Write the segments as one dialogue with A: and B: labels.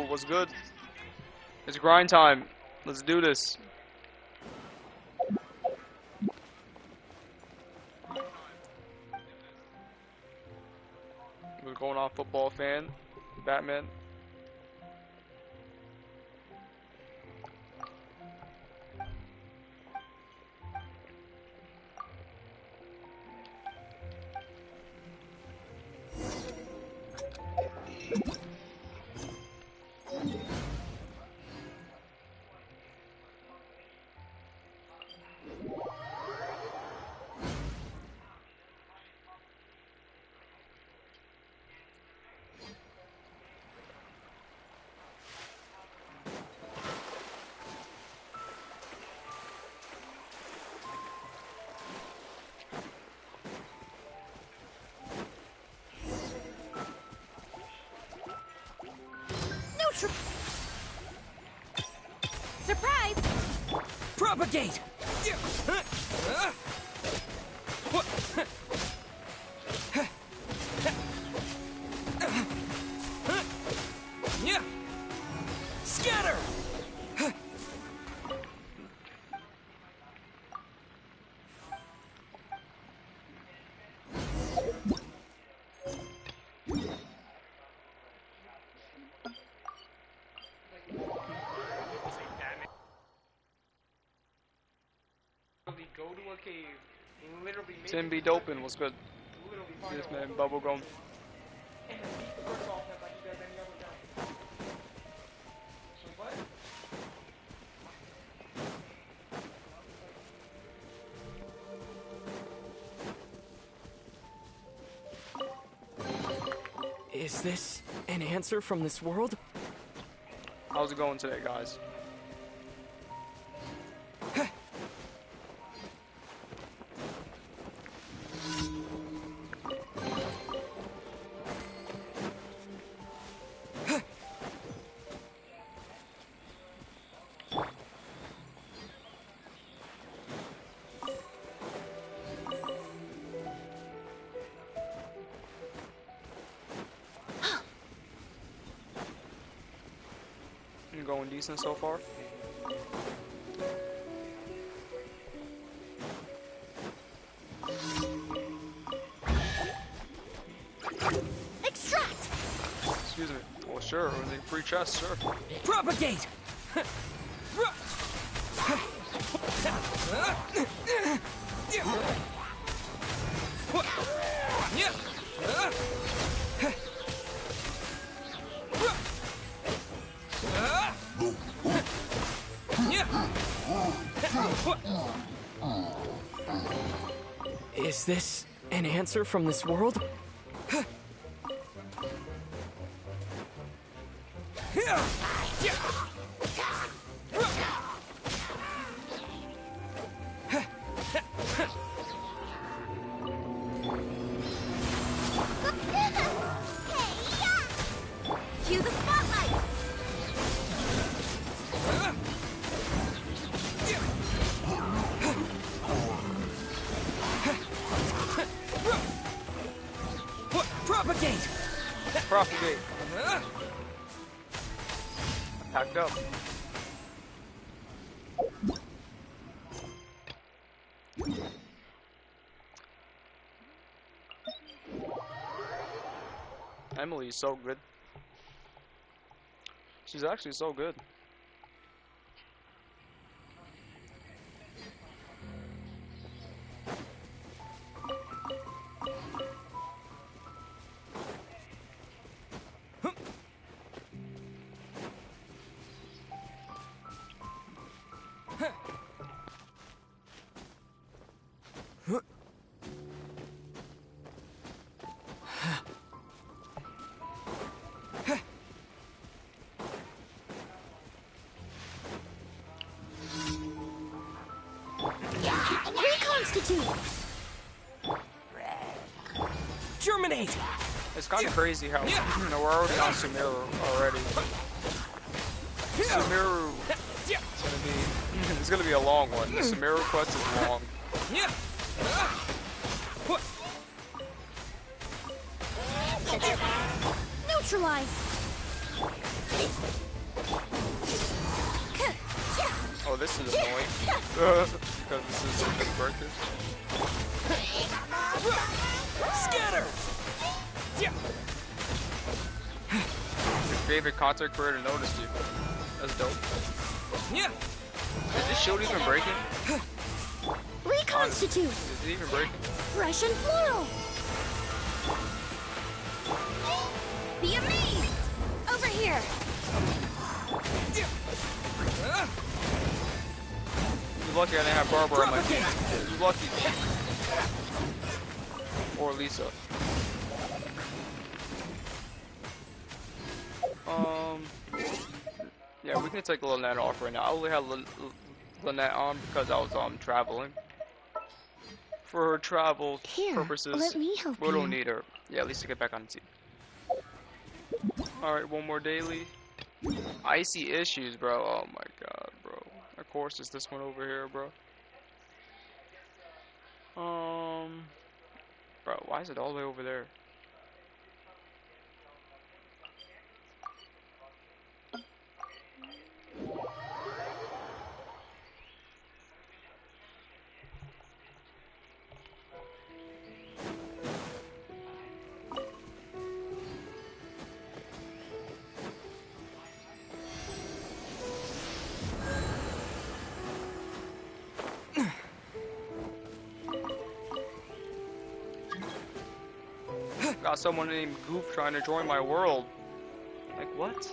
A: What's good? It's grind time. Let's do this. We're going off football fan. Batman.
B: Surprise!
C: Propagate! Scatter!
D: Go to a cave. Literally make
A: Tim B. Dopin, what's good? Yes, man. Bubblegum.
D: and then beat the first off him like he does any other guy. So what?
C: Is this an answer from this world?
A: How's it going today, guys? Going decent so far.
B: Extract!
A: Excuse me. Well, sure. Free chest, sure.
C: Propagate! Is this an answer from this world?
B: Cue the spotlight!
C: Propagate!
A: Propagate. Packed up. Emily's so good. She's actually so good.
B: Reconstitute!
C: Germinate!
A: It's kind of crazy how we're already on Sumeru already. Sumeru it's gonna be a long one. The Sumeru quest is long.
B: Neutralize!
A: Oh, this is annoying. Because this is such a breakers.
C: Scatter! Yeah.
A: Your favorite content creator noticed you. That's dope.
C: Yeah.
A: Is this shield even breaking?
B: Reconstitute.
A: Is it even breaking?
B: Fresh and floral. Be amazed. Over here.
A: You're lucky I didn't have Barbara on my team. You're lucky. Or Lisa. Yeah, we can take Lynette off right now. I only have Lynette on because I was traveling. For her travel
B: Here,
A: purposes,
B: let me help
A: we don't
B: you.
A: need her. Yeah, at least to get back on the team. Alright, one more daily. Icy issues, bro. Oh my god, bro. Of course, it's this one over here, bro. Bro, why is it all the way over there? Got someone named Goof trying to join my world. Like, what?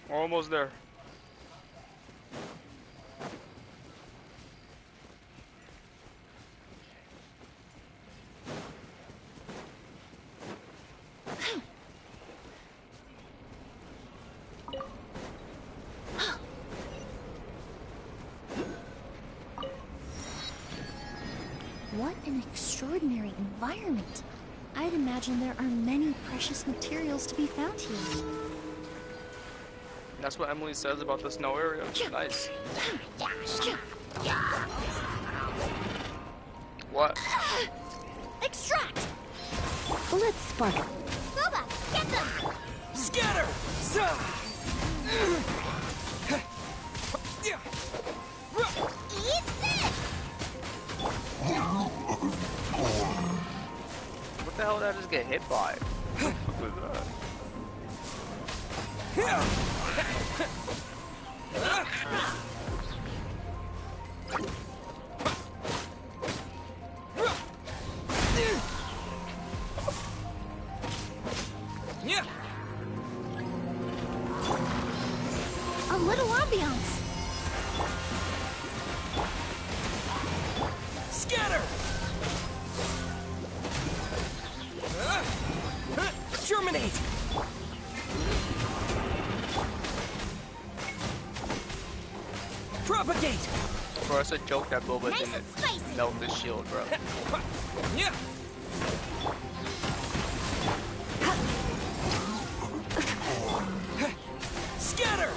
A: We're almost there.
B: What an extraordinary environment. I'd imagine there are many precious materials to be found here.
A: That's what Emily says about the snow area. Nice. What?
B: Extract! Let's spark. Boba, get them!
C: Scatter!
B: Eat this!
A: What the hell did I just get hit by? What was that?
C: Yeah.
B: A little ambiance.
C: Scatter! Germinate! Propagate!
A: Bro, it's a joke that Boba
B: Nice
A: didn't
B: and spicy.
A: melt the shield, bro.
C: Yeah. Scatter!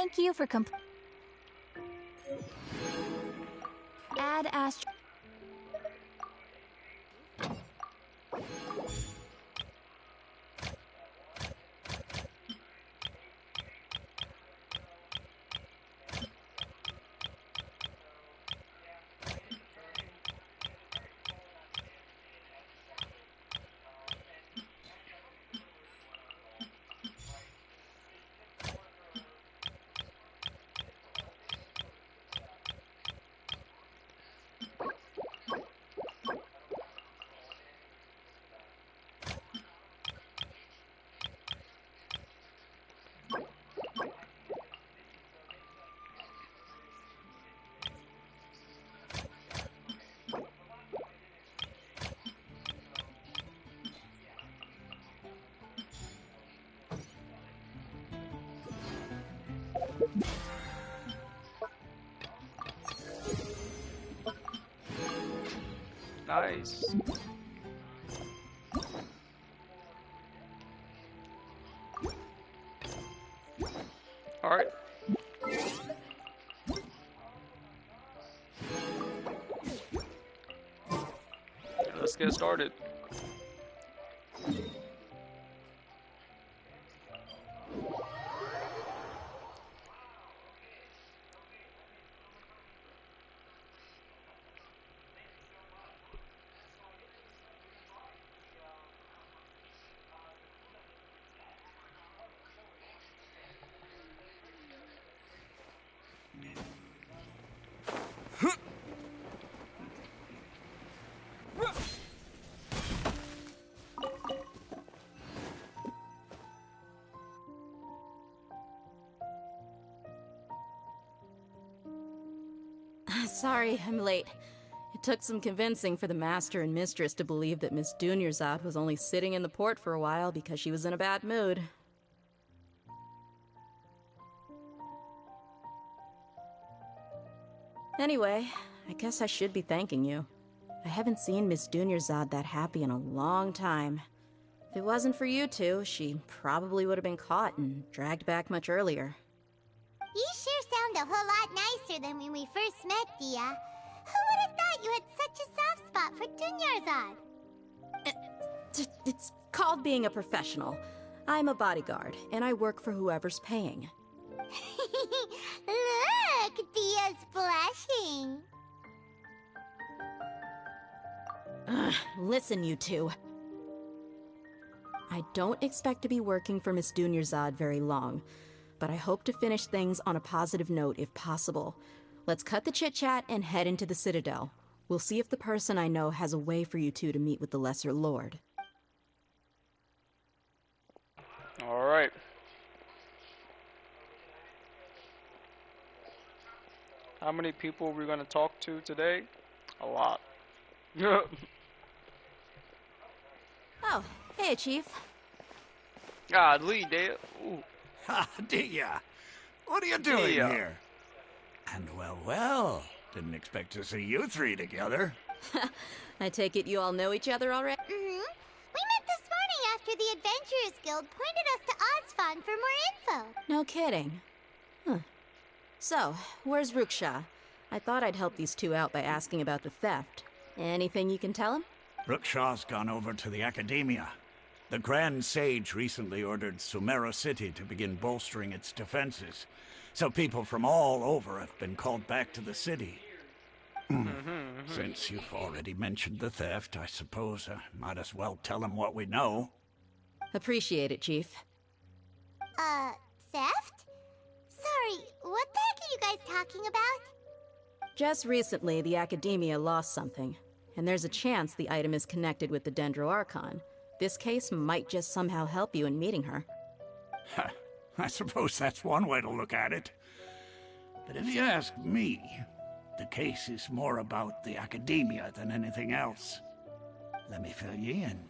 B: Thank you for Add Astro.
A: Nice. Alright. Let's get started.
E: Sorry, I'm late. It took some convincing for the Master and Mistress to believe that Miss Dunyarzad was only sitting in the port for a while because she was in a bad mood. Anyway, I guess I should be thanking you. I haven't seen Miss Dunyarzad that happy in a long time. If it wasn't for you two, she probably would have been caught and dragged back much earlier.
F: You sure sound a whole lot nicer than when we first met, Dia. Who would have thought you had such a soft spot for Dunyarzad?
E: It's called being a professional. I'm a bodyguard, and I work for whoever's paying.
F: Look, Dia's blushing.
E: Listen, you two. I don't expect to be working for Miss Dunyarzad very long, but I hope to finish things on a positive note if possible. Let's cut the chit-chat and head into the Citadel. We'll see if the person I know has a way for you two to meet with the Lesser Lord.
A: Alright. How many people are we going to talk to today? A lot.
E: Oh, hey, Chief.
A: Golly, Dale. Ooh.
G: Ha, Dia! What are you doing
A: Dia.
G: here? And well, didn't expect to see you three together.
E: I take it you all know each other already?
F: We met this morning after the Adventurers Guild pointed us to Ozfon for more info.
E: No kidding. Huh. So, where's Ruksha? I thought I'd help these two out by asking about the theft. Anything you can tell him?
G: Rukshaw's gone over to the Academia. The Grand Sage recently ordered Sumeru City to begin bolstering its defenses, so people from all over have been called back to the city. Since you've already mentioned the theft, I suppose I might as well tell him what we know.
E: Appreciate it, Chief.
F: Theft? Sorry, what the heck are you guys talking about?
E: Just recently, the Academia lost something, and there's a chance the item is connected with the Dendro Archon. This case might just somehow help you in meeting her.
G: I suppose that's one way to look at it. But if you ask me, the case is more about the Academia than anything else. Let me fill you in.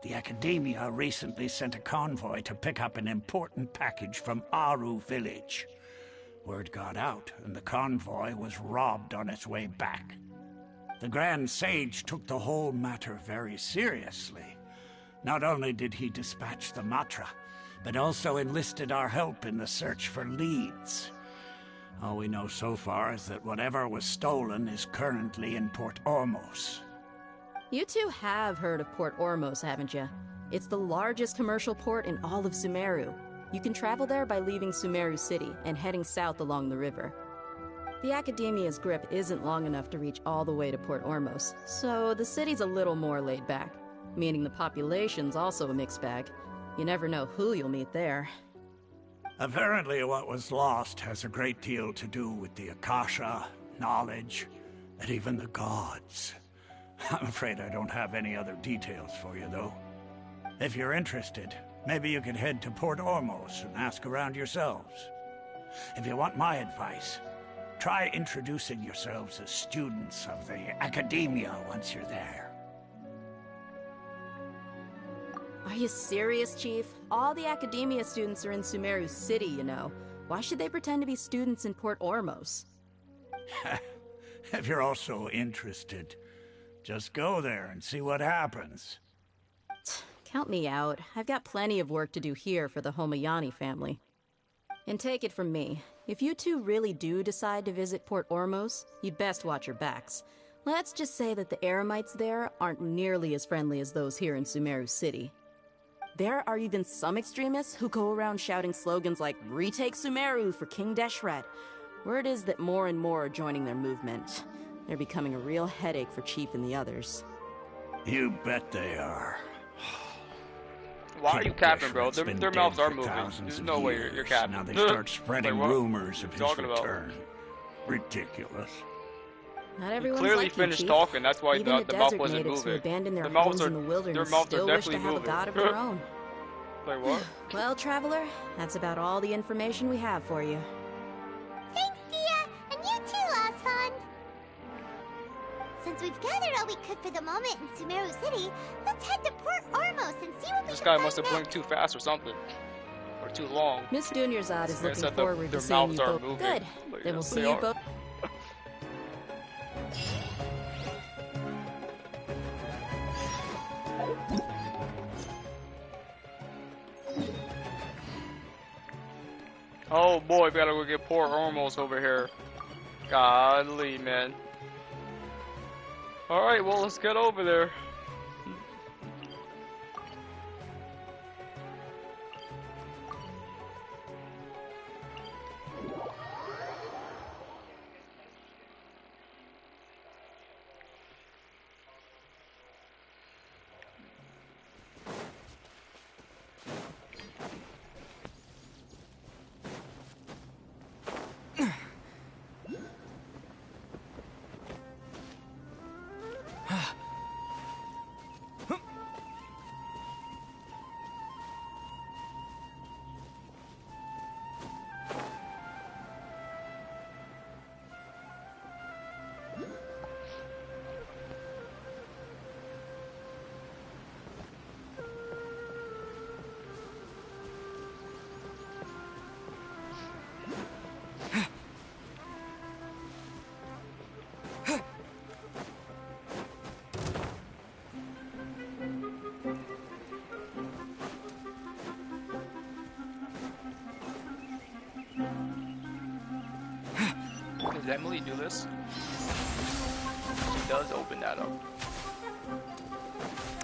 G: The Academia recently sent a convoy to pick up an important package from Aru village. Word got out, and the convoy was robbed on its way back. The Grand Sage took the whole matter very seriously. Not only did he dispatch the Matra, but also enlisted our help in the search for leads. All we know so far is that whatever was stolen is currently in Port Ormos.
E: You two have heard of Port Ormos, haven't you? It's the largest commercial port in all of Sumeru. You can travel there by leaving Sumeru City and heading south along the river. The Academia's grip isn't long enough to reach all the way to Port Ormos, so the city's a little more laid back, meaning the population's also a mixed bag. You never know who you'll meet there.
G: Apparently what was lost has a great deal to do with the Akasha, knowledge, and even the gods. I'm afraid I don't have any other details for you, though. If you're interested, maybe you could head to Port Ormos and ask around yourselves. If you want my advice, try introducing yourselves as students of the Academia once you're there.
E: Are you serious, Chief? All the Academia students are in Sumeru City, you know. Why should they pretend to be students in Port Ormos?
G: If you're also interested, just go there and see what happens.
E: Count me out. I've got plenty of work to do here for the Homayani family. And take it from me, if you two really do decide to visit Port Ormos, you'd best watch your backs. Let's just say that the Eremites there aren't nearly as friendly as those here in Sumeru City. There are even some extremists who go around shouting slogans like, "Retake Sumeru for King Deshret." Word is that more and more are joining their movement. They're becoming a real headache for Chief and the others.
G: You bet they are.
A: Why are you capping, bro?
G: Deshret's been
A: Their
G: dead
A: mouths are
G: for
A: moving.
G: thousands
A: There's
G: of
A: no way
G: years.
A: you're capping.
G: Now they start spreading
A: Like, what?
G: rumors of his
A: Talking about?
G: return. Ridiculous.
E: Not everyone's
A: Clearly
E: like you,
A: finished
E: Chief.
A: talking. That's why
E: Even
A: the
E: the
A: mouth
E: desert
A: wasn't
E: natives who
A: moving.
E: abandoned their
A: The mouths
E: homes
A: are
E: in the wilderness
A: mouths are
E: still wish to
A: definitely
E: have a
A: moving.
E: god of their own.
A: Like what?
E: Well, Traveler, that's about all the information we have for you.
F: Thanks, Dia! And you too, Osfond! Since we've gathered all we could for the moment in Sumeru City, let's head to Port Ormos and see what we
A: This
F: can
A: guy
F: find
A: must have
F: next.
A: blinked too fast or something, or too long.
E: Miss Dunyarzad is
A: They
E: looking
A: said
E: forward
A: their
E: to seeing
A: mouths
E: you
A: are
E: both.
A: moving.
E: Good.
A: Like,
E: Then we'll
A: yes,
E: see
A: they
E: you
A: are.
E: both.
A: Oh boy, we gotta go get poor Ormos over here. Godly, man. Alright, well, let's get over there. Does Emily do this? She does open that up.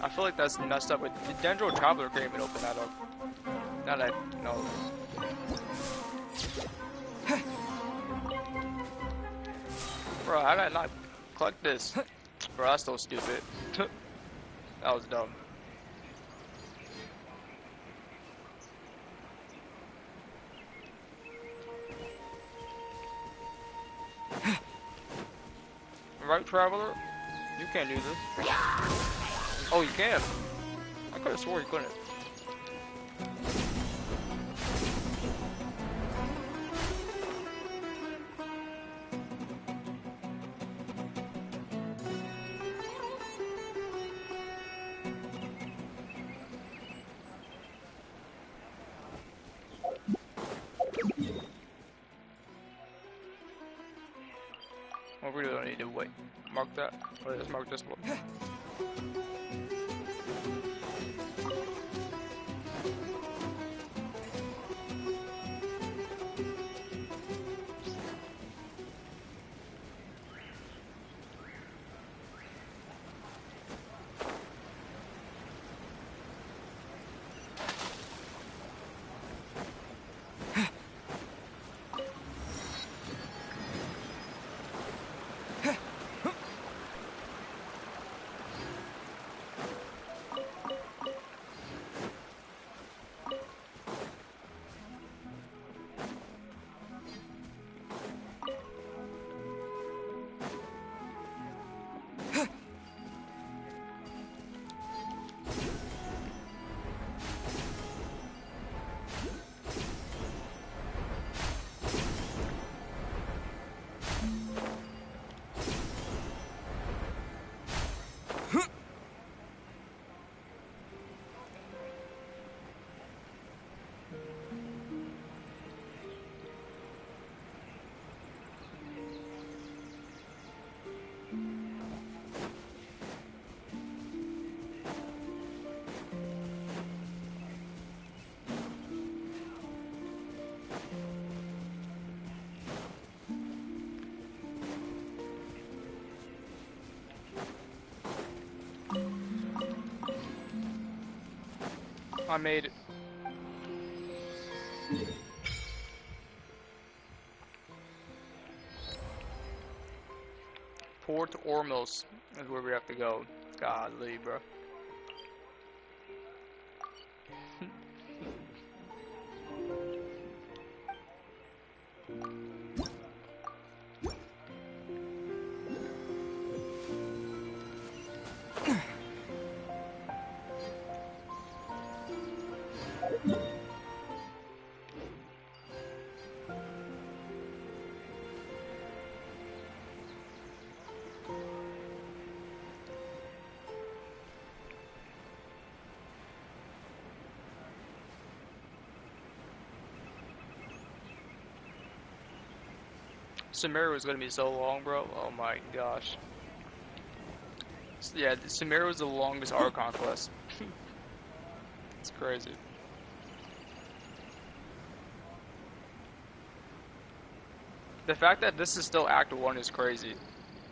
A: I feel like that's messed up. The Dendro Traveler can't even open that up. Now that I know. Bro, how did I not collect this? Bro, that's so stupid. That was dumb. Right, Traveler? You can't do this. Oh, you can. I could have swore you couldn't. I really don't need to wait. Mark that. Or let's mark this one. I made it. Port Ormos is where we have to go. Godly, bro. Sumeru is gonna be so long, bro. Oh my gosh. Yeah, Sumeru is the longest Archon quest. It's crazy. The fact that this is still Act 1 is crazy.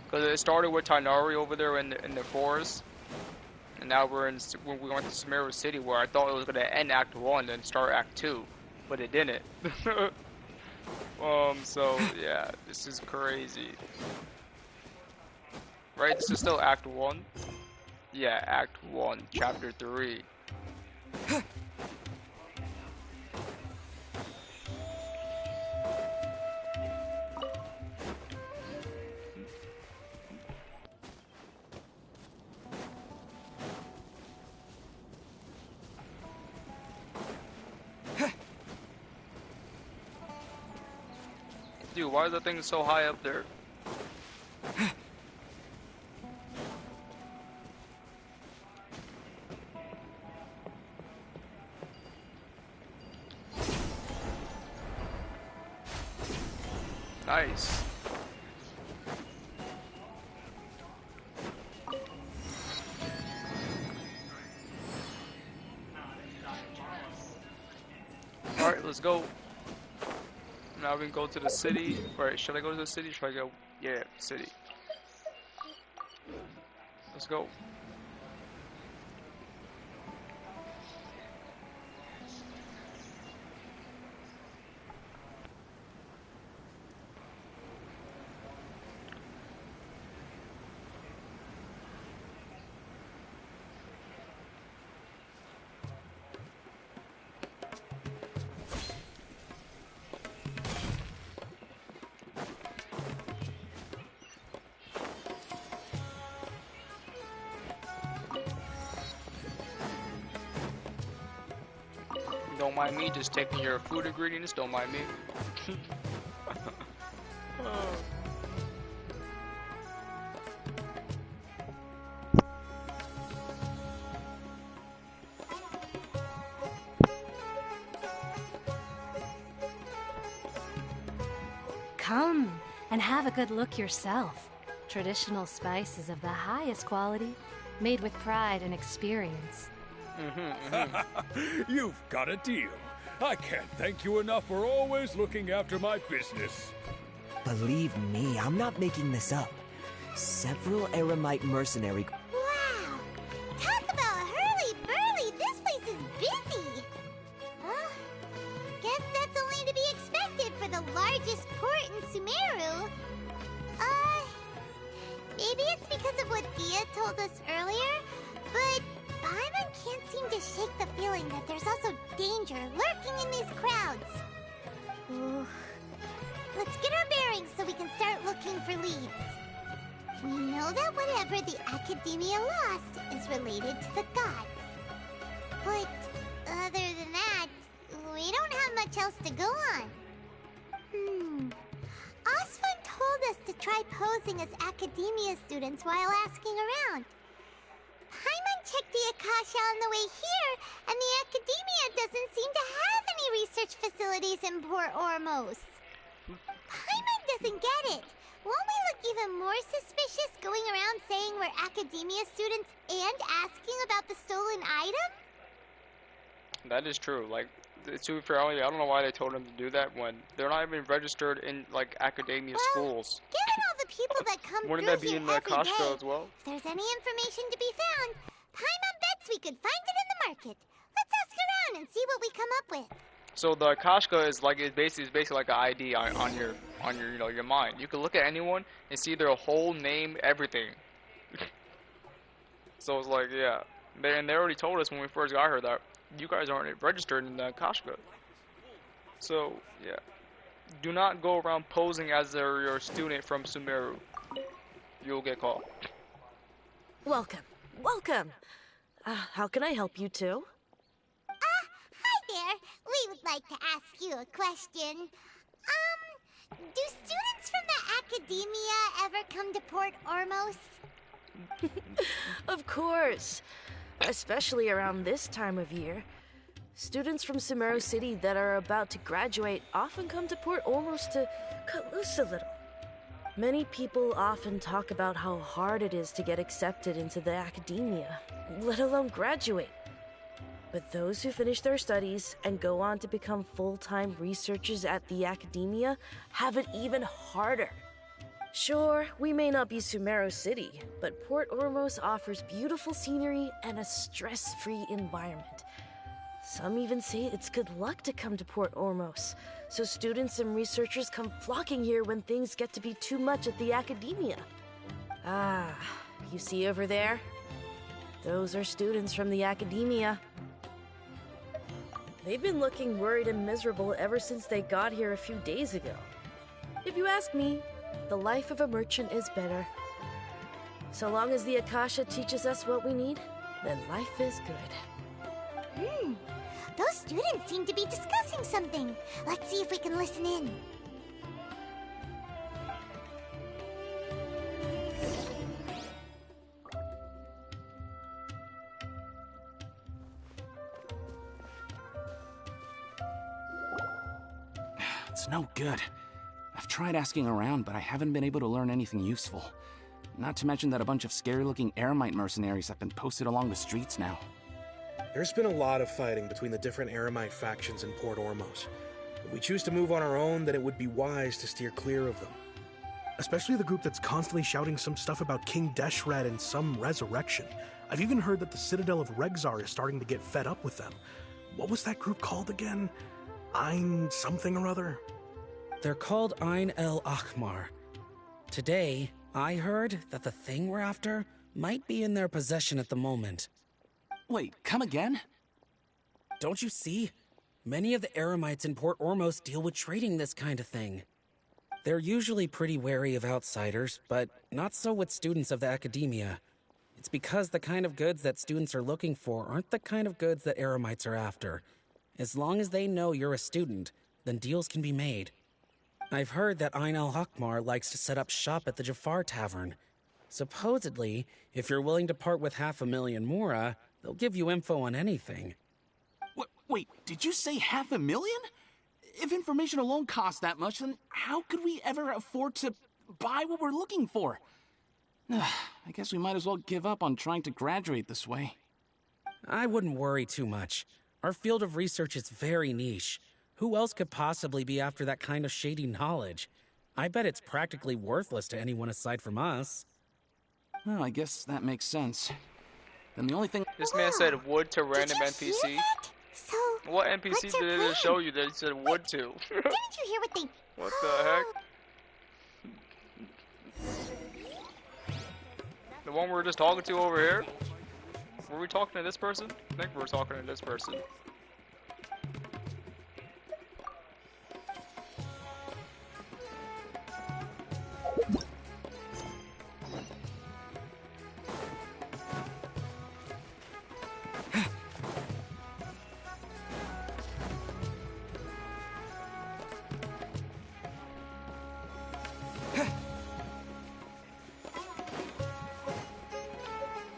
A: Because it started with Tainari over there in the forest. And now we went to Sumeru City, where I thought it was going to end Act 1 and start Act 2. But it didn't. So, yeah, this is crazy. Right, this is still Act 1? Yeah, Act 1, Chapter 3. Dude, why is that thing so high up there? Nice. Alright, let's go. Now we can go to the city. Right, should I go to the city? Should I go? Yeah, city. Let's go. Don't mind me, just taking your food ingredients, don't mind me.
H: Come and have a good look yourself. Traditional spices of the highest quality, made with pride and experience.
I: You've got a deal. I can't thank you enough for always looking after my business.
J: Believe me, I'm not making this up. Several Eremite mercenary...
F: Wow! Talk about hurly-burly! This place is busy! Well, guess that's only to be expected for the largest port in Sumeru. Maybe it's because of what Dia told us earlier, but Paimon can't seem to shake the feeling that there's also danger lurking in these crowds. Ooh. Let's get our bearings so we can start looking for leads. We know that whatever the Academia lost is related to the gods. But other than that, we don't have much else to go on. Osfun told us to try posing as Academia students while asking around. Paimon checked the Akasha on the way here, and the Academia doesn't seem to have any research facilities in Port Ormos. Paimon doesn't get it. Won't we look even more suspicious going around saying we're Academia students and asking about the stolen item?
A: That is true. Like, to be fair, I don't know why they told them to do that when they're not even registered in, like, Academia schools.
F: Given all the people that come
A: Wouldn't
F: through
A: that be
F: here
A: in the
F: every day,
A: Akasha as well?
F: if there's any information to be found, Paimon bets we could find it in the market. Let's ask around. and see what we come up with.
A: So the Akashka is basically like an ID on your your mind. You can look at anyone and see their whole name, everything. So it's like, yeah, they already told us when we first got here that you guys aren't registered in the Akashka. So yeah, do not go around posing as your student from Sumeru. You'll get caught.
K: Welcome. Welcome. How can I help you two?
F: Hi there. We would like to ask you a question. Do students from the Academia ever come to Port Ormos?
K: Of course. Especially around this time of year. Students from Sumeru City that are about to graduate often come to Port Ormos to cut loose a little. Many people often talk about how hard it is to get accepted into the Academia, let alone graduate. But those who finish their studies and go on to become full-time researchers at the Academia have it even harder. Sure, we may not be Sumeru City, but Port Ormos offers beautiful scenery and a stress-free environment. Some even say it's good luck to come to Port Ormos, so students and researchers come flocking here when things get to be too much at the Academia. Ah, you see over there? Those are students from the Academia. They've been looking worried and miserable ever since they got here a few days ago. If you ask me, the life of a merchant is better. So long as the Akasha teaches us what we need, then life is good.
F: Those students seem to be discussing something. Let's see if we can listen in.
L: It's no good. I've tried asking around, but I haven't been able to learn anything useful. Not to mention that a bunch of scary-looking Eremite mercenaries have been posted along the streets now.
M: There's been a lot of fighting between the different Eremite factions in Port Ormos. If we choose to move on our own, then it would be wise to steer clear of them.
N: Especially the group that's constantly shouting some stuff about King Deshret and some resurrection. I've even heard that the Citadel of Regzar is starting to get fed up with them. What was that group called again? Ein something or other?
O: They're called Ein El Akhmar. Today, I heard that the thing we're after might be in their possession at the moment.
L: Wait, come again?
O: Don't you see? Many of the Eremites in Port Ormos deal with trading this kind of thing. They're usually pretty wary of outsiders, but not so with students of the Academia. It's because the kind of goods that students are looking for aren't the kind of goods that Eremites are after. As long as they know you're a student, then deals can be made. I've heard that Ein El Hakmar likes to set up shop at the Jafar Tavern. Supposedly, if you're willing to part with 500,000 Mora, they'll give you info on anything.
L: Wait, did you say 500,000? If information alone costs that much, then how could we ever afford to buy what we're looking for? I guess we might as well give up on trying to graduate this way.
O: I wouldn't worry too much. Our field of research is very niche. Who else could possibly be after that kind of shady knowledge? I bet it's practically worthless to anyone aside from us.
L: Well, I guess that makes sense. Then the only thing...
A: This man said wood to random NPC.
F: So,
A: what NPC did it show you that it said wood to?
F: Didn't you hear what they...
A: What the heck? The one we were just talking to over here? Were we talking to this person? I think we were talking to this person.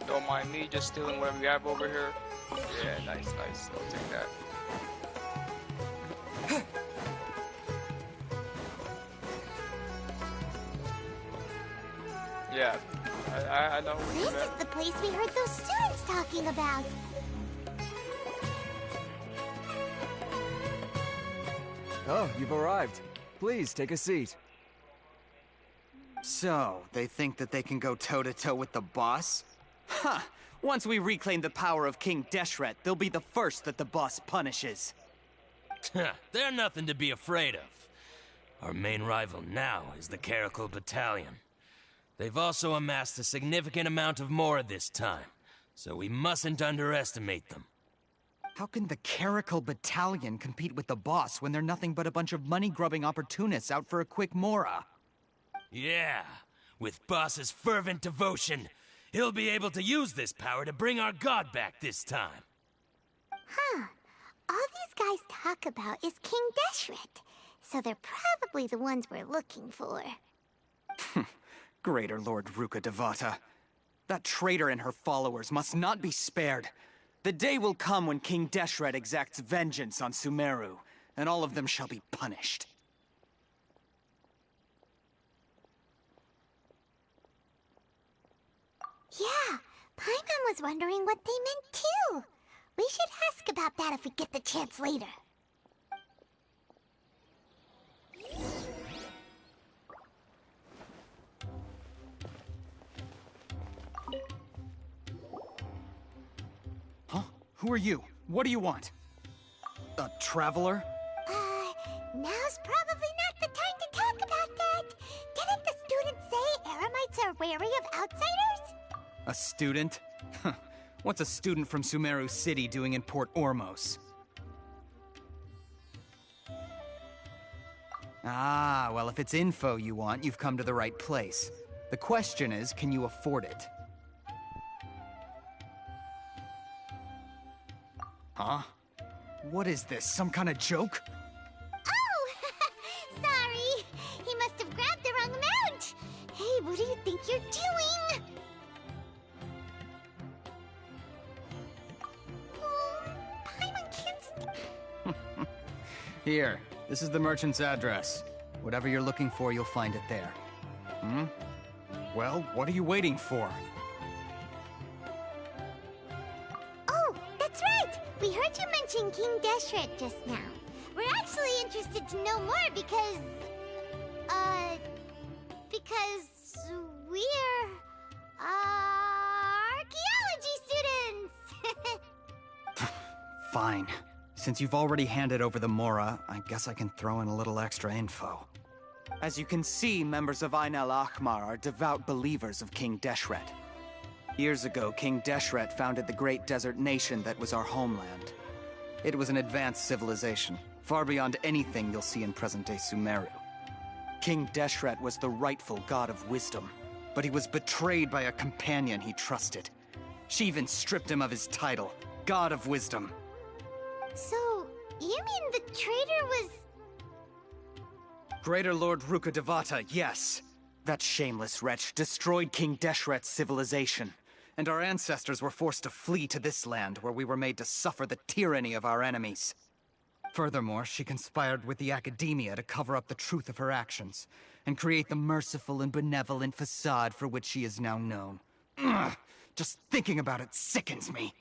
A: Don't mind me just stealing whatever you have over here. Yeah, nice. I'll take that. Yeah, I know what you meant.
F: This is the place we heard those students talking about.
P: Oh, you've arrived. Please, take a seat.
Q: So, they think that they can go toe-to-toe with the boss? Huh, Once we reclaim the power of King Deshret, they'll be the first that the boss punishes.
R: They're nothing to be afraid of. Our main rival now is the Caracal Battalion. They've also amassed a significant amount of Mora this time, so we mustn't underestimate them.
Q: How can the Caracal Battalion compete with the boss when they're nothing but a bunch of money-grubbing opportunists out for a quick Mora?
R: Yeah, with Boss's fervent devotion, he'll be able to use this power to bring our god back this time.
F: Huh. All these guys talk about is King Deshret, so they're probably the ones we're looking for.
Q: Greater Lord Ruka Devata. That traitor and her followers must not be spared. The day will come when King Deshret exacts vengeance on Sumeru, and all of them shall be punished.
F: Yeah, Paimon was wondering what they meant too. We should ask about that if we get the chance later.
Q: Huh? Who are you? What do you want? A traveler?
F: Now's probably not the time to talk about that. Didn't the students say Eremites are wary of outsiders?
Q: A student? What's a student from Sumeru City doing in Port Ormos? Ah, well, if it's info you want, you've come to the right place. The question is, can you afford it? Huh? What is this, some kind of joke?
F: Oh! Sorry! He must have grabbed the wrong amount! Hey, what do you think you're doing?
Q: Here, this is the merchant's address. Whatever you're looking for, you'll find it there. Hmm? Well, what are you waiting for?
F: Oh, that's right! We heard you mention King Deshret just now. We're actually interested to know more because we're, archaeology students!
Q: Fine. Since you've already handed over the Mora, I guess I can throw in a little extra info. As you can see, members of Ain al-Ahmar are devout believers of King Deshret. Years ago, King Deshret founded the great desert nation that was our homeland. It was an advanced civilization, far beyond anything you'll see in present-day Sumeru. King Deshret was the rightful god of wisdom, but he was betrayed by a companion he trusted. She even stripped him of his title, God of Wisdom.
F: So, you mean the traitor was...
Q: Greater Lord Ruka Devata, yes. That shameless wretch destroyed King Deshret's civilization, and our ancestors were forced to flee to this land where we were made to suffer the tyranny of our enemies. Furthermore, she conspired with the Academia to cover up the truth of her actions, and create the merciful and benevolent facade for which she is now known. Ugh, just thinking about it sickens me.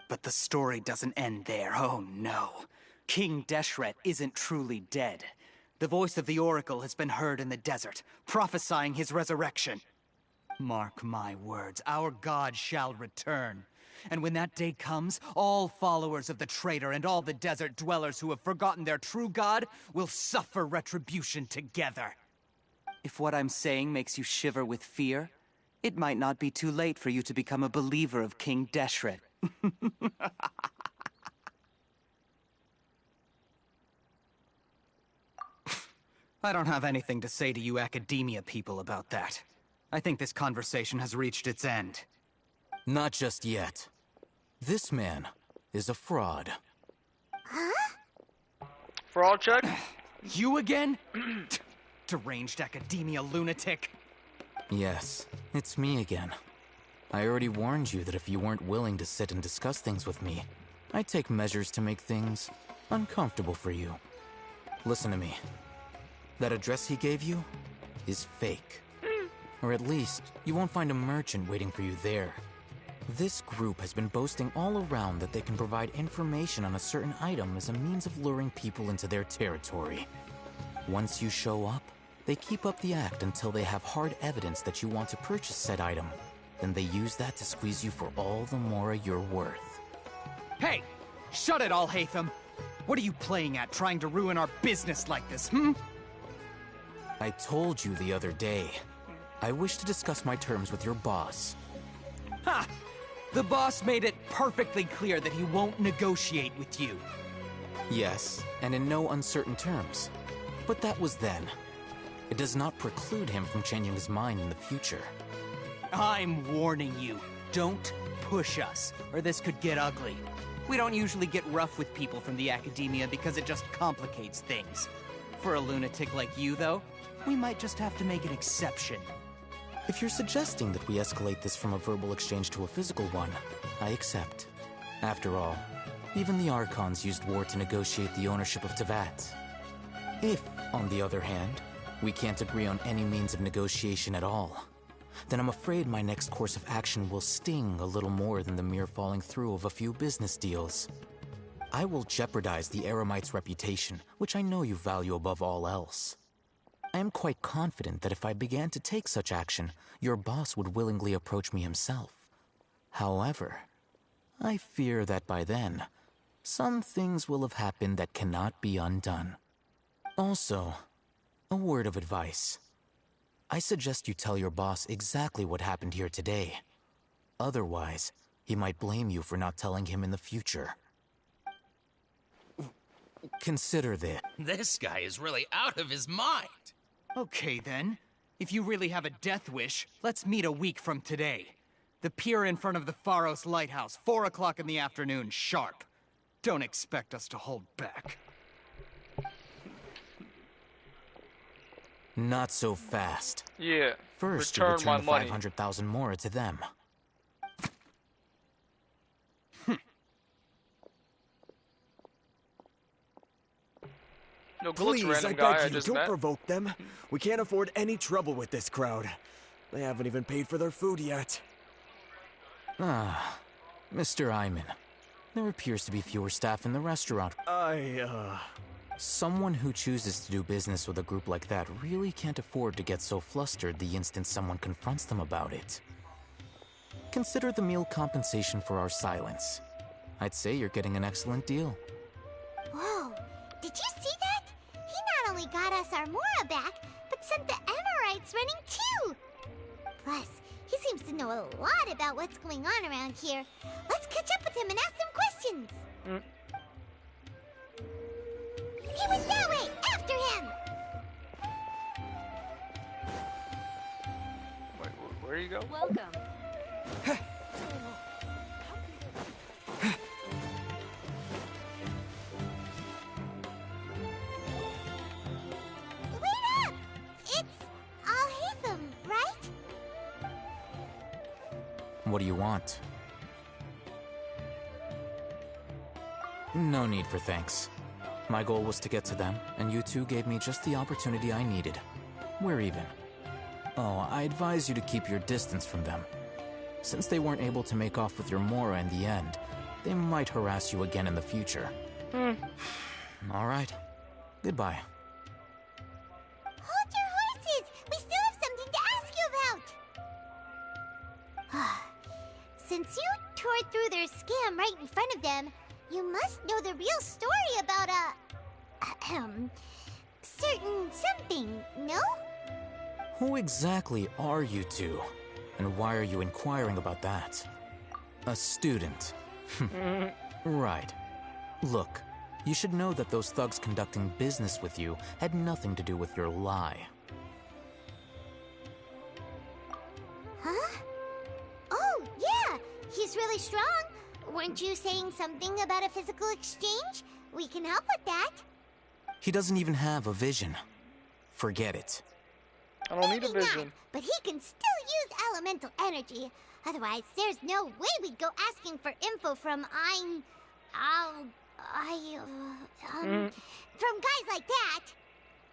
Q: But the story doesn't end there, oh no. King Deshret isn't truly dead. The voice of the Oracle has been heard in the desert, prophesying his resurrection. Mark my words, our god shall return. And when that day comes, all followers of the traitor and all the desert dwellers who have forgotten their true god will suffer retribution together. If what I'm saying makes you shiver with fear, it might not be too late for you to become a believer of King Deshret. I don't have anything to say to you Academia people about that. I think this conversation has reached its end.
S: Not just yet. This man is a fraud.
F: Huh?
A: Fraud check?
Q: You again? Deranged Academia lunatic.
S: Yes, it's me again. I already warned you that if you weren't willing to sit and discuss things with me, I'd take measures to make things uncomfortable for you. Listen to me. That address he gave you is fake. Or at least, you won't find a merchant waiting for you there. This group has been boasting all around that they can provide information on a certain item as a means of luring people into their territory. Once you show up, they keep up the act until they have hard evidence that you want to purchase said item. then they use that to squeeze you for all the mora you're worth.
Q: Hey! Shut it, Alhaitham! What are you playing at, trying to ruin our business like this, hmm?
S: I told you the other day. I wish to discuss my terms with your boss.
Q: Ha! The boss made it perfectly clear that he won't negotiate with you.
S: Yes, and in no uncertain terms. But that was then. It does not preclude him from changing his mind in the future.
Q: I'm warning you. Don't push us, or this could get ugly. We don't usually get rough with people from the academia because it just complicates things. For a lunatic like you, though, we might just have to make an exception.
S: If you're suggesting that we escalate this from a verbal exchange to a physical one, I accept. After all, even the Archons used war to negotiate the ownership of Teyvat. If, on the other hand, we can't agree on any means of negotiation at all, then I'm afraid my next course of action will sting a little more than the mere falling through of a few business deals. I will jeopardize the Eremite's reputation, which I know you value above all else. I am quite confident that if I began to take such action, your boss would willingly approach me himself. However, I fear that by then, some things will have happened that cannot be undone. Also, a word of advice. I suggest you tell your boss exactly what happened here today. Otherwise, he might blame you for not telling him in the future. Consider this.
R: This guy is really out of his mind.
Q: Okay, then. If you really have a death wish, let's meet a week from today. The pier in front of the Pharos Lighthouse, 4 o'clock in the afternoon, sharp. Don't expect us to hold back.
S: Not so fast.
A: Yeah.
S: First,
A: return
S: you return
A: my
S: the
A: money.
S: 500,000 mora to them.
A: No, good looks,
J: Please,
A: random
J: I
A: guy I
J: beg you,
A: just
J: don't
A: met.
J: provoke them. We can't afford any trouble with this crowd. They haven't even paid for their food yet.
S: Ah, Mr. Iman. There appears to be fewer staff in the restaurant. Someone who chooses to do business with a group like that really can't afford to get so flustered the instant someone confronts them about it. Consider the meal compensation for our silence. I'd say you're getting an excellent deal.
F: Whoa, did you see that? He not only got us our Mora back, but sent the Emirites running too! Plus, he seems to know a lot about what's going on around here. Let's catch up with him and ask some questions. He went that way! After him!
A: Wait, where do you go?
H: Welcome.
F: Wait up! It's Alhaitham, right?
S: What do you want? No need for thanks. My goal was to get to them, and you two gave me just the opportunity I needed. We're even. Oh, I advise you to keep your distance from them. Since they weren't able to make off with your Mora in the end, they might harass you again in the future. All right. Goodbye.
F: Hold your horses! We still have something to ask you about! Since you tore through their scam right in front of them, you must know the real story about certain something, no?
S: Who exactly are you two? And why are you inquiring about that? A student. Right. Look, you should know that those thugs conducting business with you had nothing to do with your lie.
F: Huh? Oh, yeah! He's really strong. Weren't you saying something about a physical exchange? We can help with that.
S: He doesn't even have a vision. Forget it.
A: I don't need a vision.
F: Not, but he can still use elemental energy. Otherwise, there's no way we'd go asking for info from from guys like that.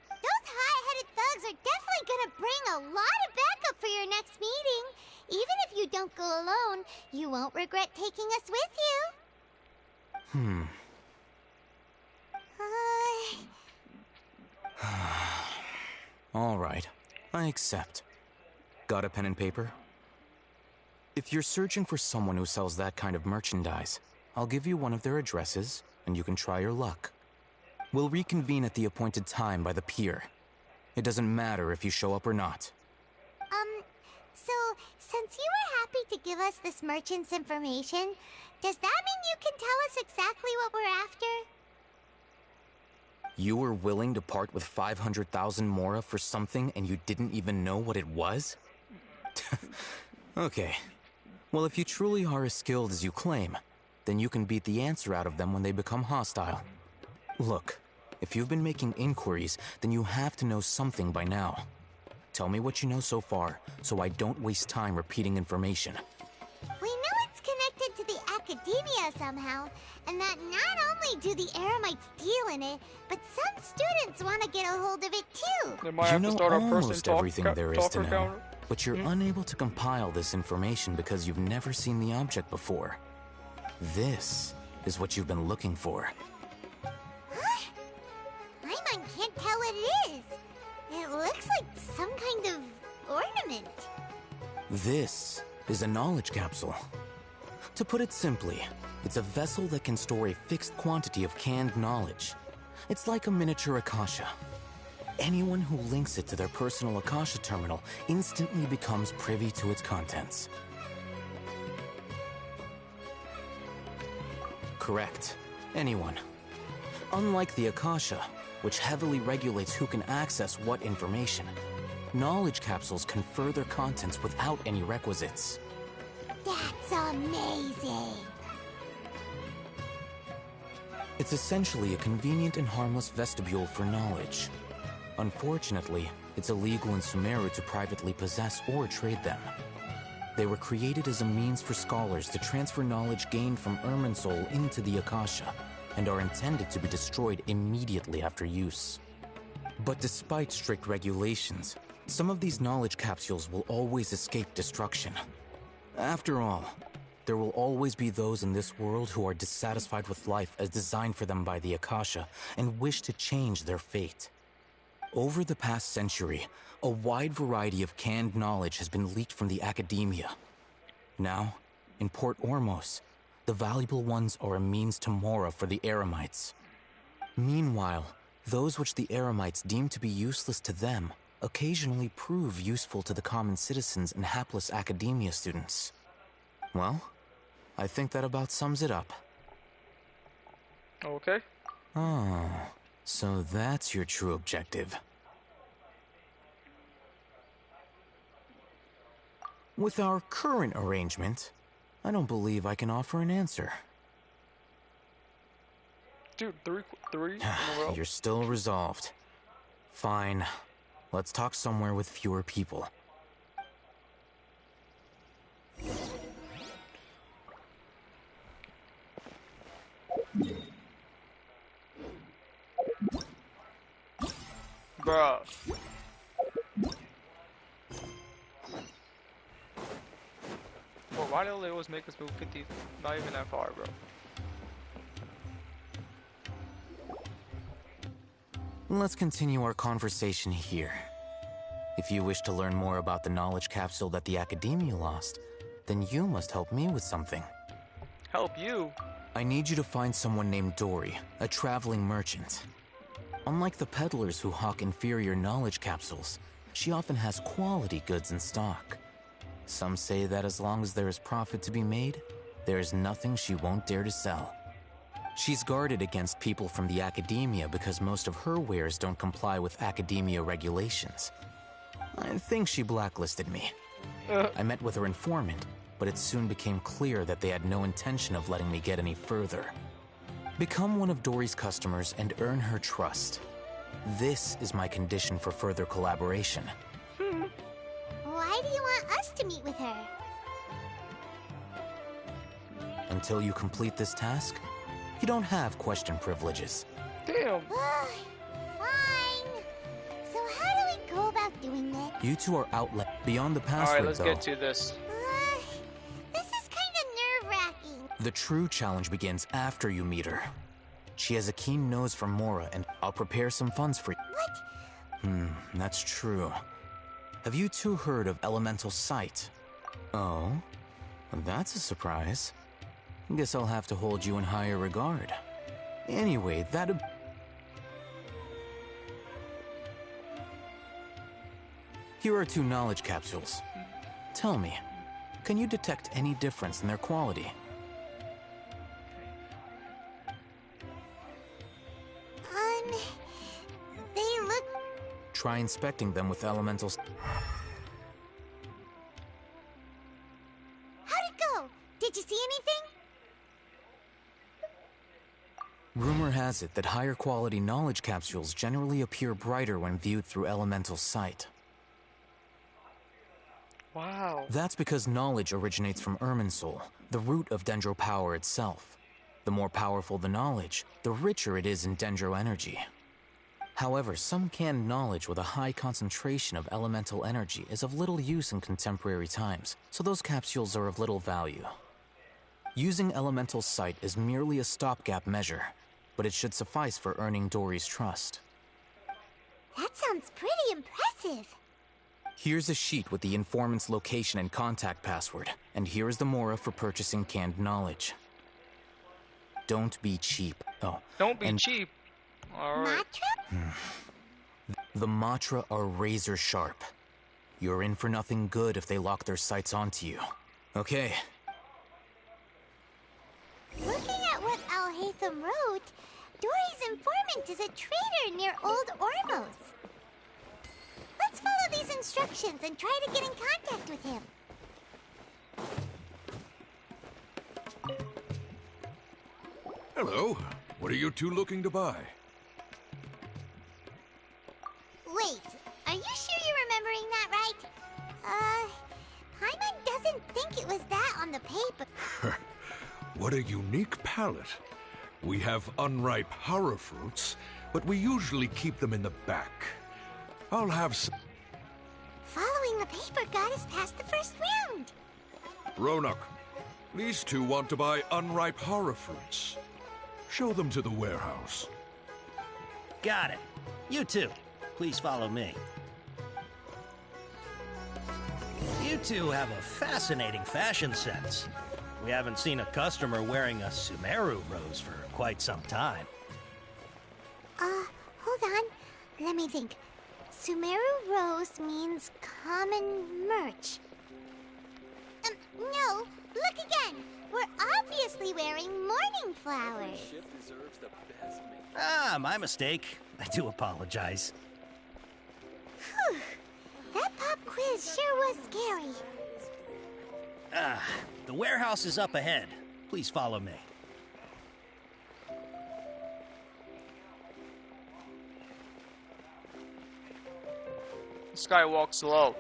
F: Those high-headed thugs are definitely gonna bring a lot of backup for your next meeting. Even if you don't go alone, you won't regret taking us with you.
S: All right. I accept. Got a pen and paper? If you're searching for someone who sells that kind of merchandise, I'll give you one of their addresses, and you can try your luck. We'll reconvene at the appointed time by the pier. It doesn't matter if you show up or not.
F: So, since you were happy to give us this merchant's information, does that mean you can tell us exactly what we're after?
S: You were willing to part with 500,000 mora for something and you didn't even know what it was? Okay. Well, if you truly are as skilled as you claim, then you can beat the answer out of them when they become hostile. Look, if you've been making inquiries, then you have to know something by now. Tell me what you know so far, so I don't waste time repeating information.
F: We know it's connected to the academia somehow, and that not only do the Eremites deal in it, but some students want to get a hold of it too.
A: They might
S: You
A: have to
S: know
A: start our person
S: almost everything there is to know,
A: counter.
S: but you're unable to compile this information because you've never seen the object before. This is what you've been looking for.
F: Huh? Paimon can't tell what it is. It looks like some kind of ornament.
S: This is a knowledge capsule. To put it simply, it's a vessel that can store a fixed quantity of canned knowledge. It's like a miniature Akasha. Anyone who links it to their personal Akasha terminal instantly becomes privy to its contents. Correct. Anyone. Unlike the Akasha, which heavily regulates who can access what information, knowledge capsules confer their contents without any requisites.
F: That's amazing.
S: It's essentially a convenient and harmless vestibule for knowledge. Unfortunately, it's illegal in Sumeru to privately possess or trade them. They were created as a means for scholars to transfer knowledge gained from Irminsul into the Akasha, and are intended to be destroyed immediately after use. But despite strict regulations, some of these knowledge capsules will always escape destruction. After all, there will always be those in this world who are dissatisfied with life as designed for them by the Akasha and wish to change their fate. Over the past century, a wide variety of canned knowledge has been leaked from the academia. Now, in Port Ormos, the valuable ones are a means to mora for the Eremites. Meanwhile, those which the Eremites deem to be useless to them occasionally prove useful to the common citizens and hapless academia students. Well, I think that about sums it up.
A: Okay.
S: Oh, so that's your true objective. With our current arrangement, I don't believe I can offer an answer.
A: Dude, three in a row.
S: You're still resolved. Fine. Let's talk somewhere with fewer people.
A: Bruh. Well, why do they always make us move 50? Not even that far, bro.
S: Let's continue our conversation here. If you wish to learn more about the knowledge capsule that the Academia lost, then you must help me with something.
A: Help you?
S: I need you to find someone named Dory, a traveling merchant. Unlike the peddlers who hawk inferior knowledge capsules, she often has quality goods in stock. Some say that as long as there is profit to be made, there is nothing she won't dare to sell. She's guarded against people from the Academia because most of her wares don't comply with Academia regulations. I think she blacklisted me. I met with her informant, but it soon became clear that they had no intention of letting me get any further. Become one of Dory's customers and earn her trust. This is my condition for further collaboration.
F: Why do you want us to meet with her?
S: Until you complete this task, you don't have question privileges.
A: Damn.
F: Fine. So how do we go about doing that?
S: You two are outlet beyond the password,
A: Alright, let's
S: though.
A: get to this.
F: This is kind of nerve-wracking.
S: The true challenge begins after you meet her. She has a keen nose for Mora, and I'll prepare some funds for you.
F: What?
S: That's true. Have you two heard of elemental sight? Oh? That's a surprise. Guess I'll have to hold you in higher regard. Anyway, Here are 2 knowledge capsules. Tell me, can you detect any difference in their quality?
F: They look...
S: Try inspecting them with elementals.
F: How'd it go? Did you see anything?
S: Rumor has it that higher quality knowledge capsules generally appear brighter when viewed through elemental sight.
A: Wow.
S: That's because knowledge originates from Irminsul, the root of Dendro power itself. The more powerful the knowledge, the richer it is in Dendro energy. However, some canned knowledge with a high concentration of elemental energy is of little use in contemporary times, so those capsules are of little value. Using elemental sight is merely a stopgap measure, but it should suffice for earning Dory's trust.
F: That sounds pretty impressive.
S: Here's a sheet with the informant's location and contact password, and here is the Mora for purchasing canned knowledge. Don't be cheap.
A: Don't be cheap. Alright.
S: The Matra are razor sharp. You're in for nothing good if they lock their sights onto you. Okay.
F: Looking at what Al-Haytham wrote, Dory's informant is a traitor near Old Ormos. Let's follow these instructions and try to get in contact with him.
I: Hello. What are you 2 looking to buy?
F: Wait, are you sure you're remembering that right? Paimon doesn't think it was that on the paper.
I: What a unique palate. We have unripe horror fruits, but we usually keep them in the back. I'll have some...
F: Following the paper got us past the first round.
I: Ronak, these 2 want to buy unripe horror fruits. Show them to the warehouse.
T: Got it. You 2, please follow me. You 2 have a fascinating fashion sense. We haven't seen a customer wearing a Sumeru rose for quite some time.
F: Hold on. Let me think. Sumeru rose means common merch. No, look again. We're obviously wearing morning flowers.
T: Ah, my mistake. I do apologize.
F: Whew. That pop quiz sure was scary.
T: The warehouse is up ahead. Please follow me.
A: This guy walks slow.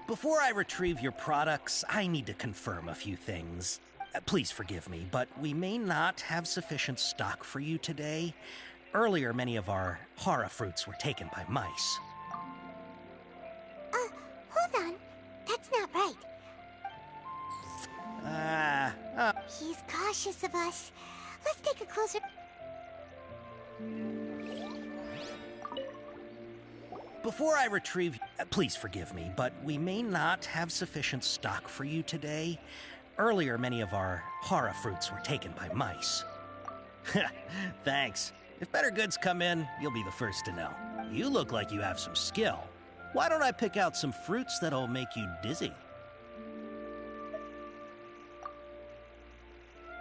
T: Before I retrieve your products, I need to confirm a few things. Please forgive me, but we may not have sufficient stock for you today. Earlier, many of our hara fruits were taken by mice.
F: Hold on. That's not right. He's cautious of us. Let's take a closer...
T: Before I retrieve... Please forgive me, but we may not have sufficient stock for you today. Earlier, many of our hara fruits were taken by mice. Thanks. If better goods come in, you'll be the first to know. You look like you have some skill. Why don't I pick out some fruits that'll make you dizzy?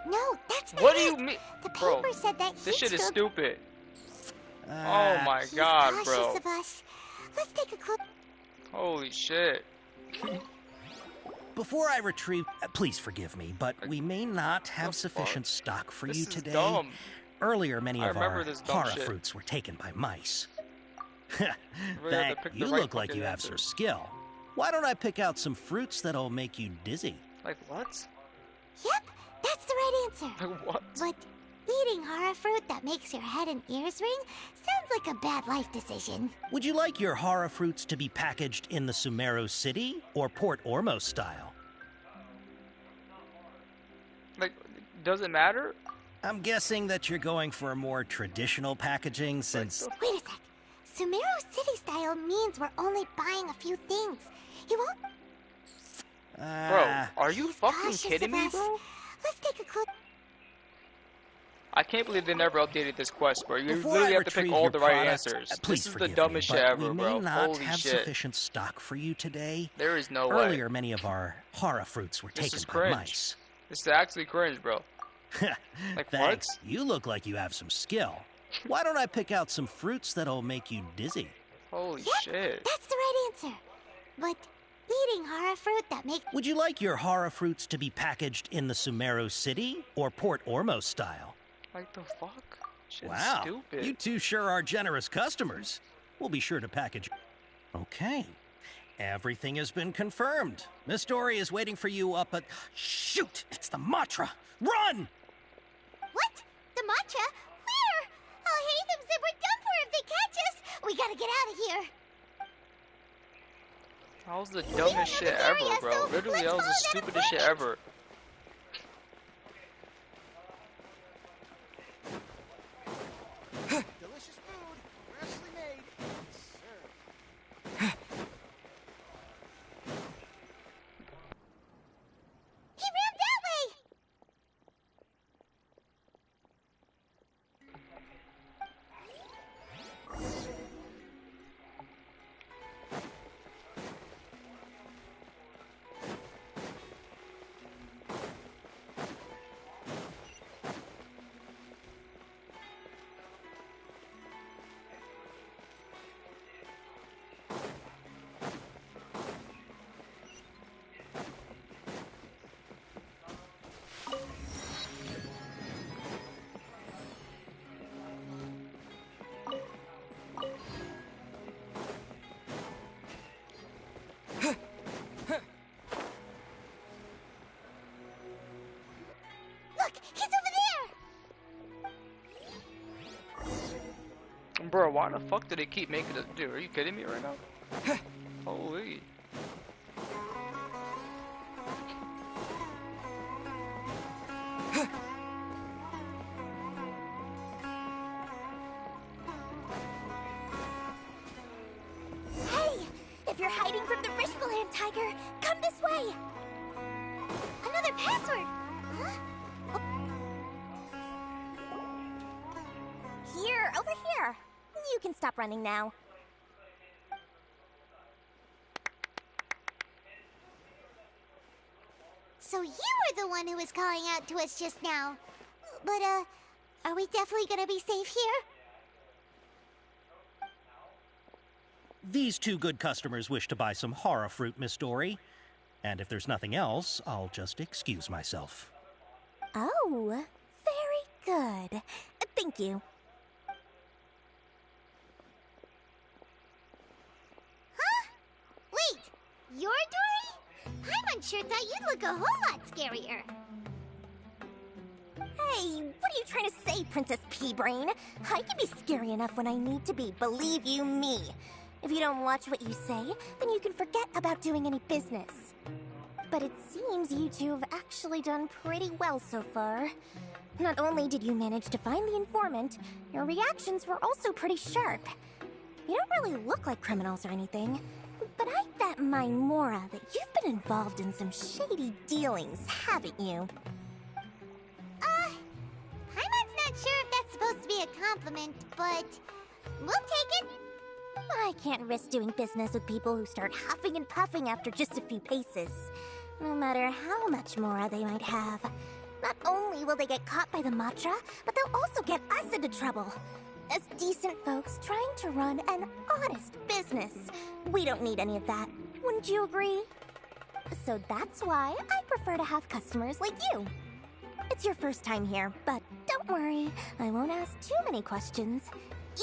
F: No, that's not
A: What do you mean?
F: The
A: Bro,
F: paper said that
A: this shit is
F: stood...
A: stupid. Oh my god,
F: He's
A: bro.
F: cautious of us. Let's take a close...
A: Holy shit.
T: Before I retrieve... Please forgive me, but we may not have sufficient stock for you today.
A: Dumb.
T: Earlier, many
A: I
T: of our
A: remember this dumb
T: hara
A: shit.
T: fruits were taken by mice.
A: Really have to pick the
T: You
A: right
T: look like
A: fucking
T: you have
A: answer.
T: some skill. Why don't I pick out some fruits that'll make you dizzy?
A: Like what?
F: Yep, that's the right answer.
A: Like what?
F: But eating hara fruit that makes your head and ears ring sounds like a bad life decision.
T: Would you like your hara fruits to be packaged in the Sumeru City or Port Ormos style?
A: Like, does it matter?
T: I'm guessing that you're going for a more traditional packaging since...
F: Wait a sec. Sumeru City style means we're only buying a few things. He won't...
A: Bro, are you fucking
F: Cautious
A: kidding
F: of
A: me,
F: us.
A: bro?
F: Let's take a close.
A: I can't believe they never updated this quest, bro. You
T: Before
A: literally
T: I
A: have to pick
T: retrieve
A: all
T: your
A: the right
T: products,
A: answers.
T: please
A: This is the
T: forgive
A: dumbest
T: me,
A: shit
T: but we
A: ever,
T: may
A: bro.
T: not
A: Holy
T: have
A: shit.
T: sufficient stock for you today.
A: There is no way.
T: Earlier, many of our horror fruits were
A: This
T: taken
A: is
T: by
A: cringe.
T: mice.
A: This is actually cringe, bro. Like,
T: Thanks. You look like you have some skill. Why don't I pick out some fruits that'll make you dizzy?
A: Holy shit.
F: That's the right answer. But eating horror fruit that makes...
T: Would you like your horror fruits to be packaged in the Sumeru City or Port Ormos style?
A: Like the fuck? Shit's
T: Wow,
A: stupid.
T: you two sure are generous customers. We'll be sure to package... Okay. Everything has been confirmed. Miss Dory is waiting for you up at... Shoot! It's the Matra! Run!
F: What? The matcha? Where? Oh, Hatham said we're done for if they catch us. We gotta get out of here.
A: That was the dumbest shit ever, bro. Literally, that was the stupidest shit ever.
U: Delicious food, freshly made. Sir.
F: He ran that way. Look, he's over there.
A: Bro, why the fuck did they keep making it? Dude, are you kidding me right now? Holy.
F: Hey, if you're hiding from the Rishbaland tiger, come this way. Another password. Huh?
V: Here, over here. You can stop running now.
F: So you were the one who was calling out to us just now. But, are we definitely gonna be safe here?
T: These two good customers wish to buy some horror fruit, Miss Dory. And if there's nothing else, I'll just excuse myself.
V: Oh, very good. Thank you.
F: Huh? Wait, you're Dory? Paimon sure thought you'd look a whole lot scarier.
V: Hey, what are you trying to say, Princess Pea-Brain? I can be scary enough when I need to be, believe you me. If you don't watch what you say, then you can forget about doing any business. But it seems you two have actually done pretty well so far. Not only did you manage to find the informant, your reactions were also pretty sharp. You don't really look like criminals or anything, but I bet my Mora that you've been involved in some shady dealings, haven't you?
F: Paimon's not sure if that's supposed to be a compliment, but we'll take it.
V: I can't risk doing business with people who start huffing and puffing after just a few paces. No matter how much Mora they might have. Not only will they get caught by the Matra, but they'll also get us into trouble. As decent folks trying to run an honest business. We don't need any of that. Wouldn't you agree? So that's why I prefer to have customers like you. It's your first time here, but don't worry. I won't ask too many questions.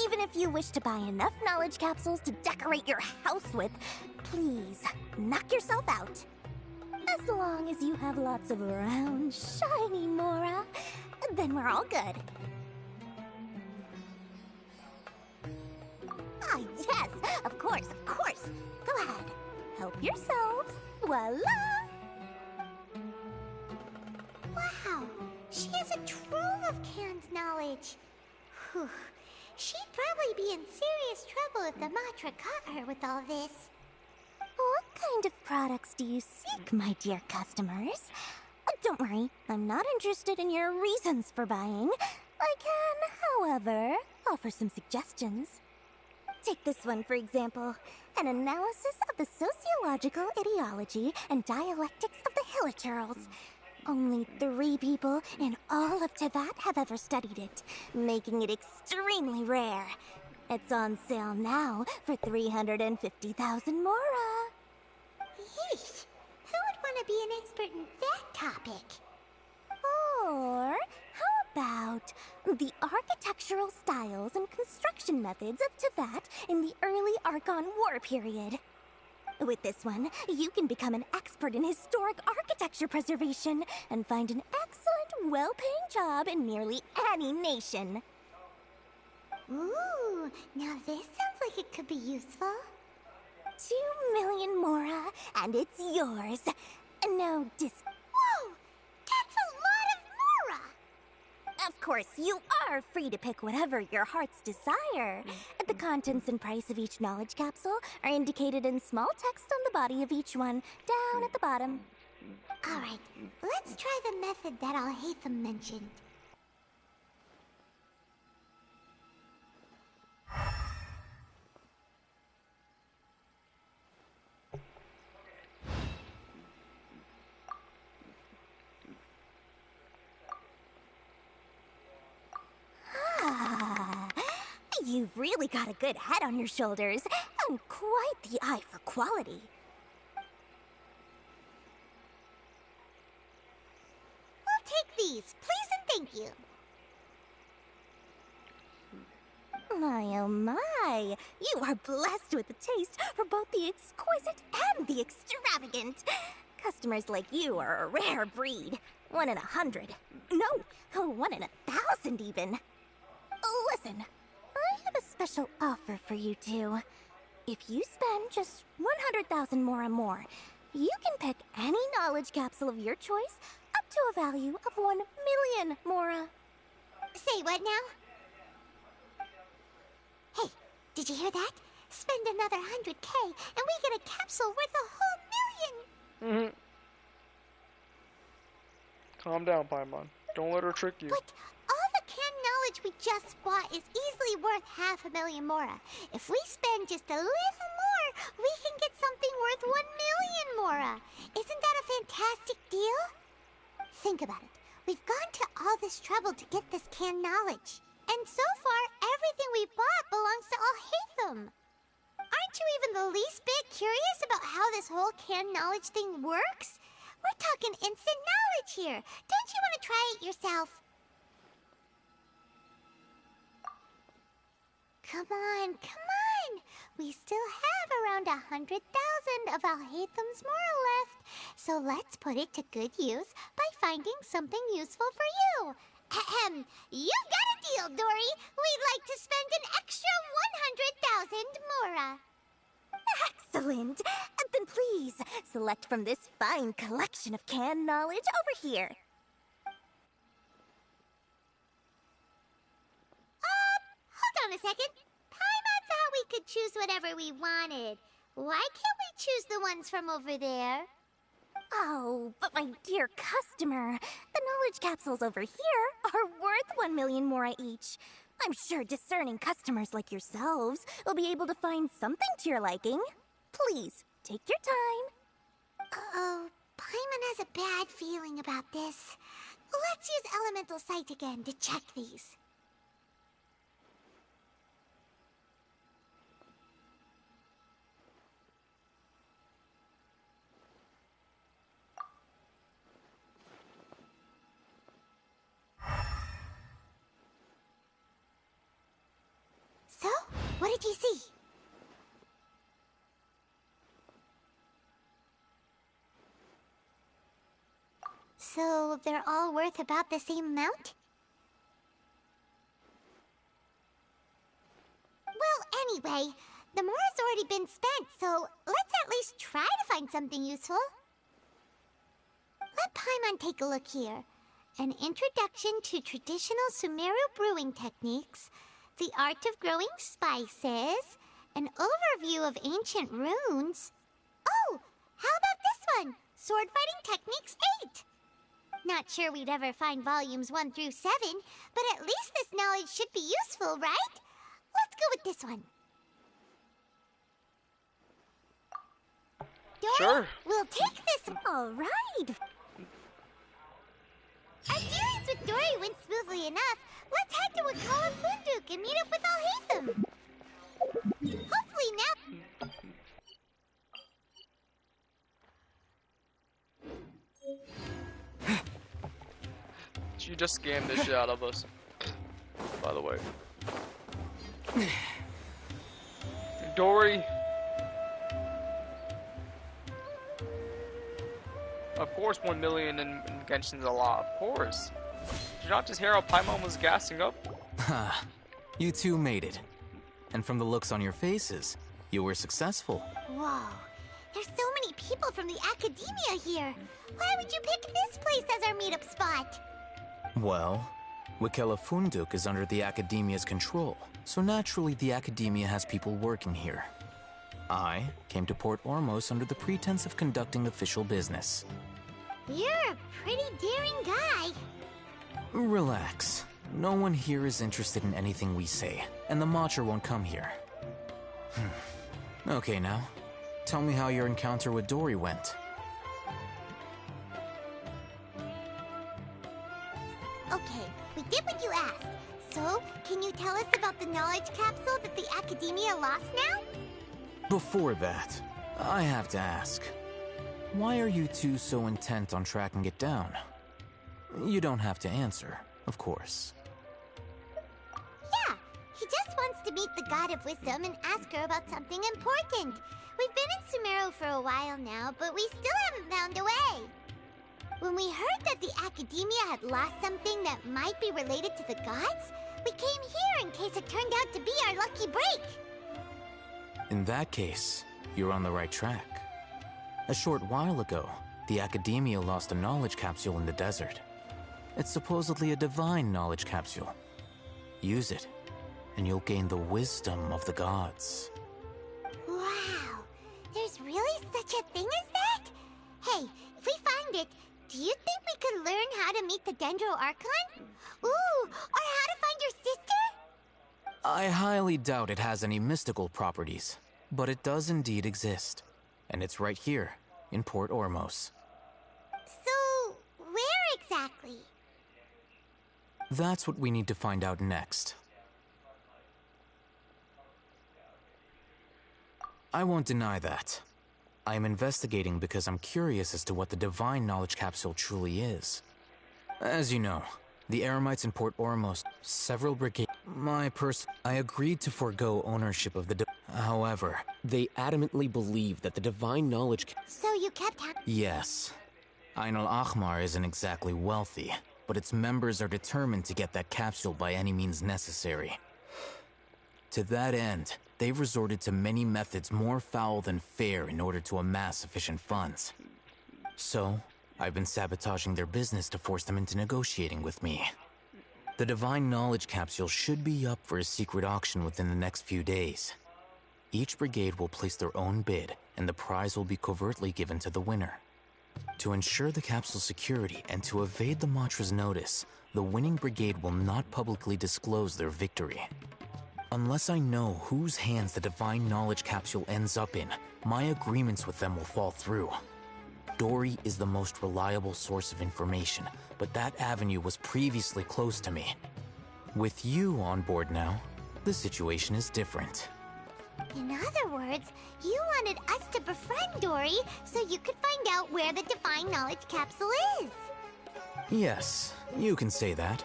V: Even if you wish to buy enough knowledge capsules to decorate your house with, please knock yourself out. As long as you have lots of round, shiny Mora, then we're all good. Ah, yes, of course, of course. Go ahead, help yourselves. Voila!
F: Wow, she has a trove of canned knowledge. Whew. She'd probably be in serious trouble if the Matra caught her with all this.
V: What kind of products do you seek, my dear customers? Don't worry, I'm not interested in your reasons for buying. I can, however, offer some suggestions. Take this one, for example. An analysis of the sociological ideology and dialectics of the Hilichurls. Only 3 people in all of Teyvat have ever studied it, making it extremely rare. It's on sale now for 350,000 mora.
F: Yeesh. Who would want to be an expert in that topic?
V: Or how about the architectural styles and construction methods of Teyvat in the early Archon War period? With this one, you can become an expert in historic architecture preservation and find an excellent, well-paying job in nearly any nation.
F: Ooh, now this sounds like it could be useful.
V: 2 million mora, and it's yours. No
F: Whoa! That's a lot of mora!
V: Of course, you are free to pick whatever your heart's desire. The contents and price of each knowledge capsule are indicated in small text on the body of each one, down at the bottom.
F: Alright, let's try the method that Alhaitham mentioned.
V: You've really got a good head on your shoulders, and quite the eye for quality.
F: We'll take these, please and thank you.
V: My oh my, you are blessed with a taste for both the exquisite and the extravagant. Customers like you are a rare breed. 1 in 100. No, 1 in 1,000 even. Listen. I have a special offer for you two. If you spend just 100,000 mora more, you can pick any knowledge capsule of your choice up to a value of 1 million mora.
F: Say what now? Hey, did you hear that? Spend another 100K and we get a capsule worth a whole million!
A: Calm down, Paimon. Don't let her trick you.
F: But all the canned knowledge we just bought is easily worth 500,000 mora. If we spend just a little more, we can get something worth 1 million mora. Isn't that a fantastic deal? Think about it. We've gone to all this trouble to get this canned knowledge. And so far, everything we bought belongs to Alhaitham. Aren't you even the least bit curious about how this whole canned knowledge thing works? We're talking instant knowledge here. Don't you want to try it yourself? Come on, come on! We still have around 100,000 of Alhaitham's moral left, so let's put it to good use by finding something useful for you. Ahem, you've got a deal, Dory. We'd like to spend an extra 100,000 mora.
V: Excellent! Then please, select from this fine collection of canned knowledge over here.
F: Hold on a second. Paimon thought we could choose whatever we wanted. Why can't we choose the ones from over there?
V: Oh, but my dear customer, the knowledge capsules over here are worth 1 million mora each. I'm sure discerning customers like yourselves will be able to find something to your liking. Please, take your time.
F: Uh-oh, Paimon has a bad feeling about this. Let's use Elemental Sight again to check these. So, what did you see? So, they're all worth about the same amount? Well, anyway, the mora's already been spent, so let's at least try to find something useful. Let Paimon take a look here. An introduction to traditional Sumeru brewing techniques, the art of growing spices, an overview of ancient runes. Oh, how about this one? Sword Fighting Techniques 8. Not sure we'd ever find volumes 1 through 7, but at least this knowledge should be useful, right? Let's go with this one. Dory,
A: Sure.
F: we'll take this. All right. Our dealings with Dory went smoothly enough. Let's head to Wakala Funduk and meet up with Al-Haytham. Hopefully now...
A: She just scammed the shit out of us. By the way. Dory. Of course 1 million in Genshin's a lot, of course. Did you not just hear how Paimon was gassing up?
S: Ha, you two made it. And from the looks on your faces, you were successful.
F: Whoa, there's so many people from the academia here. Why would you pick this place as our meetup spot?
S: Well, Wakela Funduk is under the Academia's control, so naturally the Academia has people working here. I came to Port Ormos under the pretense of conducting official business.
F: You're a pretty daring guy.
S: Relax. No one here is interested in anything we say, and the Matcha won't come here. Okay now, tell me how your encounter with Dory went.
F: Okay, we did what you asked. So, can you tell us about the knowledge capsule that the Academia lost now?
S: Before that, I have to ask, why are you two so intent on tracking it down? You don't have to answer, of course.
F: Yeah, he just wants to meet the God of Wisdom and ask her about something important. We've been in Sumeru for a while now, but we still haven't found a way. When we heard that the Academia had lost something that might be related to the gods, we came here in case it turned out to be our lucky break.
S: In that case, you're on the right track. A short while ago, the Academia lost a knowledge capsule in the desert. It's supposedly a divine knowledge capsule. Use it, and you'll gain the wisdom of the gods.
F: Wow, there's really such a thing as that? Hey, if we find it, do you think we could learn how to meet the Dendro Archon? Ooh, or how to find your sister?
S: I highly doubt it has any mystical properties, but it does indeed exist. And it's right here, in Port Ormos.
F: So, where exactly?
S: That's what we need to find out next. I won't deny that. I am investigating because I'm curious as to what the divine knowledge capsule truly is. As you know, the Eremites in Port Ormos, several brigades... I agreed to forego ownership of the... However, they adamantly believe that the divine knowledge...
F: So you kept...
S: Yes. Ain al-Ahmar isn't exactly wealthy, but its members are determined to get that capsule by any means necessary. To that end, they've resorted to many methods more foul than fair in order to amass sufficient funds. So, I've been sabotaging their business to force them into negotiating with me. The divine knowledge capsule should be up for a secret auction within the next few days. Each brigade will place their own bid, and the prize will be covertly given to the winner. To ensure the capsule's security and to evade the Matra's notice, the winning brigade will not publicly disclose their victory. Unless I know whose hands the divine knowledge capsule ends up in, my agreements with them will fall through. Dory is the most reliable source of information, but that avenue was previously closed to me. With you on board now, the situation is different.
F: In other words, you wanted us to befriend Dory so you could find out where the divine knowledge capsule is.
S: Yes, you can say that.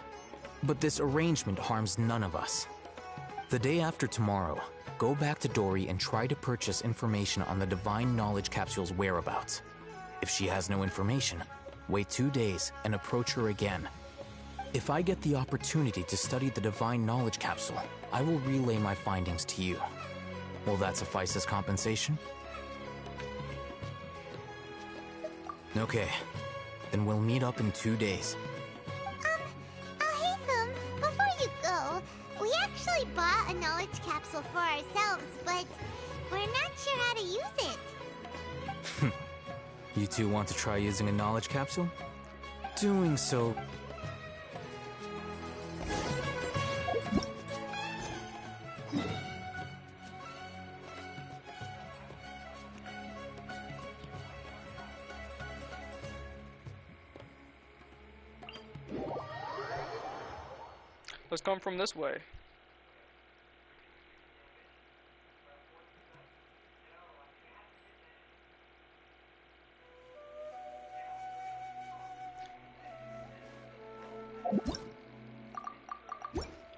S: But this arrangement harms none of us. The day after tomorrow, go back to Dory and try to purchase information on the divine knowledge capsule's whereabouts. If she has no information, wait 2 days and approach her again. If I get the opportunity to study the divine knowledge capsule, I will relay my findings to you. Will that suffice as compensation? Okay, then we'll meet up in 2 days.
F: Haytham, before you go, we actually bought a knowledge capsule for ourselves, but we're not sure how to use it.
S: You two want to try using a knowledge capsule? Doing so...
A: Let's come from this way.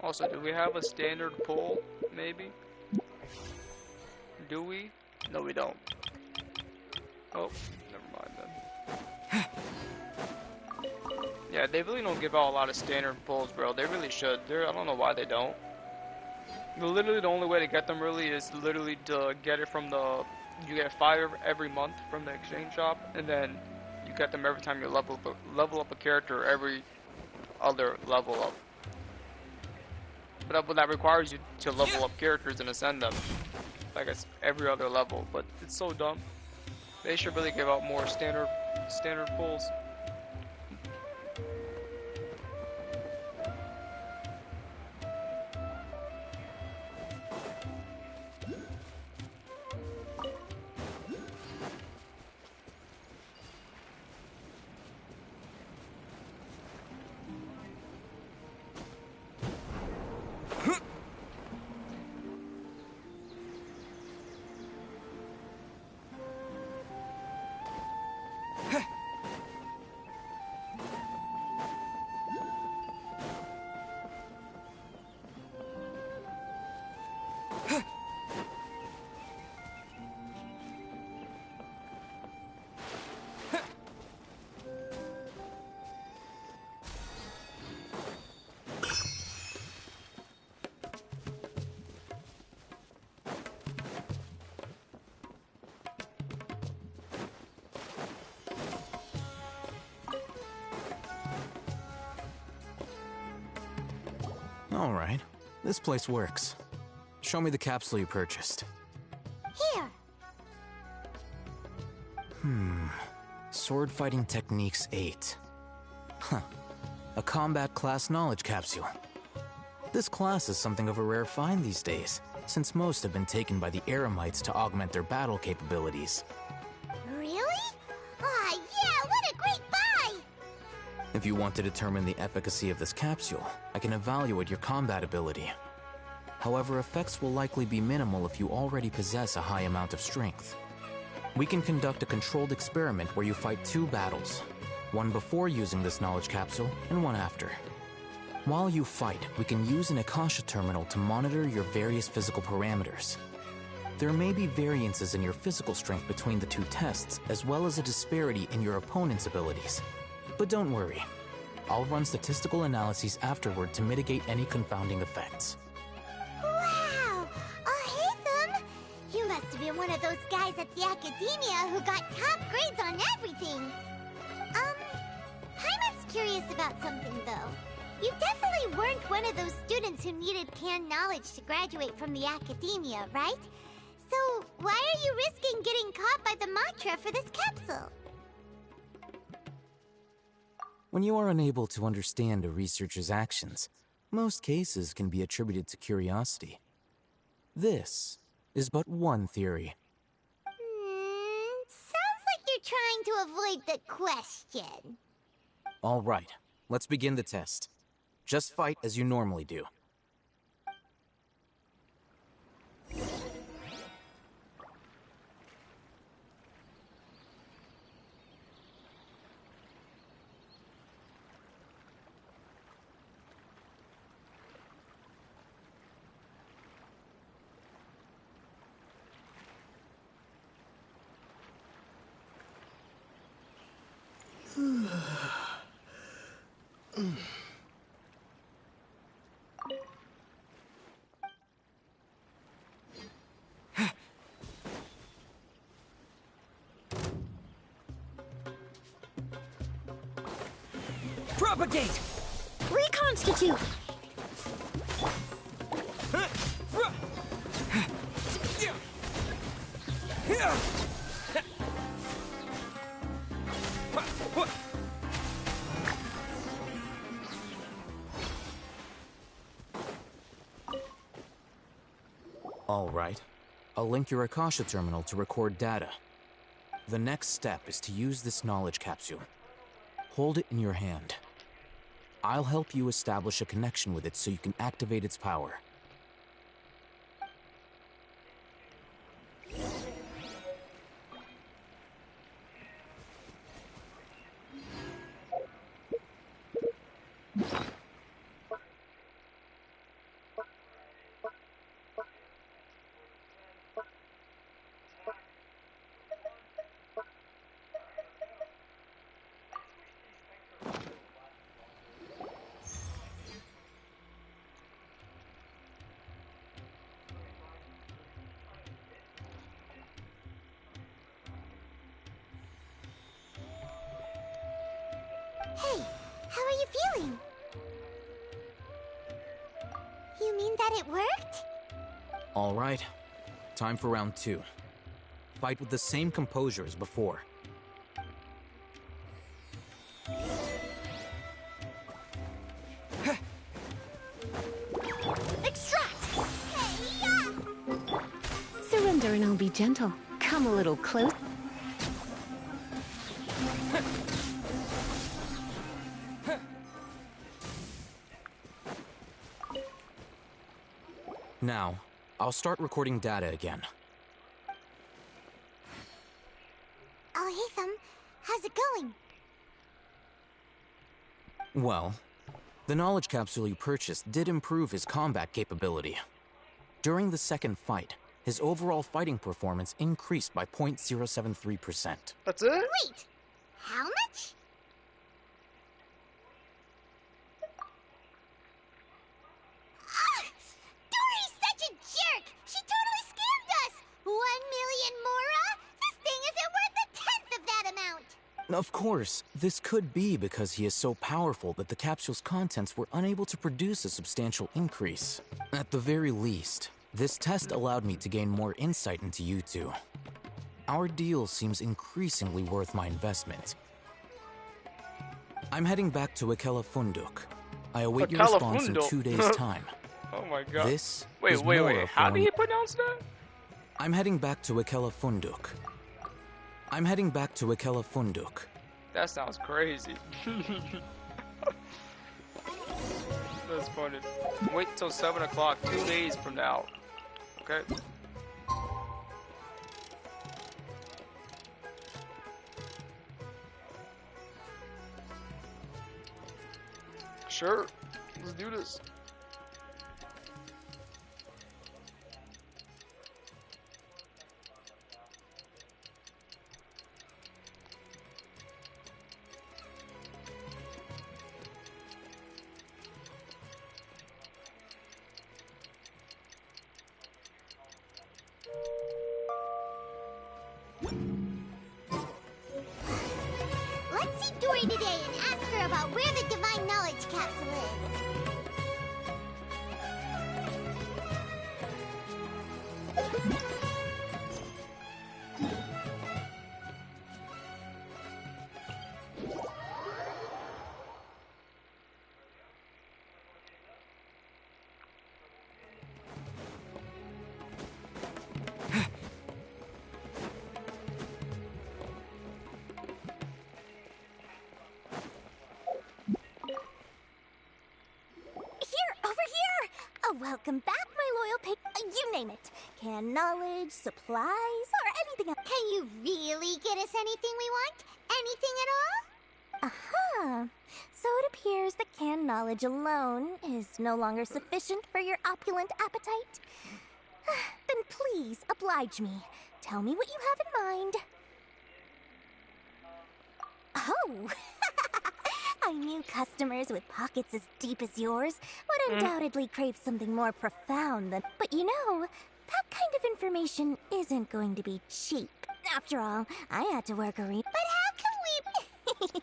A: Also, do we have a standard pull, maybe? Do we? No, we don't. Oh, never mind then. Yeah, they really don't give out a lot of standard pulls, bro. They really should. I don't know why they don't. Literally, the only way to get them really is literally to get it from the... You get 5 every month from the exchange shop, and then you get them every time you level up a character every other level up. But that requires you to level up characters and ascend them. Like it's every other level, but it's so dumb. They should really give out more standard pulls.
S: Alright, this place works. Show me the capsule you purchased.
F: Here.
S: Sword Fighting Techniques 8. Huh. A combat class knowledge capsule. This class is something of a rare find these days, since most have been taken by the Eremites to augment their battle capabilities.
F: Really? Aw, yeah, what a great buy!
S: If you want to determine the efficacy of this capsule, I can evaluate your combat ability. However, effects will likely be minimal if you already possess a high amount of strength. We can conduct a controlled experiment where you fight 2 battles, one before using this knowledge capsule and one after. While you fight, we can use an Akasha terminal to monitor your various physical parameters. There may be variances in your physical strength between the 2 tests, as well as a disparity in your opponent's abilities. But don't worry, I'll run statistical analyses afterward to mitigate any confounding effects.
F: Wow! Oh, hey, Thumb! You must have been one of those guys at the Academia who got top grades on everything. Paimon's curious about something, though. You definitely weren't one of those students who needed canned knowledge to graduate from the Academia, right? So, why are you risking getting caught by the Matra for this capsule?
S: When you are unable to understand a researcher's actions, most cases can be attributed to curiosity. This is but one theory.
F: Sounds like you're trying to avoid the question.
S: All right, let's begin the test. Just fight as you normally do.
J: Propagate!
B: Reconstitute!
S: Alright. I'll link your Akasha terminal to record data. The next step is to use this knowledge capsule. Hold it in your hand. I'll help you establish a connection with it so you can activate its power.
F: Hey, how are you feeling? You mean that it worked?
S: Alright. Time for round 2. Fight with the same composure as before.
F: Extract! Hey-ya!
H: Surrender and I'll be gentle. Come a little close.
S: Now, I'll start recording data again.
F: Oh, Hatham, how's it going?
S: Well, the knowledge capsule you purchased did improve his combat capability. During the second fight, his overall fighting performance increased by 0.073%.
A: That's it?
F: Wait, how much? Dory's such a jerk! She totally scammed us! 1 million mora? This thing isn't worth a tenth of that amount!
S: Of course, this could be because he is so powerful that the capsule's contents were unable to produce a substantial increase. At the very least, this test allowed me to gain more insight into you two. Our deal seems increasingly worth my investment. I'm heading back to Akela Funduk. I await your response in 2 days' time.
A: Oh my god.
S: This
A: wait,
S: is
A: wait,
S: more
A: wait.
S: of
A: How do
S: when-
A: you pronounce that?
S: I'm heading back to Akela Funduk. I'm heading back to Akela Funduk.
A: That sounds crazy. That's funny. Wait till 7 o'clock, 2 days from now. Okay. Sure. Let's do this.
F: Let's see Dory today and ask her about where the Divine Knowledge Capsule is. Welcome back, my loyal you name it. Can knowledge, supplies, or anything else. Can you really get us anything we want? Anything at all? Uh-huh. So it appears that canned knowledge alone is no longer sufficient for your opulent appetite. Then please, oblige me. Tell me what you have in mind. Oh! I knew customers with pockets as deep as yours would undoubtedly crave something more profound than... But you know, that kind of information isn't going to be cheap. After all, I had to work a But how can we...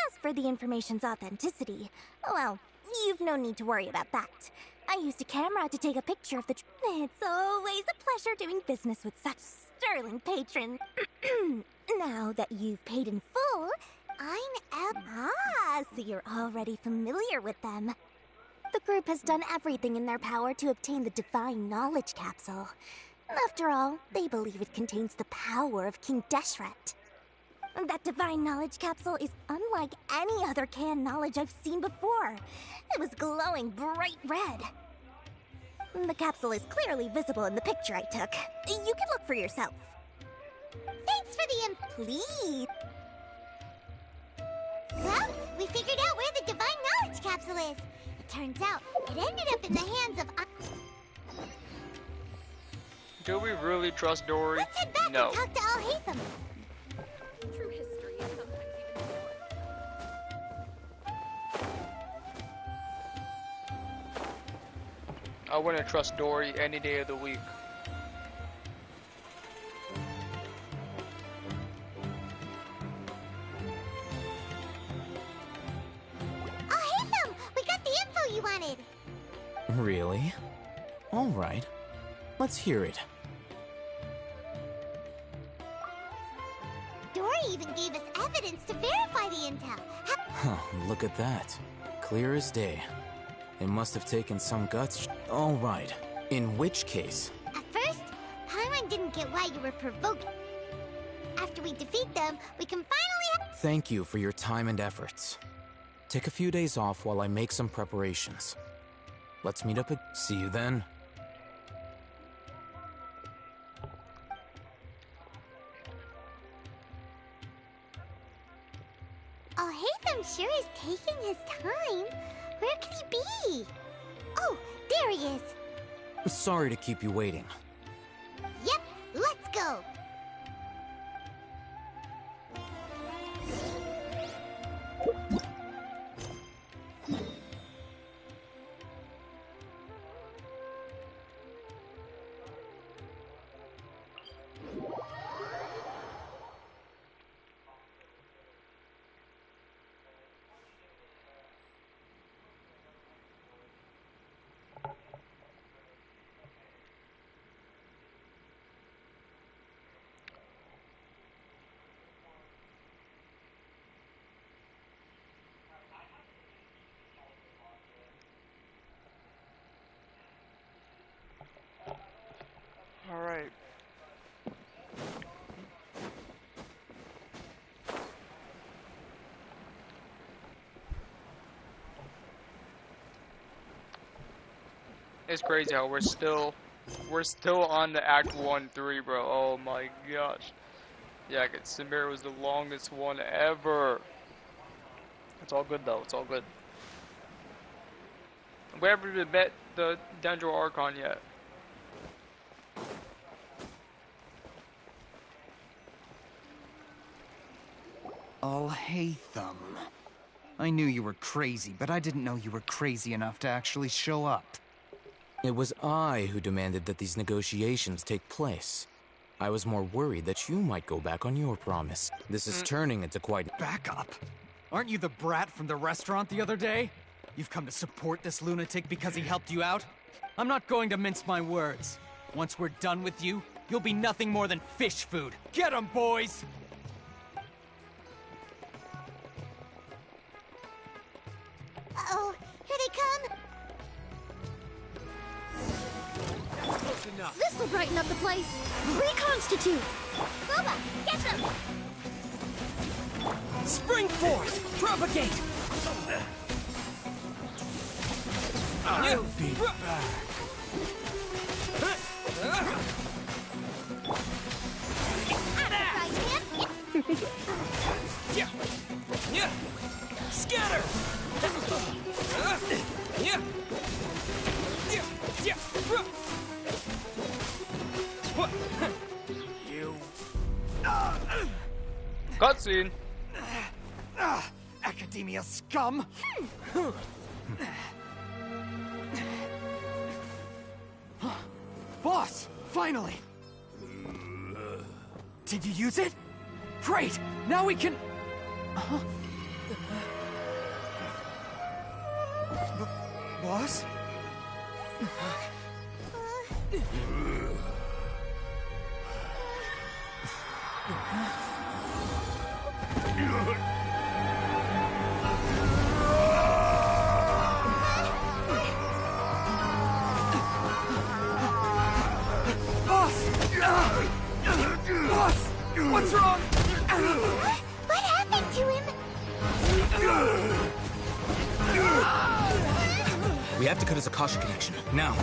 F: As for the information's authenticity, well, you've no need to worry about that. I used a camera to take a picture of the... It's always a pleasure doing business with such sterling patrons. Now that you've paid in full... so you're already familiar with them.
V: The group has done everything in their power to obtain the Divine Knowledge Capsule. After all, they believe it contains the power of King Deshret. That Divine Knowledge Capsule is unlike any other canned knowledge I've seen before. It was glowing bright red. The capsule is clearly visible in the picture I took. You can look for yourself. Thanks for the please. Well, we figured out where the Divine Knowledge Capsule is. It turns out it ended up in the hands of...
A: Do we really trust Dory?
V: Let's head back
A: No.
V: and talk to Al-Haytham.
C: True history is sometimes even more.
A: I wouldn't trust Dory any day of the week.
V: Al-Haytham! We got the info you wanted!
S: Really? All right. Let's hear it.
V: Dory even gave us evidence to verify the intel.
S: Huh, look at that. Clear as day. It must have taken some guts. All right. In which case?
V: At first, Paimon didn't get why you were provoking. After we defeat them, we can finally
S: Thank you for your time and efforts. Take a few days off while I make some preparations. Let's meet up See you then.
V: Al-Haytham sure is taking his time. Where could he be? Oh, there he is.
S: Sorry to keep you waiting.
V: Yep, let's go.
A: Alright. It's crazy how we're still on the Act 1-3, bro. Oh my gosh. Yeah, Samir was the longest one ever. It's all good though, it's all good. We haven't even met the Dendro Archon yet.
Q: Al-Haytham. I knew you were crazy, but I didn't know you were crazy enough to actually show up.
S: It was I who demanded that these negotiations take place. I was more worried that you might go back on your promise. This is turning into quite...
Q: Back up? Aren't you the brat from the restaurant the other day? You've come to support this lunatic because he helped you out? I'm not going to mince my words. Once we're done with you, you'll be nothing more than fish food. Get 'em, boys!
V: Uh-oh, here they come!
C: This will brighten up the place. Reconstitute.
V: Boba, get them!
J: Spring force! Propagate!
G: I'll be back.
J: Scatter!
G: You.
A: Cutscene.
Q: Academia scum! Boss! Finally! Did you use it? Great! Now we can... Boss?
J: wrong?
F: What happened to him?
J: We have to cut his Akasha connection, now.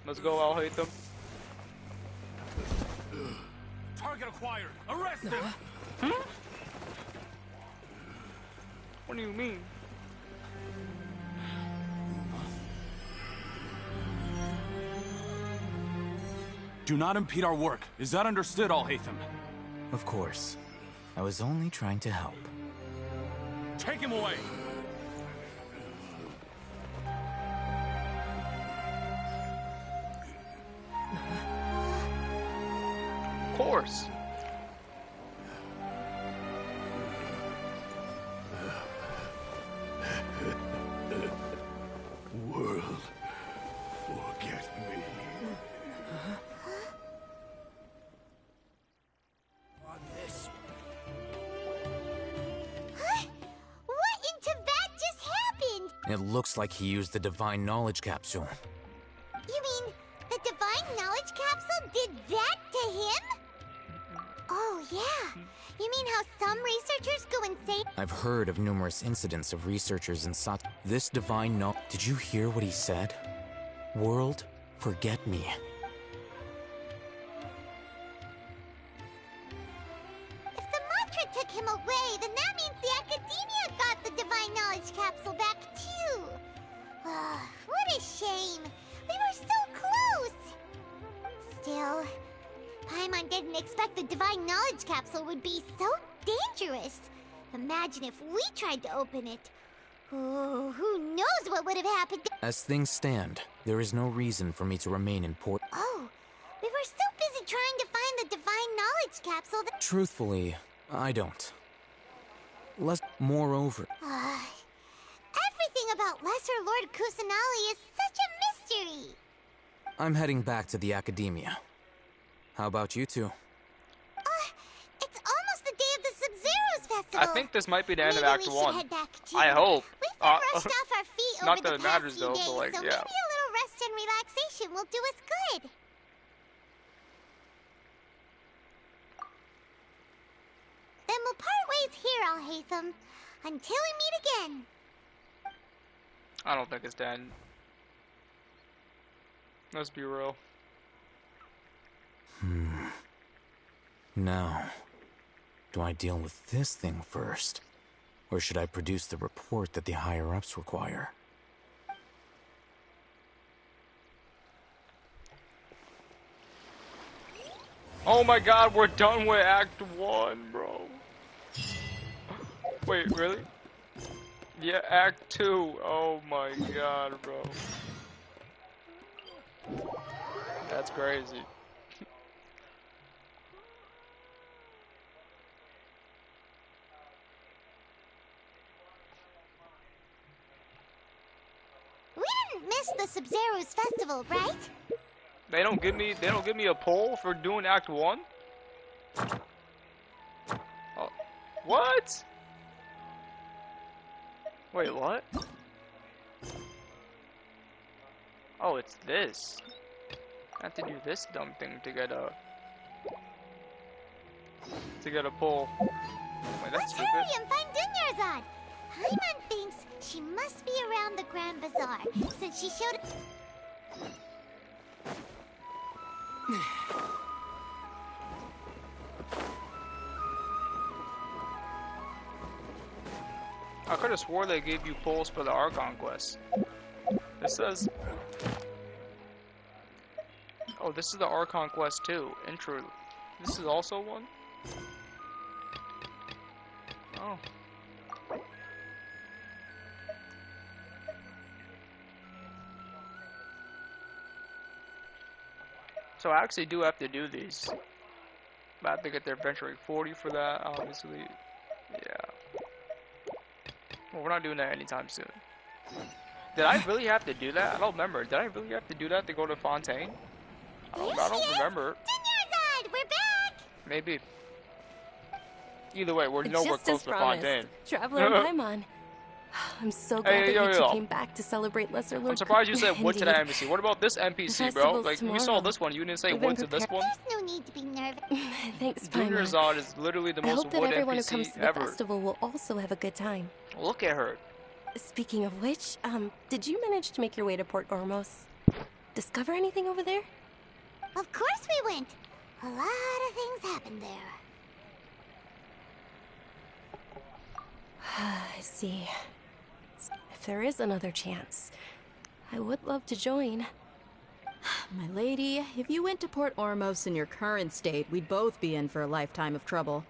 A: Let's go, I'll hate them.
L: Target acquired. Arrest him.
A: What do you mean?
L: Do not impede our work. Is that understood, Alhaitham?
S: Of course. I was only trying to help.
L: Take him away!
A: Of course.
G: World, forget me.
F: On this. What in Tibet just happened?
S: It looks like he used the divine knowledge capsule.
F: You mean the divine knowledge capsule did that to him? Oh, yeah. You mean how some researchers go insane?
S: I've heard of numerous incidents of researchers in Sat. This divine knowledge. Did you hear what he said? World, forget me.
F: If the mantra took him away, then that means the Academia got the divine knowledge capsule back too. What a shame. We were so close. Still, Paimon didn't expect the divine knowledge capsule would be so dangerous. Imagine if we tried to open it. Oh, who knows what would have happened.
S: As things stand, there is no reason for me to remain in port.
F: Oh, we were so busy trying to find the divine knowledge capsule that...
S: Truthfully, I don't. Moreover,
F: everything about Lesser Lord Kusanali is such a mystery.
S: I'm heading back to the Academia. How about you two?
F: It's almost the day of the Sub-Zero's festival.
A: I think this might be the end of Act
F: Maybe we
A: 1.
F: should head back too.
A: I hope.
F: We've been rushed off our feet
A: not
F: over
A: that
F: the
A: it
F: past
A: matters
F: few
A: though,
F: days,
A: but like,
F: so
A: yeah.
F: maybe a little rest and relaxation will do us good. Then we'll part ways here, Alhaitham, until we meet again.
A: I don't think it's the end. Let's be real.
S: Now, do I deal with this thing first? Or should I produce the report that the higher-ups require?
A: Oh my god, we're done with Act 1, bro. Wait, really? Yeah, Act 2. Oh my god, bro. That's crazy.
F: We didn't miss the Sub-Zero's festival, right?
A: They don't give me a poll for doing Act 1? Oh, what? Wait, what? Oh, it's this. I have to do this dumb thing to get a poll. Wait, that's stupid.
F: Hurry and find Dunyarzad. Paimon thinks she must be around the Grand Bazaar, since she showed...
A: I could have swore they gave you polls for the Archon quest. This says... Oh, this is the Archon quest too. Intro. This is also one? Oh. So I actually do have to do these. I have to get their adventure rate 40 for that, obviously. Yeah. Well, we're not doing that anytime soon. Did I really have to do that? I don't remember. Did I really have to do that to go to Fontaine? I don't remember.
F: Dunyarzad, we're back!
A: Maybe. Either way, we're nowhere
H: Just
A: close
H: as
A: to
H: promised,
A: Fontaine.
H: Traveler and Paimon. I'm so glad
A: Hey,
H: that you two
A: yo.
H: came back to celebrate Lesser Lord.
A: I'm surprised you said wood to that
H: Indeed.
A: NPC. What about this
H: The
A: NPC, bro?
H: festival's
A: Like, we
H: tomorrow.
A: saw this one. You didn't say
H: We've been
A: wood to this one?
F: There's no need to be nervous.
H: Thanks,
A: Junior
H: Paimon.
A: Zod is literally the
H: I
A: most
H: hope that
A: wood
H: everyone who
A: NPC
H: comes to the
A: ever.
H: festival will also have a good time.
A: Look at her.
H: Speaking of which, did you manage to make your way to Port Ormos? Discover anything over there?
F: Of course we went. A lot of things happened there.
H: I see. If there is another chance, I would love to join.
D: My lady, if you went to Port Ormos in your current state, we'd both be in for a lifetime of trouble.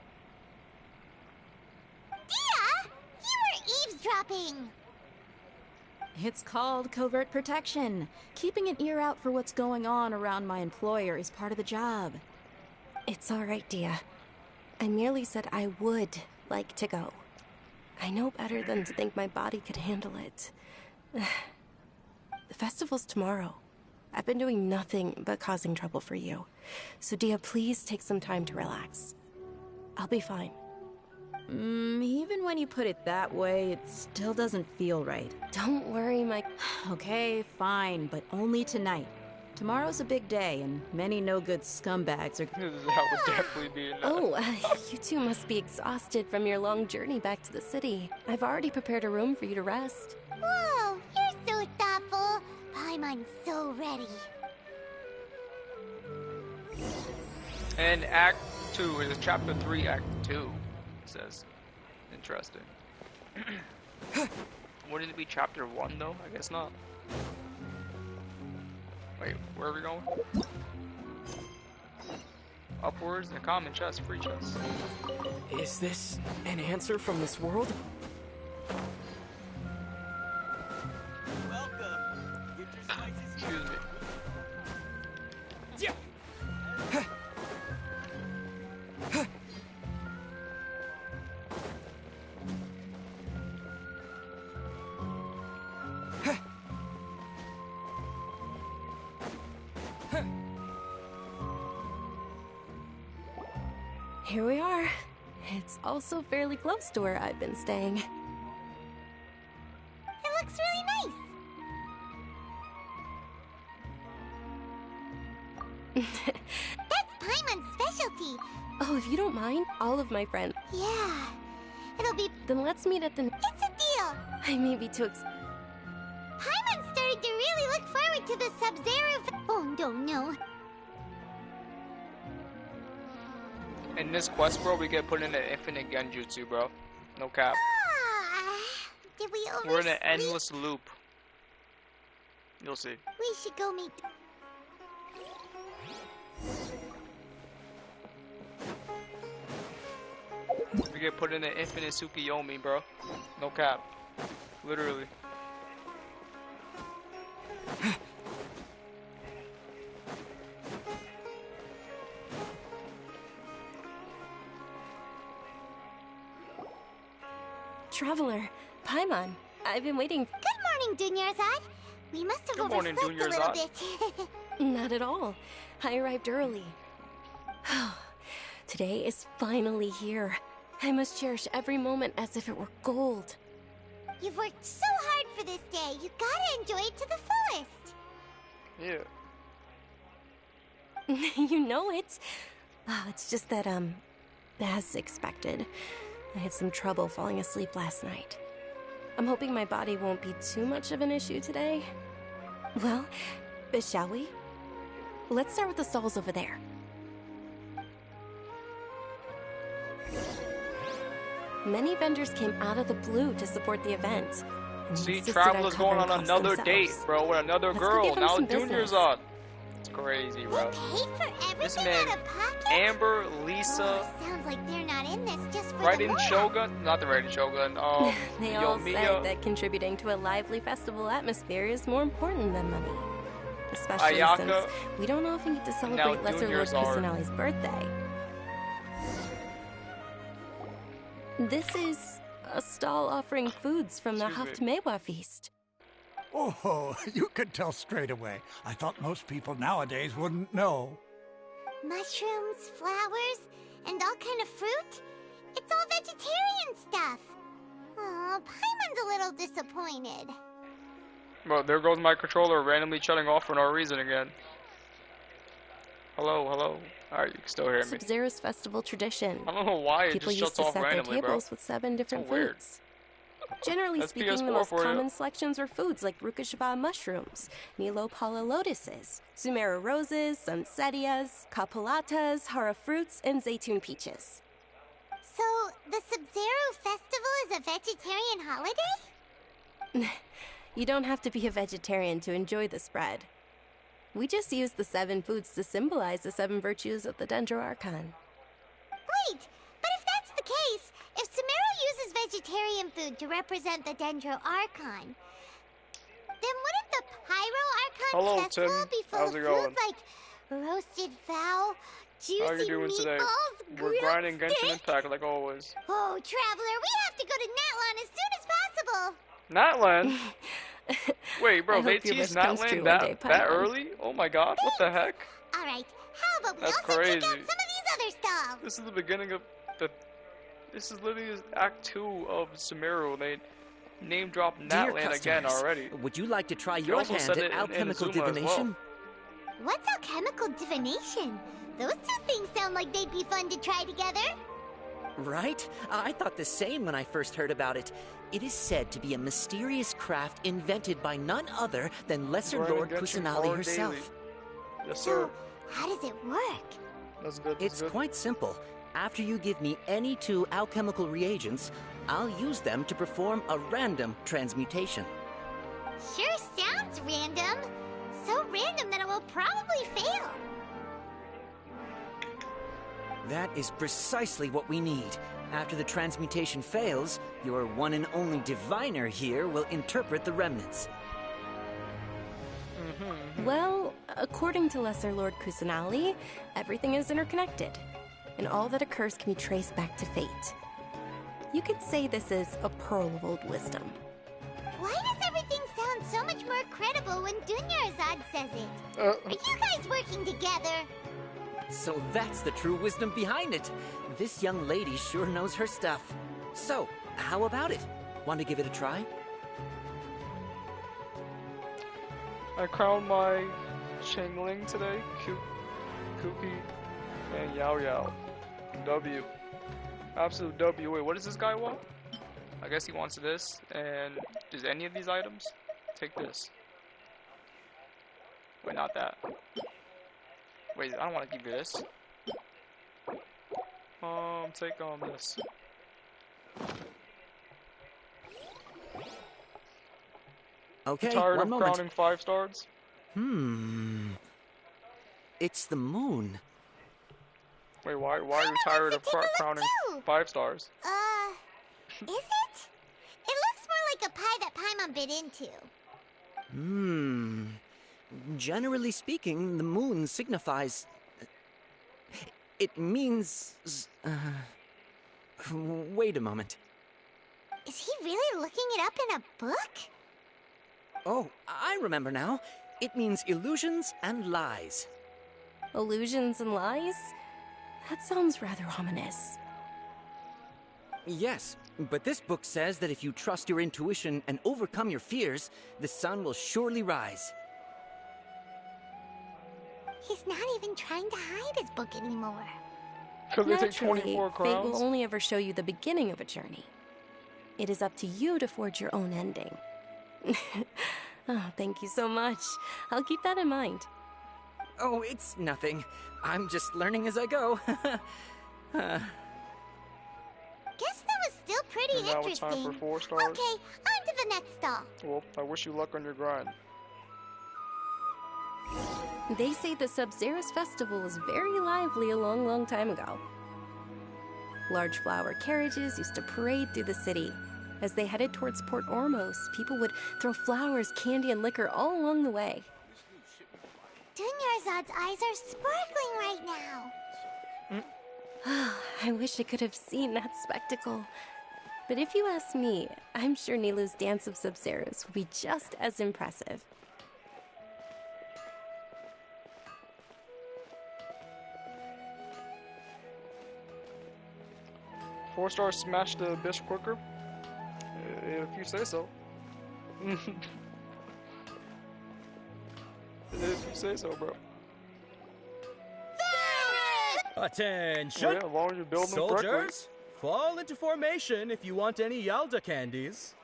F: Dia! You were eavesdropping!
D: It's called covert protection. Keeping an ear out for what's going on around my employer is part of the job.
H: It's all right, Dia. I merely said I would like to go. I know better than to think my body could handle it. The festival's tomorrow. I've been doing nothing but causing trouble for you. So, Dia, please take some time to relax. I'll be fine.
D: Even when you put it that way, it still doesn't feel right.
H: Don't worry, my...
D: Okay, fine, but only tonight. Tomorrow's a big day, and many no-good scumbags are...
A: That would definitely be enough.
H: Oh, you two must be exhausted from your long journey back to the city. I've already prepared a room for you to rest.
F: Whoa, you're so thoughtful. Paimon's so ready.
A: And Act 2 is Chapter 3, Act 2, it says. Interesting. Wouldn't it be Chapter 1, though? I guess not. Wait, where are we going? Upwards, a common chest, free chest.
J: Is this an answer from this world?
A: Excuse me.
H: Here we are. It's also fairly close to where I've been staying.
F: It looks really nice. That's Paimon's specialty.
H: Oh, if you don't mind, all of my friends.
F: Yeah. It'll be...
H: Then let's meet at the...
F: It's a deal.
H: I may be too
F: Paimon's starting to really look forward to the Sub-Zero... Oh, no.
A: In this quest, bro, we get put in an infinite genjutsu, bro. No cap.
F: Did we oversleep?
A: We're in an endless loop. You'll see.
F: We should go meet...
A: We get put in an infinite Tsukiyomi, bro. No cap. Literally.
H: Traveler, Paimon, I've been waiting.
F: Good morning, Dunyarzad. We must have
A: Good morning,
F: overslept a little bit.
H: Not at all. I arrived early. Today is finally here. I must cherish every moment as if it were gold.
F: You've worked so hard for this day. You gotta enjoy it to the fullest.
A: Yeah.
H: You know it. Oh, it's just that, as expected, I had some trouble falling asleep last night. I'm hoping my body won't be too much of an issue today. Well, shall we? Let's start with the stalls over there. Many vendors came out of the blue to support the event. and
A: See,
H: insisted
A: Traveler's
H: I
A: going
H: cover
A: on
H: costs
A: another
H: themselves.
A: date, bro, with another
H: Let's go
A: girl.
H: give them
A: Now
H: some
A: Junior's
H: business.
A: on. It's crazy, bro.
F: Pay for everything
A: This man,
F: out of pocket?
A: Amber, Lisa,
F: Sounds like they're not in this just for
A: Raiden
F: the lore.
A: Shogun, not the Raiden Shogun,
H: They all
A: Yomiya.
H: said that contributing to a lively festival atmosphere is more important than money. Especially
A: Ayaka,
H: since we don't often get to
A: now
H: celebrate Lesser Lord
A: juniors are.
H: Kusanali's birthday. This is a stall offering foods from the
G: Excuse
H: Haft-Mewa feast.
G: Oh, you could tell straight away. I thought most people nowadays wouldn't know.
F: Mushrooms, flowers, and all kind of fruit? It's all vegetarian stuff. Oh, Paimon's a little disappointed.
A: Well, there goes my controller randomly shutting off for no reason again. Hello, hello. Alright, you can still hear me.
H: Sub-Zero's festival tradition.
A: I don't know why it
H: People
A: just
H: used
A: shuts
H: to
A: off
H: set
A: randomly,
H: their
A: bro.
H: tables with 7 different
A: So weird.
H: foods. Generally
A: That's
H: speaking, the
A: PS4
H: most
A: for you.
H: common selections were foods like Rukashaba mushrooms, Nilopala lotuses, Sumera roses, Sunsettias, Capulatas, Hara fruits, and Zaytun peaches.
F: So, the Sub-Zero festival is a vegetarian holiday?
H: You don't have to be a vegetarian to enjoy the spread. We just use the 7 foods to symbolize the 7 virtues of the Dendro Archon.
F: Wait, but if that's the case, if Sumero uses vegetarian food to represent the Dendro Archon, then wouldn't the Pyro Archon
A: Hello,
F: festival
A: Tim.
F: be full
A: How's
F: of
A: it
F: food
A: going?
F: like roasted fowl, juicy
A: How are you doing
F: meatballs,
A: today? We're
F: grilled
A: grinding Genshin
F: steak?
A: Impact like always.
F: Oh, Traveler, we have to go to Natlan as soon as possible.
A: Natlan? Wait,
H: I
A: bro, they
H: hope your
A: teased
H: wish comes true
A: Natlan
H: one day,
A: that
H: Paimon.
A: early? Oh my god, what the heck?
F: All right, how about we
A: That's
F: also
A: crazy.
F: check out some of these other stalls?
A: This is the beginning of the... This is literally Act 2 of Sumeru. They name dropped
J: Dear
A: Natlan again
J: customers,
A: already.
J: would you like to try
A: You
J: your
A: also
J: hand
A: said
J: at
A: it in
J: alchemical
A: Inazuma as well.
J: divination?
F: What's alchemical divination? Those two things sound like they'd be fun to try together.
J: Right? I thought the same when I first heard about it. It is said to be a mysterious craft invented by none other than Lesser
A: Grinding
J: Lord
A: Genshin
J: Kusanali
A: hard
J: herself.
A: daily. Yes, sir.
F: How does it work?
A: That's good.
J: It's quite simple. After you give me any 2 alchemical reagents, I'll use them to perform a random transmutation.
F: Sure sounds random. So random that it will probably fail.
J: That is precisely what we need. After the transmutation fails, your one and only diviner here will interpret the remnants.
H: Well, according to Lesser Lord Kusanali, everything is interconnected, and all that occurs can be traced back to fate. You could say this is a pearl of old wisdom.
F: Why does everything sound so much more credible when Dunyarzad says it? Are you guys working together?
J: So that's the true wisdom behind it. This young lady sure knows her stuff. So, how about it? Want to give it a try?
A: I crowned my Changling today. Kuki and Yao Yao. W. Absolute W. Wait, what does this guy want? I guess he wants this. And does any of these items? Take this. Wait, not that. Wait, I don't want to give you this. Take this.
J: Okay,
A: You tired
J: one
A: of
J: moment.
A: crowning 5 stars?
J: It's the moon.
A: Wait, why are you tired of crowning 5 stars?
F: Is it? It looks more like a pie that Paimon bit into.
J: Generally speaking, the moon signifies... It means... Wait a moment.
F: Is he really looking it up in a book?
J: Oh, I remember now. It means illusions and lies.
H: Illusions and lies? That sounds rather ominous.
J: Yes, but this book says that if you trust your intuition and overcome your fears, the sun will surely rise.
F: He's not even trying to hide his book anymore.
A: Because they take
H: Naturally,
A: 24
H: fate
A: crowns?
H: will only ever show you the beginning of a journey. It is up to you to forge your own ending. Oh, thank you so much. I'll keep that in mind.
J: Oh, it's nothing. I'm just learning as I go.
F: Guess that was still pretty
A: And now it's
F: interesting.
A: time for 4 stars?
F: Okay, on to the next stall.
A: Well, I wish you luck on your grind.
H: They say the Sub-Zero's festival was very lively a long, long time ago. Large flower carriages used to parade through the city. As they headed towards Port Ormos, people would throw flowers, candy, and liquor all along the way.
F: Dunyarzad's eyes are sparkling right now.
H: I wish I could have seen that spectacle. But if you ask me, I'm sure Nilu's dance of Sub-Zeros would be just as impressive.
A: 4-star smash the bitch quicker? If you say so. If you say so, bro.
E: Attention!
A: Well, yeah, as long as you build them correctly.
E: Soldiers, fall into formation if you want any Yalda candies.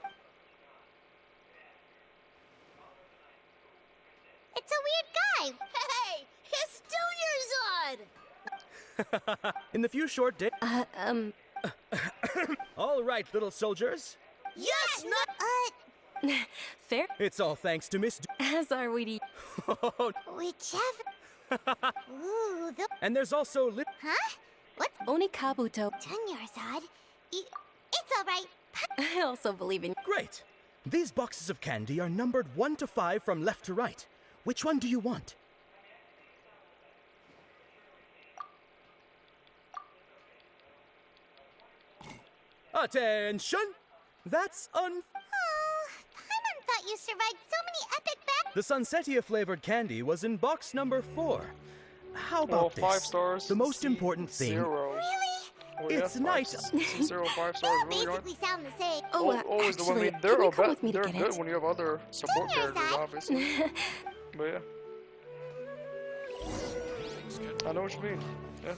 F: It's a weird guy. Hey, it's 2 years old.
E: In the few short days. All right, little soldiers.
F: Yes, not.
H: Fair.
E: It's all thanks to Miss.
H: As are we.
F: Whichever. Ooh, the.
E: And there's also
F: Huh? What?
H: Onikabuto.
F: Dunyarzad. It's all right.
H: I also believe in.
E: Great. These boxes of candy are numbered 1 to 5 from left to right. Which one do you want? Attention! That's
F: Oh, Paimon thought you survived so many epic battles.
E: The Sunsetia flavored candy was in box number 4. How about this?
A: 5 stars.
E: The most important thing.
A: 0.
F: Really?
A: Oh, yeah,
E: It's night.
A: 0, 5 stars.
F: They
A: Really
F: basically sound the same.
A: Always the one. I mean, they're they're good when you have other support characters, obviously. But yeah. I know what you mean. Yeah.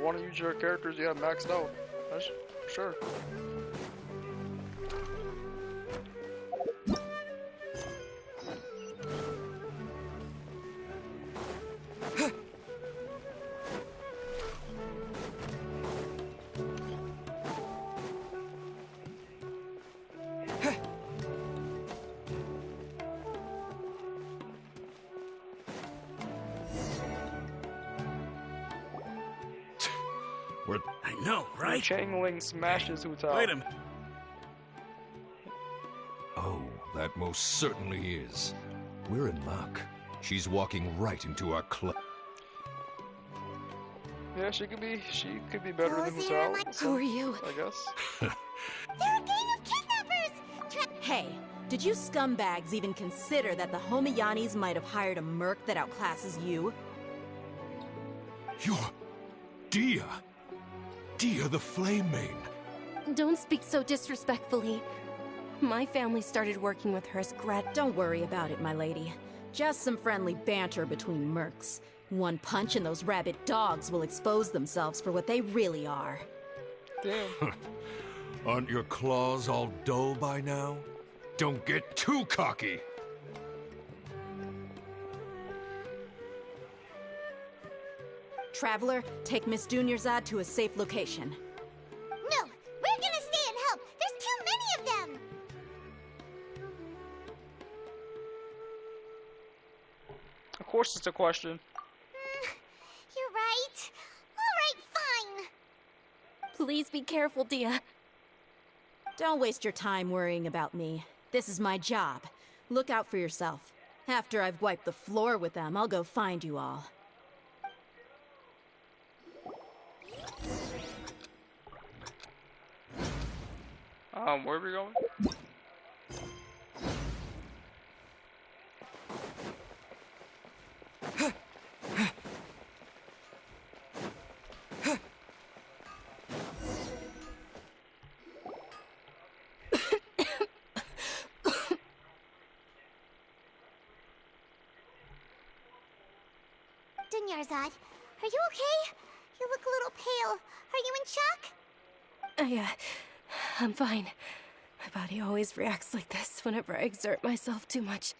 A: Want to use your characters you have maxed out. That's sure.
G: I know, right?
A: Changling smashes Hutao.
G: Wait a minute.
I: Oh, that most certainly is. We're in luck. She's walking right into our club.
A: Yeah, she could be better than Hutao.
H: Who are you?
A: I guess.
F: They're a gang of kidnappers.
D: Hey, did you scumbags even consider that the Homiyanis might have hired a merc that outclasses you?
I: You're Dia. Dia the Flame Main.
H: Don't speak so disrespectfully. My family started working with her as
D: Don't worry about it, my lady. Just some friendly banter between mercs. One punch and those rabid dogs will expose themselves for what they really are.
A: Damn.
I: Aren't your claws all dull by now? Don't get too cocky.
D: Traveler, take Miss Dunyarzad to a safe location.
F: No, we're gonna stay and help. There's too many of them.
A: Of course, it's a question.
F: You're right. All right, fine.
H: Please be careful, Dia.
D: Don't waste your time worrying about me. This is my job. Look out for yourself. After I've wiped the floor with them, I'll go find you all.
A: Where are we going?
F: Dunyarzad, are you okay? You look a little pale. Are you in shock?
H: I'm fine. My body always reacts like this whenever I exert myself too much.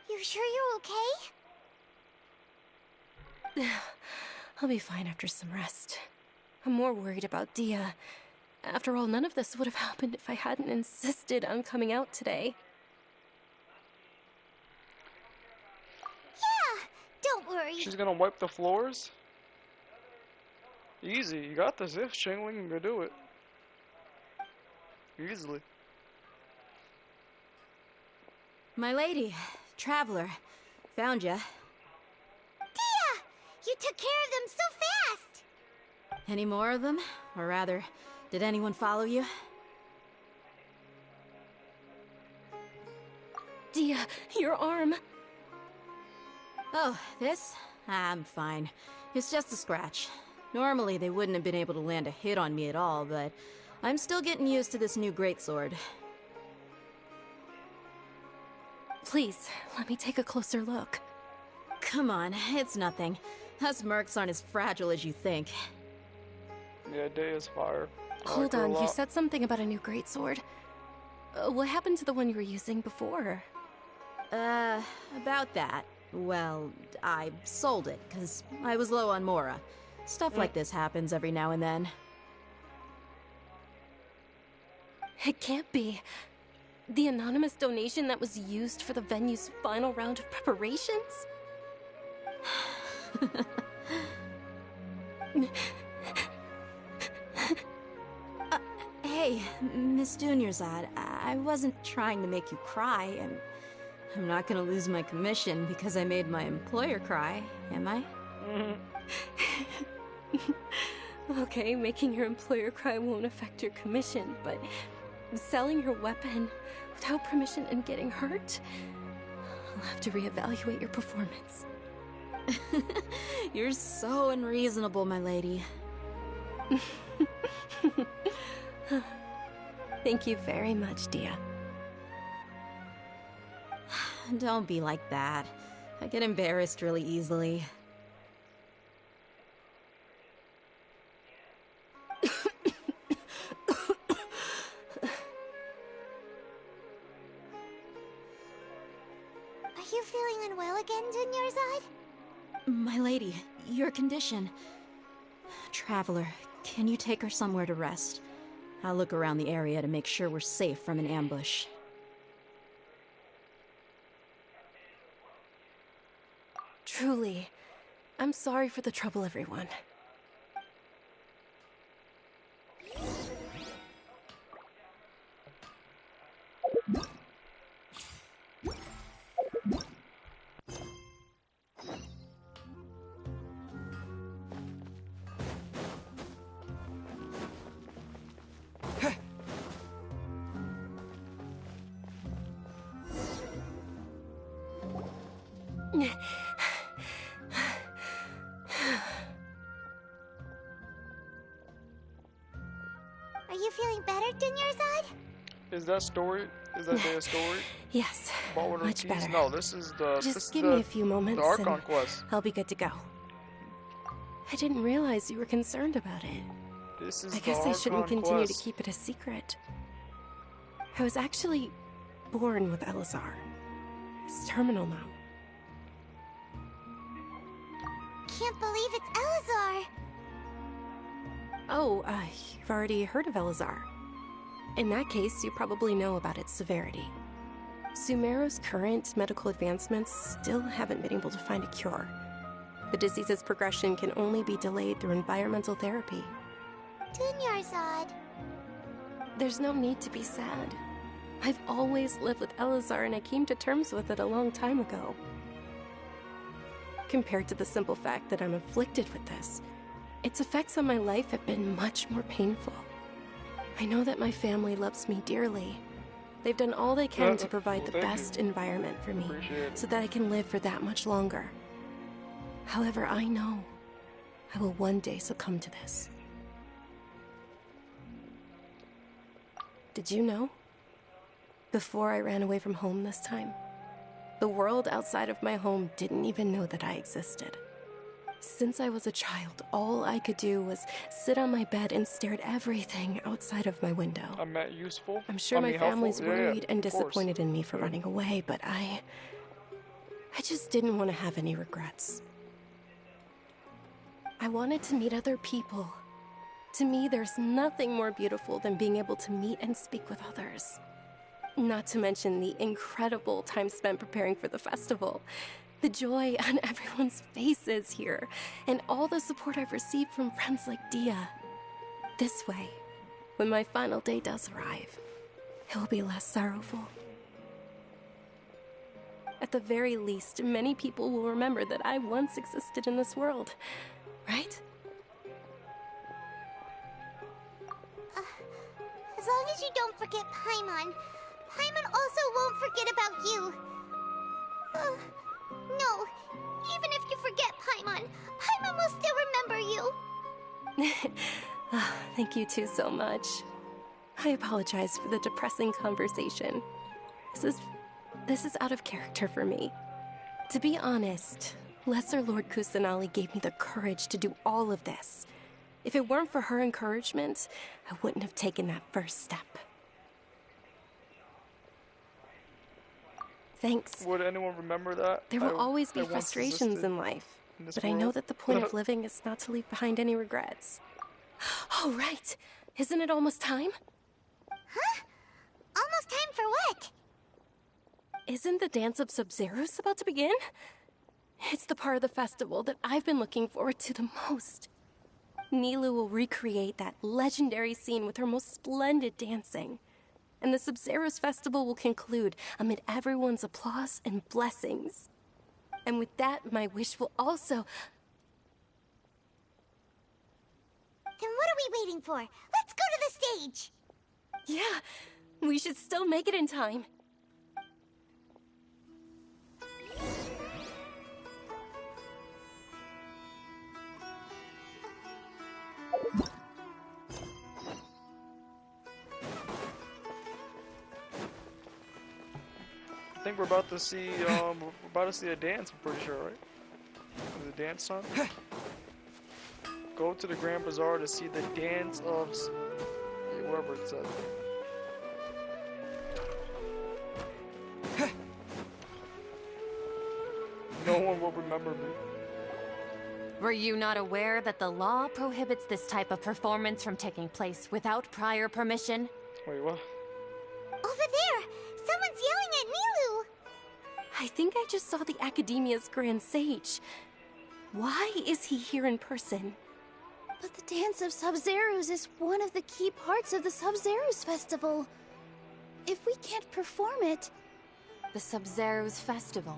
F: You sure you're okay?
H: I'll be fine after some rest. I'm more worried about Dia. After all, none of this would have happened if I hadn't insisted on coming out today.
F: Yeah, don't worry.
A: She's gonna wipe the floors? Easy, you got this. If Shingling can do it. Easily.
D: My lady, Traveler, found ya.
F: Dia! You took care of them so fast!
D: Any more of them? Or rather, did anyone follow you?
H: Dia, your arm.
D: Oh, this? I'm fine. It's just a scratch. Normally, they wouldn't have been able to land a hit on me at all, but I'm still getting used to this new greatsword.
H: Please, let me take a closer look.
D: Come on, it's nothing. Us mercs aren't as fragile as you think.
A: Yeah, Day is fire.
H: Hold on, you said something about a new greatsword. What happened to the one you were using before?
D: About that. Well, I sold it, because I was low on Mora. Stuff like this happens every now and then.
H: It can't be. The anonymous donation that was used for the venue's final round of preparations?
D: Hey, Miss Dunyarzad, I wasn't trying to make you cry, and I'm not gonna lose my commission because I made my employer cry, am I?
H: Okay, making your employer cry won't affect your commission, but selling your weapon without permission and getting hurt? I'll have to reevaluate your performance.
D: You're so unreasonable, my lady.
H: Thank you very much, Dia.
D: Don't be like that. I get embarrassed really easily.
F: Are you feeling unwell again, Dunyarzad?
D: My lady, your condition. Traveler, can you take her somewhere to rest? I'll look around the area to make sure we're safe from an ambush.
H: Truly, I'm sorry for the trouble, everyone.
F: Are you feeling better, Dunyarzad?
A: Is that story? Is that their story?
H: Yes,
A: Baldwin
H: much
A: Ortiz?
H: better.
A: No, this is the.
H: Just give me a few moments,
A: The Archon
H: and
A: quest.
H: I'll be good to go. I didn't realize you were concerned about it.
A: This is
H: I guess I shouldn't
A: Archon
H: continue
A: quest.
H: to keep it a secret. I was actually born with Elazar. It's terminal now.
F: Can't believe it's Elazar!
H: Oh, you've already heard of Elazar. In that case, you probably know about its severity. Sumeru's current medical advancements still haven't been able to find a cure. The disease's progression can only be delayed through environmental therapy.
F: Dunyarzad.
H: There's no need to be sad. I've always lived with Elazar, and I came to terms with it a long time ago. Compared to the simple fact that I'm afflicted with this, its effects on my life have been much more painful. I know that my family loves me dearly. They've done all they can to provide the best environment for me, so that I can live for that much longer. However, I know I will one day succumb to this. Did you know? Before I ran away from home this time, the world outside of my home didn't even know that I existed. Since I was a child, all I could do was sit on my bed and stare at everything outside of my window.
A: I'm not useful.
H: I'm sure my
A: helpful.
H: family's
A: Yeah,
H: worried and
A: of course.
H: disappointed in me for running away, but I just didn't want to have any regrets. I wanted to meet other people. To me, there's nothing more beautiful than being able to meet and speak with others. Not to mention the incredible time spent preparing for the festival. The joy on everyone's faces here, and all the support I've received from friends like Dia. This way, when my final day does arrive, it will be less sorrowful. At the very least, many people will remember that I once existed in this world, right?
F: As long as you don't forget Paimon. Paimon also won't forget about you. No, even if you forget Paimon, Paimon will still remember you.
H: Thank you two so much. I apologize for the depressing conversation. This is out of character for me. To be honest, Lesser Lord Kusanali gave me the courage to do all of this. If it weren't for her encouragement, I wouldn't have taken that first step. Thanks.
A: Would anyone remember that?
H: There will always be frustrations in life, but I know that the point of living is not to leave behind any regrets. Oh, right. Isn't it almost time?
F: Huh? Almost time for what?
H: Isn't the Dance of Sub-Zeros about to begin? It's the part of the festival that I've been looking forward to the most. Nilu will recreate that legendary scene with her most splendid dancing. And the Sub-Zeros festival will conclude amid everyone's applause and blessings. And with that, my wish will also...
F: Then what are we waiting for? Let's go to the stage!
H: Yeah, we should still make it in time.
A: I think we're about to see a dance, I'm pretty sure, right? Is it a dance time? Go to the Grand Bazaar to see the dance of whatever it said. No one will remember me.
K: Were you not aware that the law prohibits this type of performance from taking place without prior permission?
A: Wait, what?
F: Over there! Someone's yelling at Nilu!
H: I think I just saw the Academia's Grand Sage. Why is he here in person?
B: But the Dance of Sub-Zeros is one of the key parts of the Sub-Zeros Festival. If we can't perform it...
K: The Sub-Zeros Festival.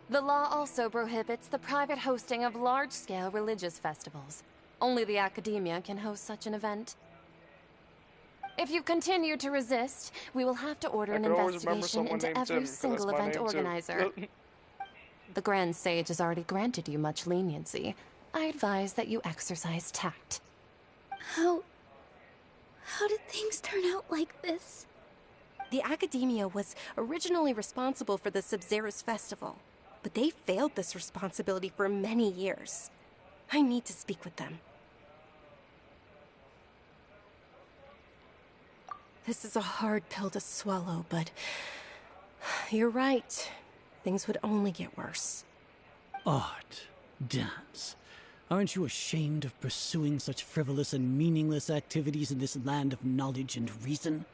K: The law also prohibits the private hosting of large-scale religious festivals. Only the Academia can host such an event. If you continue to resist, we will have to order an investigation into every single event organizer. The Grand Sage has already granted you much leniency. I advise that you exercise tact.
B: How did things turn out like this?
H: The Academia was originally responsible for the Sub-Zeros Festival, but they failed this responsibility for many years. I need to speak with them. This is a hard pill to swallow, but you're right. Things would only get worse.
T: Art, dance. Aren't you ashamed of pursuing such frivolous and meaningless activities in this land of knowledge and reason?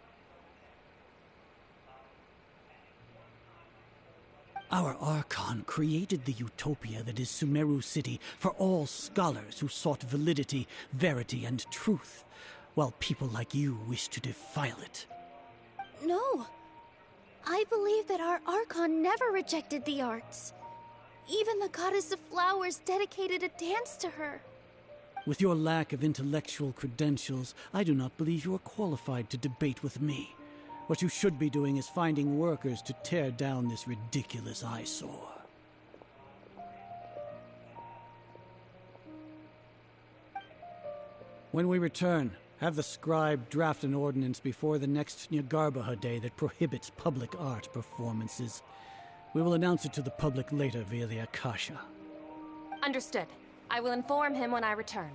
T: Our Archon created the utopia that is Sumeru City for all scholars who sought validity, verity, and truth, while people like you wish to defile it.
B: No. I believe that our Archon never rejected the arts. Even the goddess of flowers dedicated a dance to her.
T: With your lack of intellectual credentials, I do not believe you are qualified to debate with me. What you should be doing is finding workers to tear down this ridiculous eyesore. When we return, have the scribe draft an ordinance before the next Nyargarbaha Day that prohibits public art performances. We will announce it to the public later via the Akasha.
K: Understood. I will inform him when I return.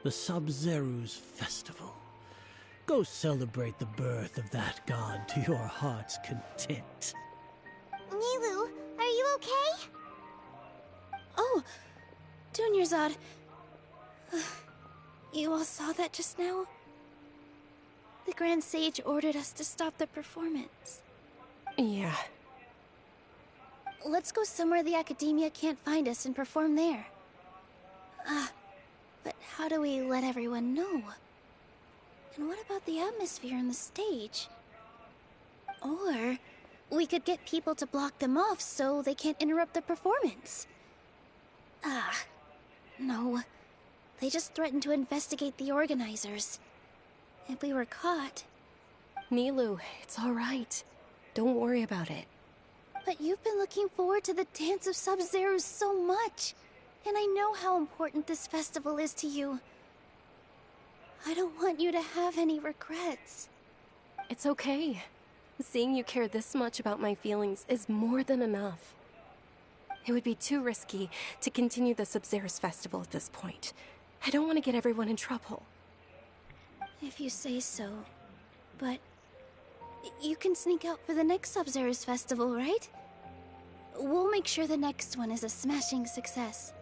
T: The Sub-Zeros Festival. Go celebrate the birth of that god to your heart's content.
F: Nilu, are you okay?
B: Oh, Dunyarzad. You all saw that just now? The Grand Sage ordered us to stop the performance.
H: Yeah.
B: Let's go somewhere the Academia can't find us and perform there. But how do we let everyone know? And what about the atmosphere on the stage? Or we could get people to block them off so they can't interrupt the performance. No. They just threatened to investigate the organizers. If we were caught...
H: Nilu, it's all right. Don't worry about it.
B: But you've been looking forward to the Dance of Sub-Zero so much. And I know how important this festival is to you. I don't want you to have any regrets.
H: It's okay. Seeing you care this much about my feelings is more than enough. It would be too risky to continue the Sub-Zero's festival at this point. I don't want to get everyone in trouble.
B: If you say so. But you can sneak out for the next Sub-Zero's festival, right? We'll make sure the next one is a smashing success.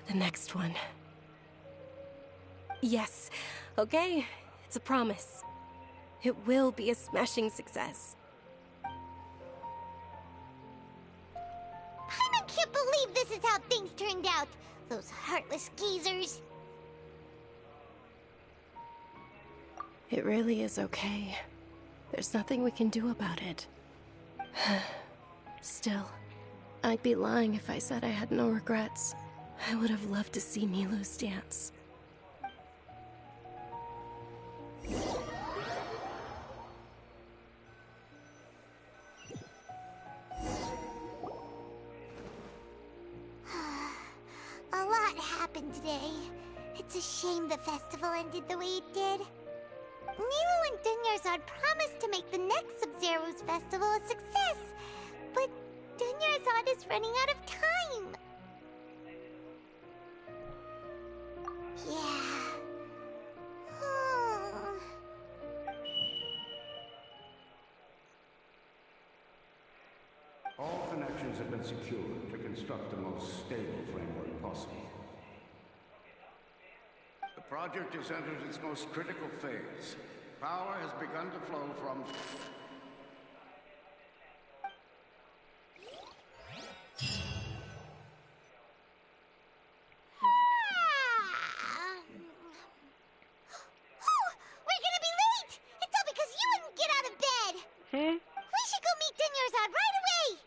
H: The next one. Yes. Okay. It's a promise. It will be a smashing success.
F: Paimon can't believe this is how things turned out. Those heartless geezers.
H: It really is okay. There's nothing we can do about it. Still, I'd be lying if I said I had no regrets. I would have loved to see Milu's dance.
F: A lot happened today. It's a shame the festival ended the way it did. Milu and Dunyarzad promised to make the next Sub-Zero's festival a success, but Dunyarzad is running out of time. Yeah.
M: All connections have been secured to construct the most stable framework possible. The project has entered its most critical phase. Power has begun to flow from...
F: We're gonna be late! It's all because you wouldn't get out of bed! We should go meet Dunyarzad right away!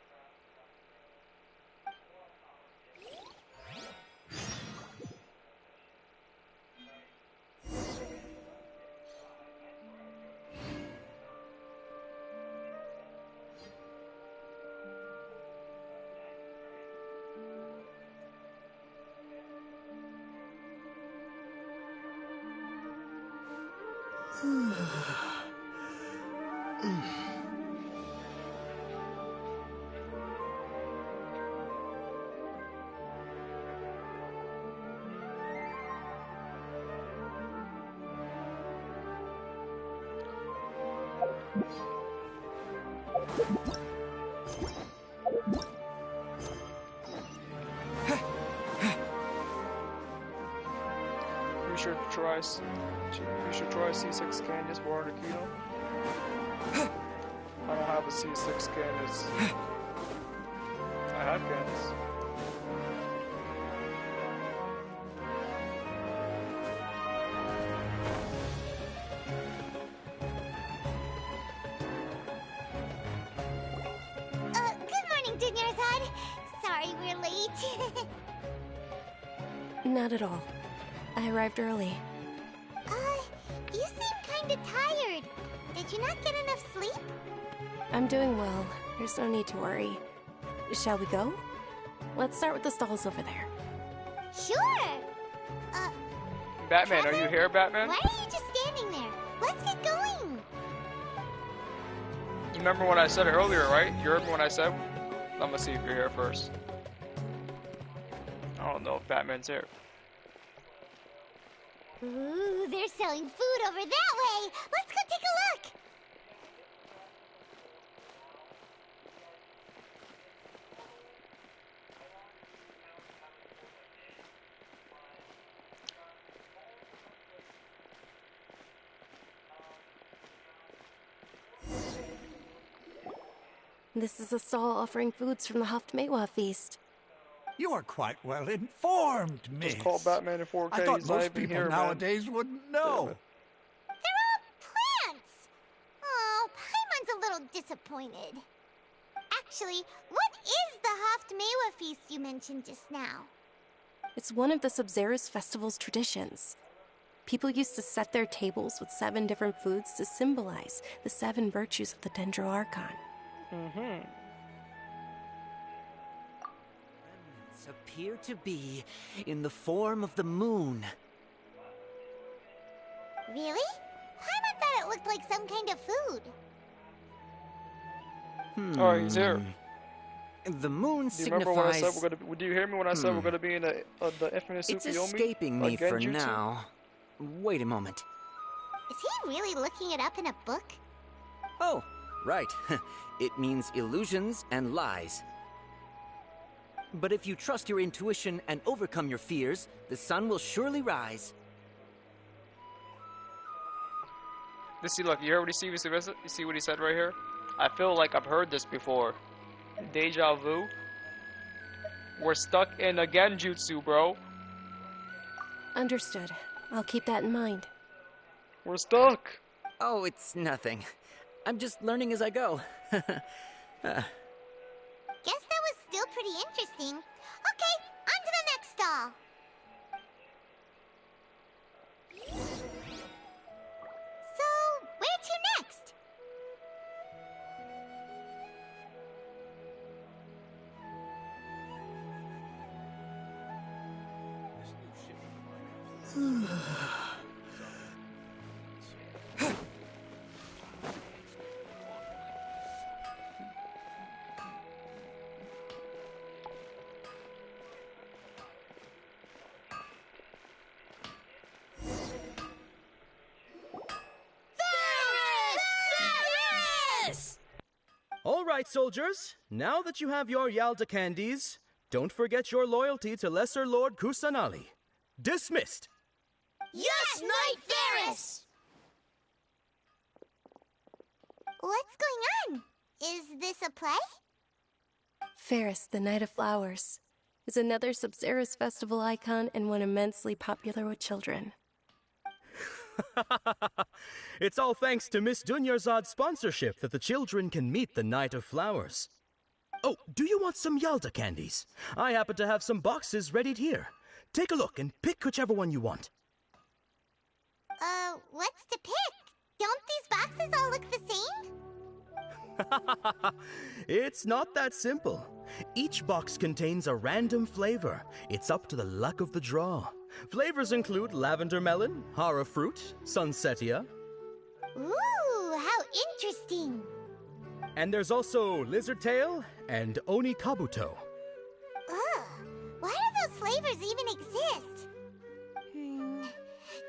A: You should try C6 Candice Water Keto. I don't have a C6 Candice. I have Candice.
F: Good morning, Dunyarzad. Sorry we're late.
H: Not at all. I arrived early.
F: You seem kinda tired. Did you not get enough sleep?
H: I'm doing well. There's no need to worry. Shall we go? Let's start with the stalls over there.
F: Sure!
A: Batman, are you here, Batman?
F: Why are you just standing there? Let's get going!
A: You remember what I said earlier, right? You heard what I said? I'm gonna see if you're here first. I don't know if Batman's here.
F: Ooh, they're selling food over that way! Let's go take a look!
H: This is a stall offering foods from the Haftmewa feast.
G: You are quite well informed, miss.
A: Just call Batman in 4K.
G: I thought
A: He's not
G: most
A: even
G: people
A: here,
G: nowadays
A: man.
G: wouldn't know.
F: They're all plants! Oh, Paimon's a little disappointed. Actually, what is the Haftmewa feast you mentioned just now?
H: It's one of the Sub-Zero's festival's traditions. People used to set their tables with 7 different foods to symbolize the 7 virtues of the Dendro Archon.
J: appear to be in the form of the moon.
F: Really? Paimon thought it looked like some kind of food.
A: Oh, he's here.
J: The moon
A: Do you remember when I said
J: signifies...
A: we're gonna? Do you hear me when I said we're gonna be in the infamous
J: It's
A: Tsukuyomi?
J: escaping me for
A: Genjutsu?
J: now. Wait a moment.
F: Is he really looking it up in a book?
J: Oh, right. It means illusions and lies. But if you trust your intuition and overcome your fears, the sun will surely rise.
A: See, look, you heard what you see what he said right here? I feel like I've heard this before. Deja vu. We're stuck in a Genjutsu, bro.
H: Understood. I'll keep that in mind.
A: We're stuck.
J: Oh, it's nothing. I'm just learning as I go.
F: Guess that was still pretty interesting. Okay, on to the next stall. So, where to next?
E: All right, soldiers. Now that you have your Yalda candies, don't forget your loyalty to Lesser Lord Kusanali. Dismissed.
F: Yes, Knight Varus! What's going on? Is this a play?
H: Ferris, the Knight of Flowers, is another Sabzeruz festival icon and one immensely popular with children.
E: It's all thanks to Miss Dunyarzad's sponsorship that the children can meet the Knight of Flowers. Oh, do you want some Yalda candies? I happen to have some boxes readied here. Take a look and pick whichever one you want.
F: What's to pick? Don't these boxes all look the same?
E: It's not that simple. Each box contains a random flavor. It's up to the luck of the draw. Flavors include lavender melon, hara fruit, sunsetia.
F: Ooh, how interesting.
E: And there's also lizard tail and oni kabuto.
F: Ugh, why do those flavors even exist?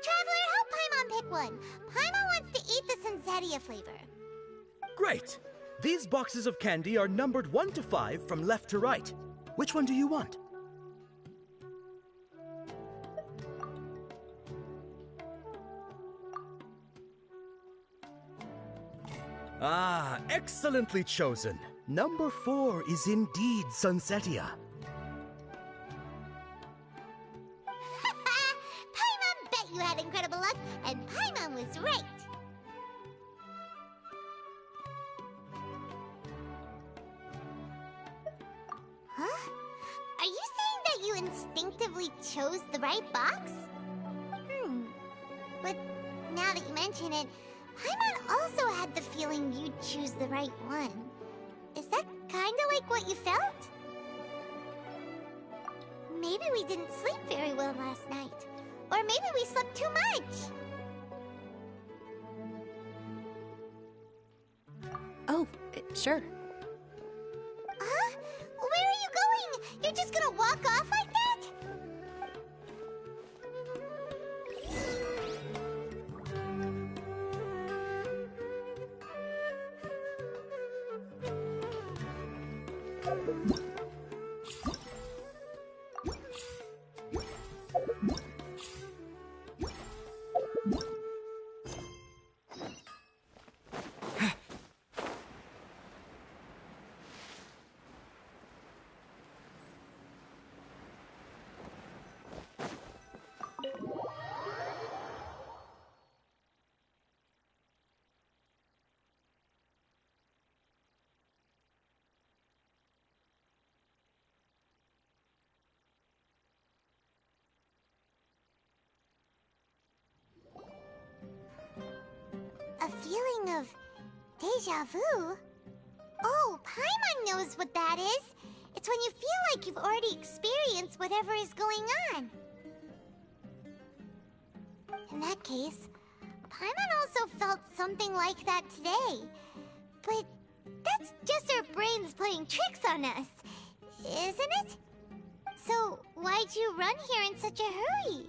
F: Traveler, help Paimon pick one. Paimon wants to eat the sunsetia flavor.
E: Great! These boxes of candy are numbered 1 to 5 from left to right. Which one do you want? Ah, excellently chosen. Number 4 is indeed Sunsetia.
F: Paimon bet you had incredible luck, and Paimon was right. Huh? Are you saying that you instinctively chose the right box? But now that you mention it, Paimon also had the feeling you'd choose the right one. Is that kinda like what you felt? Maybe we didn't sleep very well last night. Or maybe we slept too much.
H: Oh, sure.
F: Huh? Where are you going? You're just gonna walk off like that? A feeling of deja vu? Oh, Paimon knows what that is. It's when you feel like you've already experienced whatever is going on. In that case, Paimon also felt something like that today. But that's just our brains playing tricks on us, isn't it? So why'd you run here in such a hurry?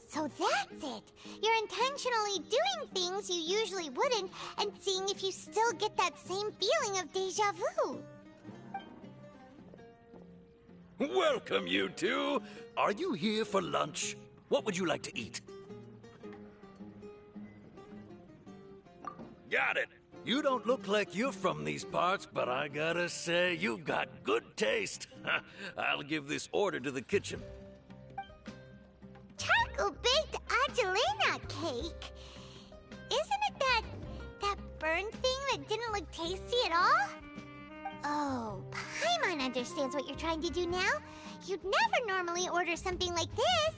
F: So that's it! You're intentionally doing things you usually wouldn't and seeing if you still get that same feeling of deja vu.
N: Welcome, you two. Are you here for lunch? What would you like to eat? Got it. You don't look like you're from these parts, but I gotta say, you got good taste. I'll give this order to the kitchen.
F: Charcoal-baked Angelina cake? Isn't it that burned thing that didn't look tasty at all? Oh, Paimon understands what you're trying to do now. You'd never normally order something like this.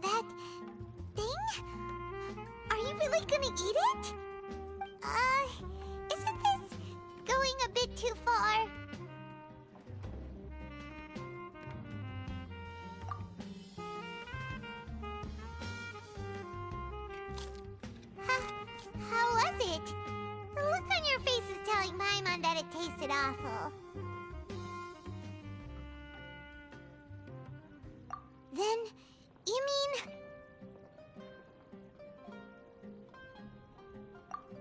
F: That thing? Are you really gonna eat it? Isn't this going a bit too far? How was it? The look on your face is telling Paimon that it tasted awful. Then, you mean...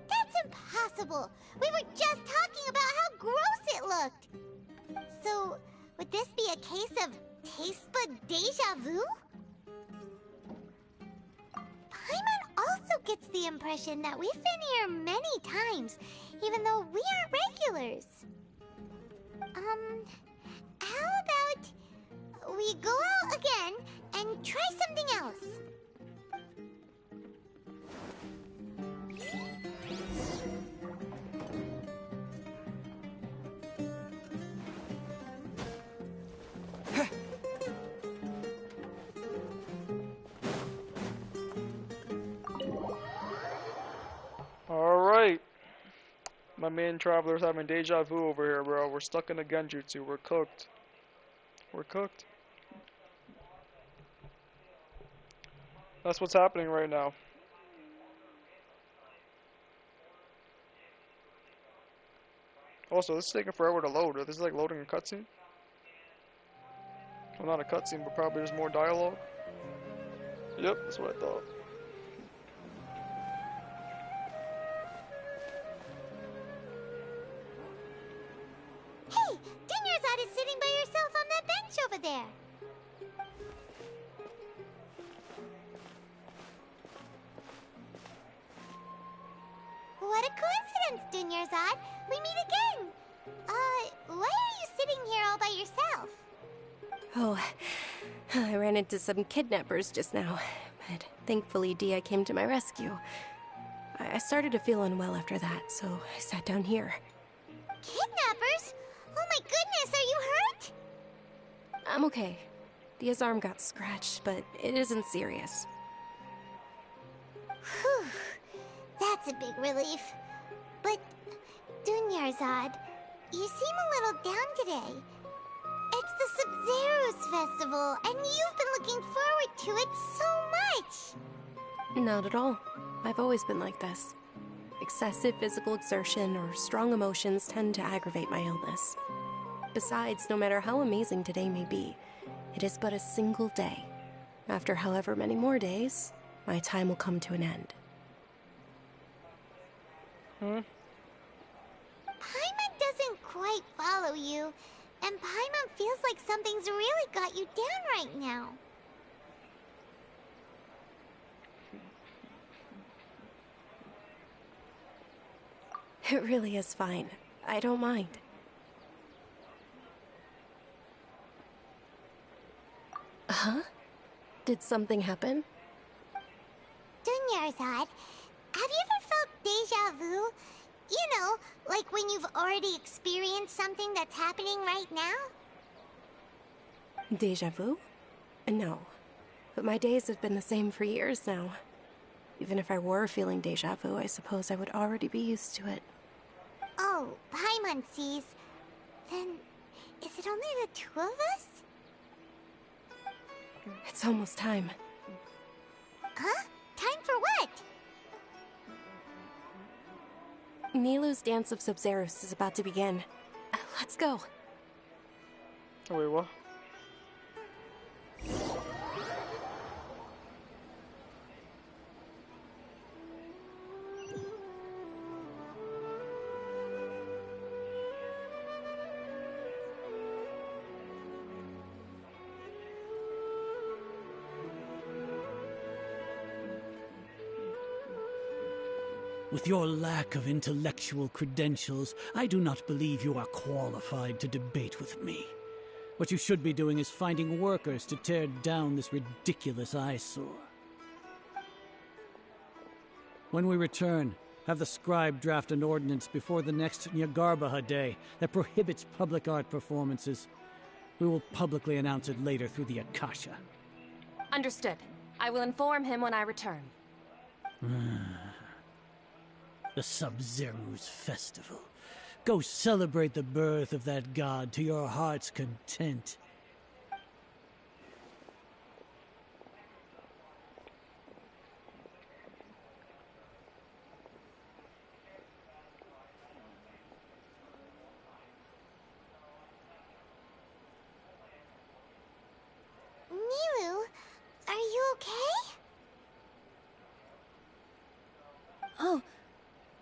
F: That's impossible! We were just talking about how gross it looked! So, would this be a case of taste bud deja vu? Paimon also gets the impression that we've been here many times, even though we aren't regulars. How about we go out again and try something else?
A: Alright. My main traveler's having deja vu over here, bro. We're stuck in a genjutsu. We're cooked. We're cooked. That's what's happening right now. Also, this is taking forever to load. This is like loading a cutscene. Well, not a cutscene, but probably there's more dialogue. Yep, that's what I thought.
F: Hey! Dunyarzad is sitting by yourself on that bench over there! What a coincidence, Dunyarzad! We meet again! Why are you sitting here all by yourself?
H: Oh, I ran into some kidnappers just now, but thankfully Dia came to my rescue. I started to feel unwell after that, so I sat down here.
F: Kidnappers? Oh my goodness, are you hurt?
H: I'm okay. Dia's arm got scratched, but it isn't serious.
F: Whew. That's a big relief. But, Dunyarzad, you seem a little down today. It's the Sub-Zero's festival, and you've been looking forward to it so much!
H: Not at all. I've always been like this. Excessive physical exertion or strong emotions tend to aggravate my illness. Besides, no matter how amazing today may be, it is but a single day. After however many more days, my time will come to an end.
F: Paimon doesn't quite follow you, and Paimon feels like something's really got you down right now.
H: It really is fine. I don't mind. Huh? Did something happen?
F: Dunyarzad, have you ever felt deja vu? You know, like when you've already experienced something that's happening right now?
H: Deja vu? No. But my days have been the same for years now. Even if I were feeling deja vu, I suppose I would already be used to it.
F: Oh, Paimon sees. Then, is it only the two of us?
H: It's almost time.
F: Huh? Time for what?
H: Nilou's Dance of Sub-Zerus is about to begin. Let's go.
A: Wait, what?
O: With your lack of intellectual credentials, I do not believe you are qualified to debate with me. What you should be doing is finding workers to tear down this ridiculous eyesore. When we return, have the scribe draft an ordinance before the next Nyagarbaha Day that prohibits public art performances. We will publicly announce it later through the Akasha.
K: Understood. I will inform him when I return.
O: The Sub-Zerus Festival. Go celebrate the birth of that god to your heart's content.
F: Nilou, are you okay?
B: Oh,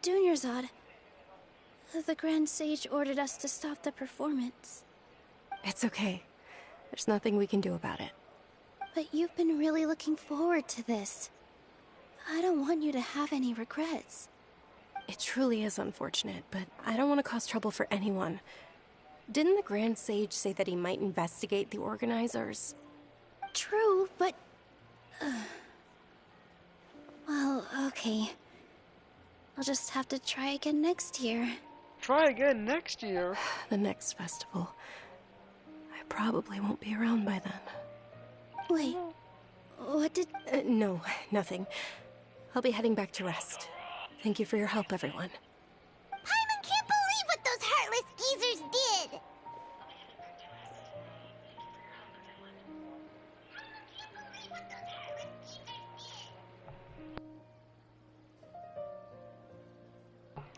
B: Dunyarzad. The Grand Sage ordered us to stop the performance.
H: It's okay. There's nothing we can do about it.
B: But you've been really looking forward to this. I don't want you to have any regrets.
H: It truly is unfortunate, but I don't want to cause trouble for anyone. Didn't the Grand Sage say that he might investigate the organizers?
B: True, but... well, okay. I'll just have to try again next year.
A: Try again next year?
H: The next festival. I probably won't be around by then.
B: Wait, what did...
H: no, nothing. I'll be heading back to rest. Thank you for your help, everyone.
F: Paimon can't believe what those heartless geezers did!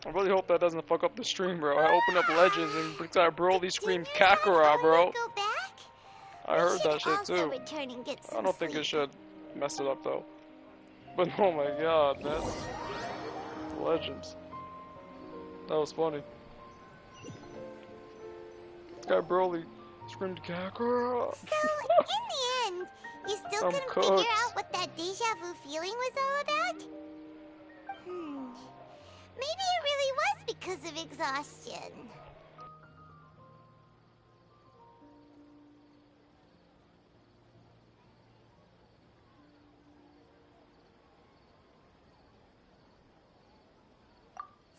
A: I really hope that doesn't fuck up the stream, bro. I open up Legends and Broly screamed Kakarot, bro. I heard that shit too. I don't think it should mess it up though. But oh my god, man. Legends. That was funny. This guy Broly screamed Kakarot.
F: So, in the end, you still couldn't figure out what that deja vu feeling was all about? Maybe it really was because of exhaustion.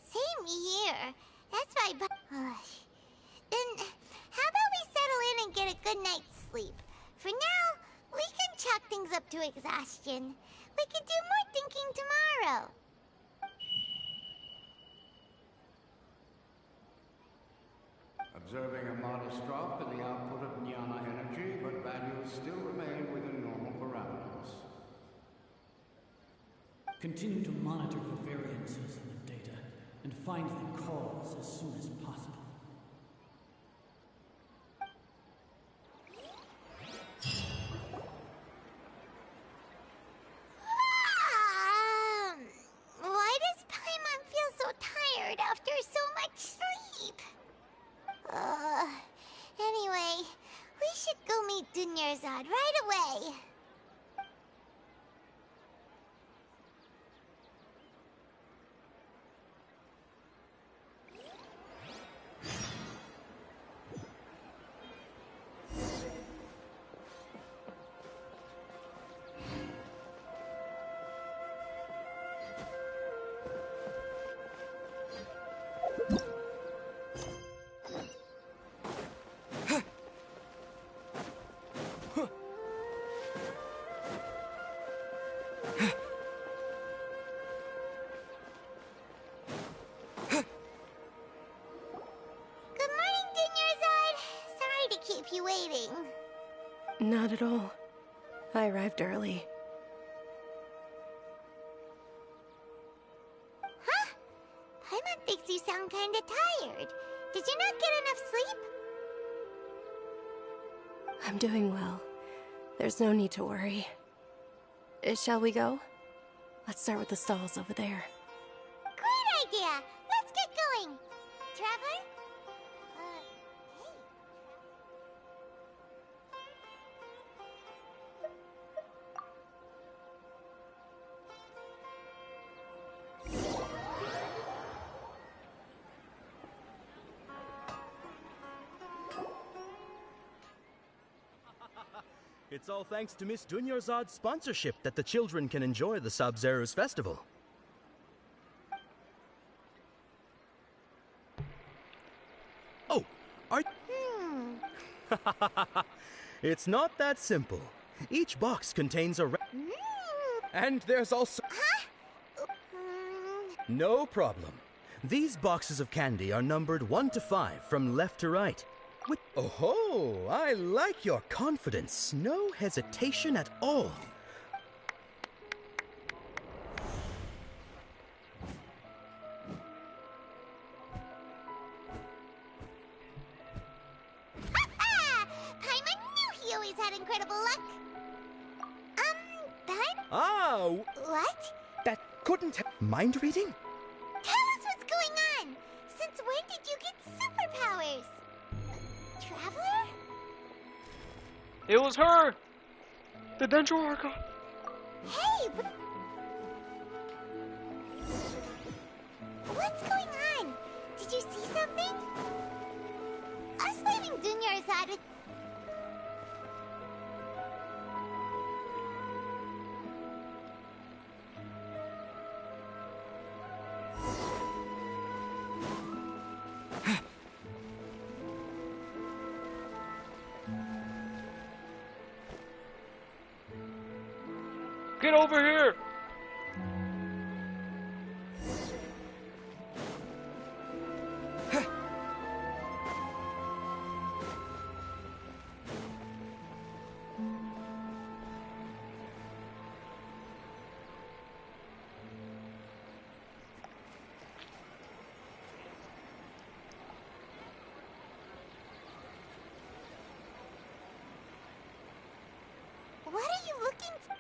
F: Same here. That's why. Then, how about we settle in and get a good night's sleep? For now, we can chalk things up to exhaustion. We can do more thinking tomorrow.
M: Observing a modest drop in the output of Jnana energy, but values still remain within normal parameters.
O: Continue to monitor for variances in the data and find the cause as soon as possible.
F: Why does Paimon feel so tired after so much sleep? Anyway, we should go meet Dunyarzad right away.
H: Not at all. I arrived early.
F: Huh? Paimon thinks you sound kinda tired. Did you not get enough sleep?
H: I'm doing well. There's no need to worry. Shall we go? Let's start with the stalls over there.
F: Great idea! Let's get going! Traveler? Hey.
E: It's all thanks to Miss Dunyarzad's sponsorship that the children can enjoy the Sub-Zero's festival. Oh, are... It's not that simple. Each box contains a... And there's also... No problem. These boxes of candy are numbered 1 to 5 from left to right. Oh, I like your confidence. No hesitation at all.
F: Paimon knew he always had incredible luck. Paimon?
E: Ah!
F: What?
E: That couldn't have... Mind reading?
F: Tell us what's going on! Since when did you get superpowers? Traveler?
A: It was her! The Dendro Archon!
F: Hey! What's going on? Did you see something? Us leaving Dunyarzad with...
A: Get over here!
F: What are you looking for?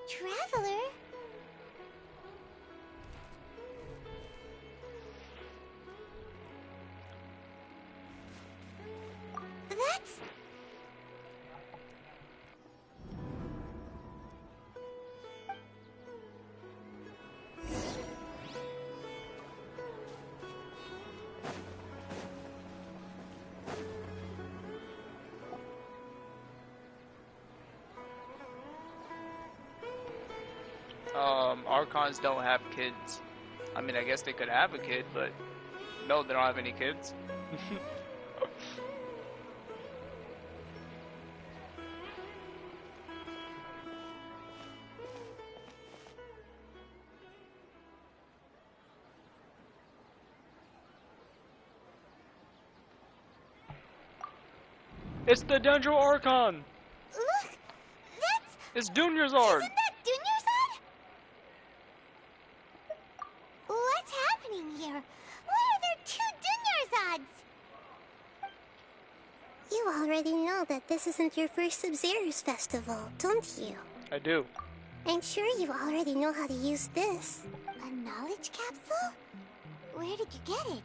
F: Traveler? That's...
A: Archons don't have kids. I mean, I guess they could have a kid, but no, they don't have any kids. It's the Dendro Archon!
F: Look! That's...
A: It's Dunyarzad!
F: Isn't that Dunyarzad? What's happening here? Why are there 2 Dunyarzads? You already know that this isn't your first Sub-Zero's festival, don't you?
A: I do.
F: I'm sure you already know how to use this. A knowledge capsule? Where did you get it?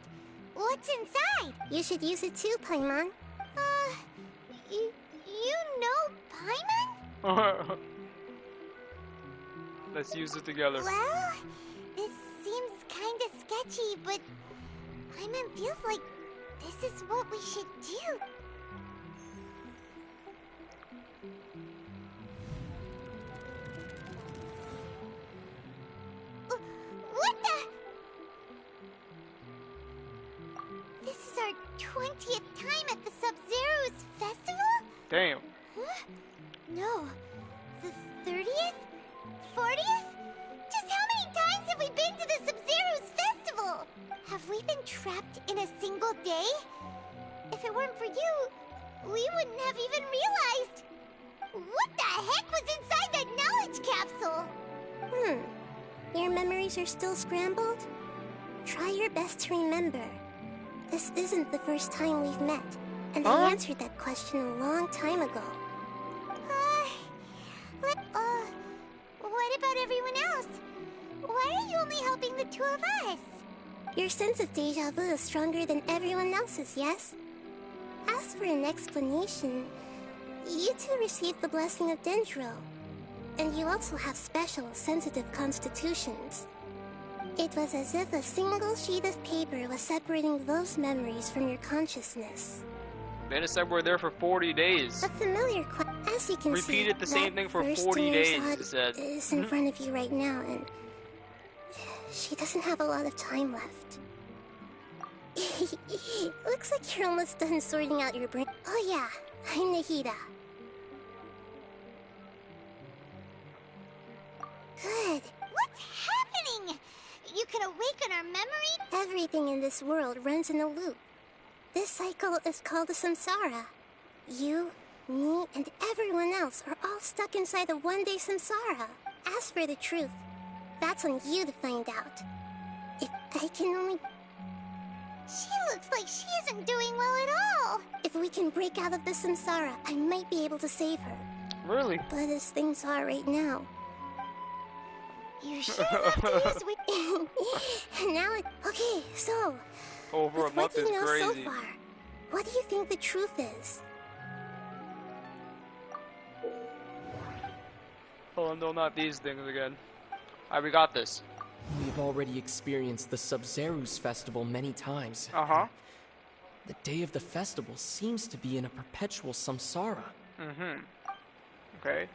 F: What's inside? You should use it too, Paimon. You know Paimon?
A: Let's use it together.
F: Well, this seems kinda sketchy, but Paimon feels like this is what we should do. What the? This is our 20th time at the Sub-Zero's festival?
A: Damn.
F: Huh? No. The 30th? 40th? Just how many times have we been to trapped in a single day? If it weren't for you, we wouldn't have even realized. What the heck was inside that knowledge capsule?
V: Your memories are still scrambled? Try your best to remember. This isn't the first time we've met, and I answered that question a long time ago.
F: What about everyone else? Why are you only helping the two of us?
V: Your sense of deja vu is stronger than everyone else's, yes? As for an explanation, you two received the blessing of Dendro, and you also have special, sensitive constitutions. It was as if a single sheet of paper was separating those memories from your consciousness.
A: They just said we're there for 40 days.
V: A familiar as you can
A: Repeated
V: see,
A: the same thing for
V: first
A: 40 days,
V: Dinner's
A: it said.
V: is in front of you right now, and she doesn't have a lot of time left. Looks like you're almost done sorting out your brain. Oh yeah, I'm Nahida. Good.
F: What's happening? You can awaken our memory?
V: Everything in this world runs in a loop. This cycle is called the samsara. You, me, and everyone else are all stuck inside the one-day samsara. As for the truth, that's on you to find out. If I can only...
F: She looks like she isn't doing well at all.
V: If we can break out of the samsara, I might be able to save her.
A: Really?
V: But as things are right now...
F: You sure have to use
V: Now okay, so...
A: Over a
V: with
A: month
V: what
A: is
V: you know
A: crazy.
V: so far, what do you think the truth is?
A: Oh no, not these things again. Alright, we got this.
P: We've already experienced the Sub-Zerus festival many times.
A: Uh-huh.
P: The day of the festival seems to be in a perpetual samsara.
A: Mm-hmm. Okay.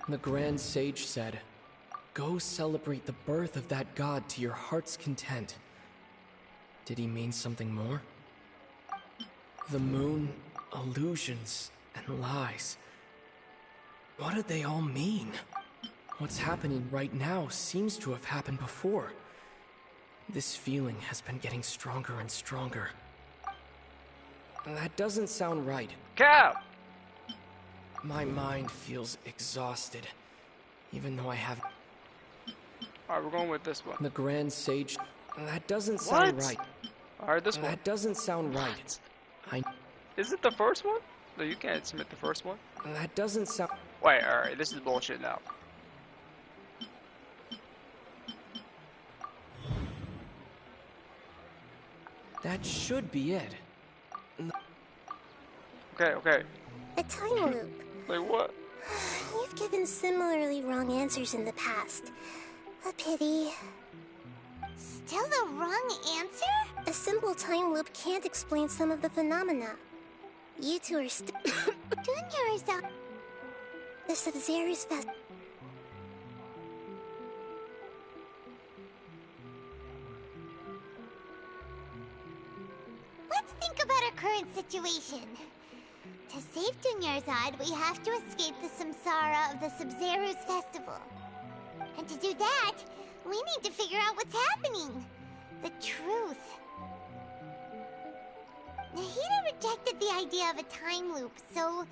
P: The Grand Sage said, "Go celebrate the birth of that god to your heart's content." Did he mean something more? The moon, illusions, and lies. What do they all mean? What's happening right now seems to have happened before. This feeling has been getting stronger and stronger. That doesn't sound right.
A: Cap!
P: My mind feels exhausted, even though I have...
A: Alright, we're going with this one.
P: The Grand Sage... That doesn't sound right.
A: Alright, this one.
P: That doesn't sound right.
A: Is it the first one? No, you can't submit the first one.
P: That doesn't sound...
A: Wait, alright, this is bullshit now.
P: That should be it.
A: Okay.
V: A time loop.
A: Like what?
V: You've given similarly wrong answers in the past. A pity.
F: Still the wrong answer?
V: A simple time loop can't explain some of the phenomena. You two are still...
F: Dunyarzad.
V: The Sub-Zerus Fest...
F: Let's think about our current situation. To save Dunyarzad, we have to escape the samsara of the Sub-Zerus festival. And to do that, we need to figure out what's happening. The truth. Nahida rejected the idea of a time loop, so